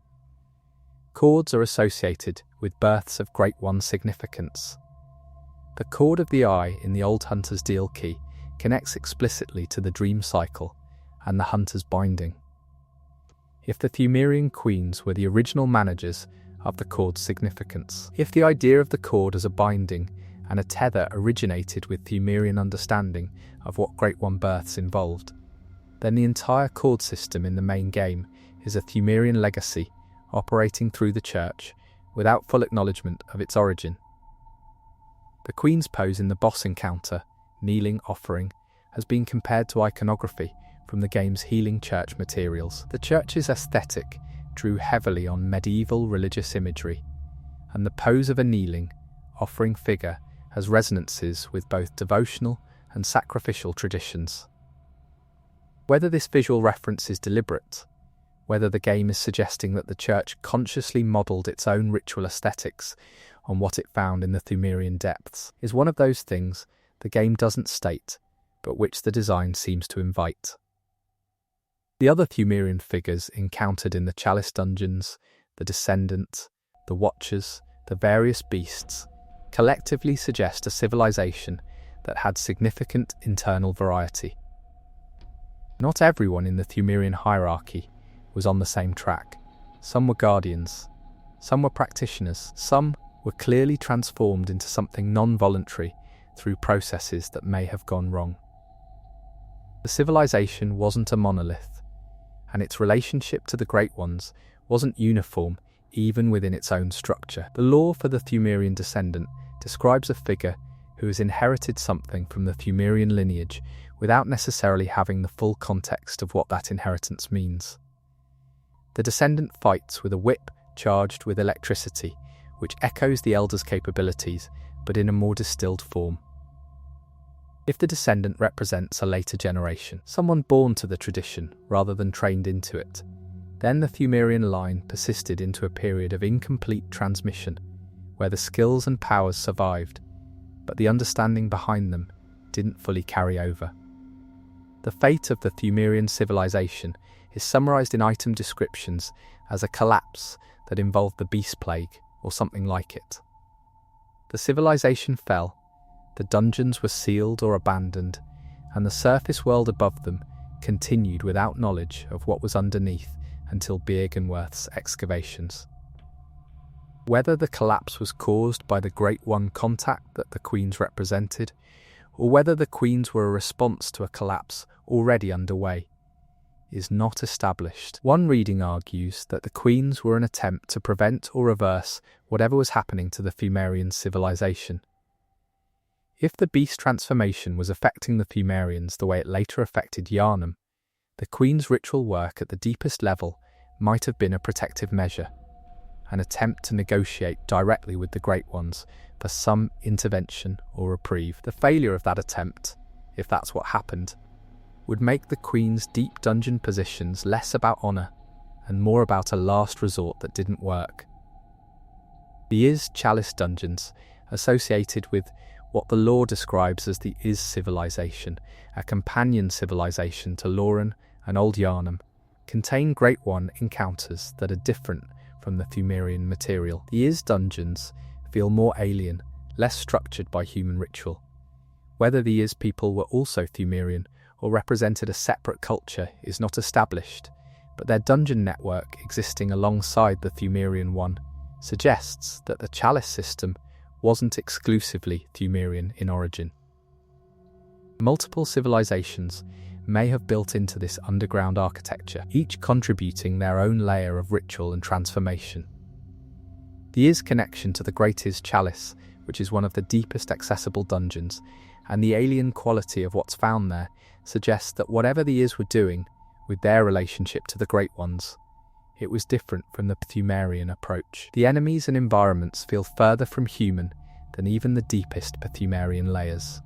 [SPEAKER 1] Cords are associated with births of Great One significance. The cord of the eye in the Old Hunter's Deal Key connects explicitly to the dream cycle and the Hunter's binding. If the Pthumerian queens were the original managers of the cord's significance, if the idea of the cord as a binding and a tether originated with Pthumerian understanding of what Great One births involved, then the entire cord system in the main game is a Pthumerian legacy operating through the Church without full acknowledgement of its origin. The Queen's pose in the boss encounter, kneeling offering, has been compared to iconography from the game's healing church materials. The Church's aesthetic drew heavily on medieval religious imagery, and the pose of a kneeling, offering figure has resonances with both devotional and sacrificial traditions. Whether this visual reference is deliberate, whether the game is suggesting that the Church consciously modelled its own ritual aesthetics on what it found in the Pthumerian depths, is one of those things the game doesn't state, but which the design seems to invite. The other Pthumerian figures encountered in the Chalice dungeons, the Descendant, the Watchers, the various beasts, collectively suggest a civilization that had significant internal variety. Not everyone in the Pthumerian hierarchy was on the same track. Some were guardians, Some were practitioners, some were clearly transformed into something non-voluntary through processes that may have gone wrong. The civilization wasn't a monolith, and its relationship to the Great Ones wasn't uniform even within its own structure. The lore for the Pthumerian descendant describes a figure who has inherited something from the Pthumerian lineage without necessarily having the full context of what that inheritance means. The descendant fights with a whip charged with electricity, which echoes the elder's capabilities, but in a more distilled form. If the descendant represents a later generation, someone born to the tradition rather than trained into it, then the Pthumerian line persisted into a period of incomplete transmission, where the skills and powers survived, but the understanding behind them didn't fully carry over. The fate of the Pthumerian civilization is summarized in item descriptions as a collapse that involved the beast plague or something like it. The civilization fell, the dungeons were sealed or abandoned, and the surface world above them continued without knowledge of what was underneath until Byrgenwerth's excavations. Whether the collapse was caused by the Great One contact that the Queens represented, or whether the Queens were a response to a collapse already underway, is not established. One reading argues that the Queens were an attempt to prevent or reverse whatever was happening to the Pthumerian civilization. If the beast transformation was affecting the Pthumerians the way it later affected Yharnam, the Queen's ritual work at the deepest level might have been a protective measure, an attempt to negotiate directly with the Great Ones for some intervention or reprieve. The failure of that attempt, if that's what happened, would make the Queen's deep dungeon positions less about honour and more about a last resort that didn't work. The Is Chalice dungeons, associated with what the lore describes as the Is civilization, a companion civilization to Lauren and Old Yharnam, contain Great One encounters that are different from the Pthumerian material. The Is dungeons feel more alien, less structured by human ritual. Whether the Is people were also Pthumerian or represented a separate culture is not established, but their dungeon network existing alongside the Pthumerian one suggests that the Chalice system wasn't exclusively Pthumerian in origin. Multiple civilizations may have built into this underground architecture, each contributing their own layer of ritual and transformation. The Is connection to the Great Is Chalice, which is one of the deepest accessible dungeons, and the alien quality of what's found there suggests that whatever the Is were doing with their relationship to the Great Ones, it was different from the Pthumerian approach. The enemies and environments feel further from human than even the deepest Pthumerian layers.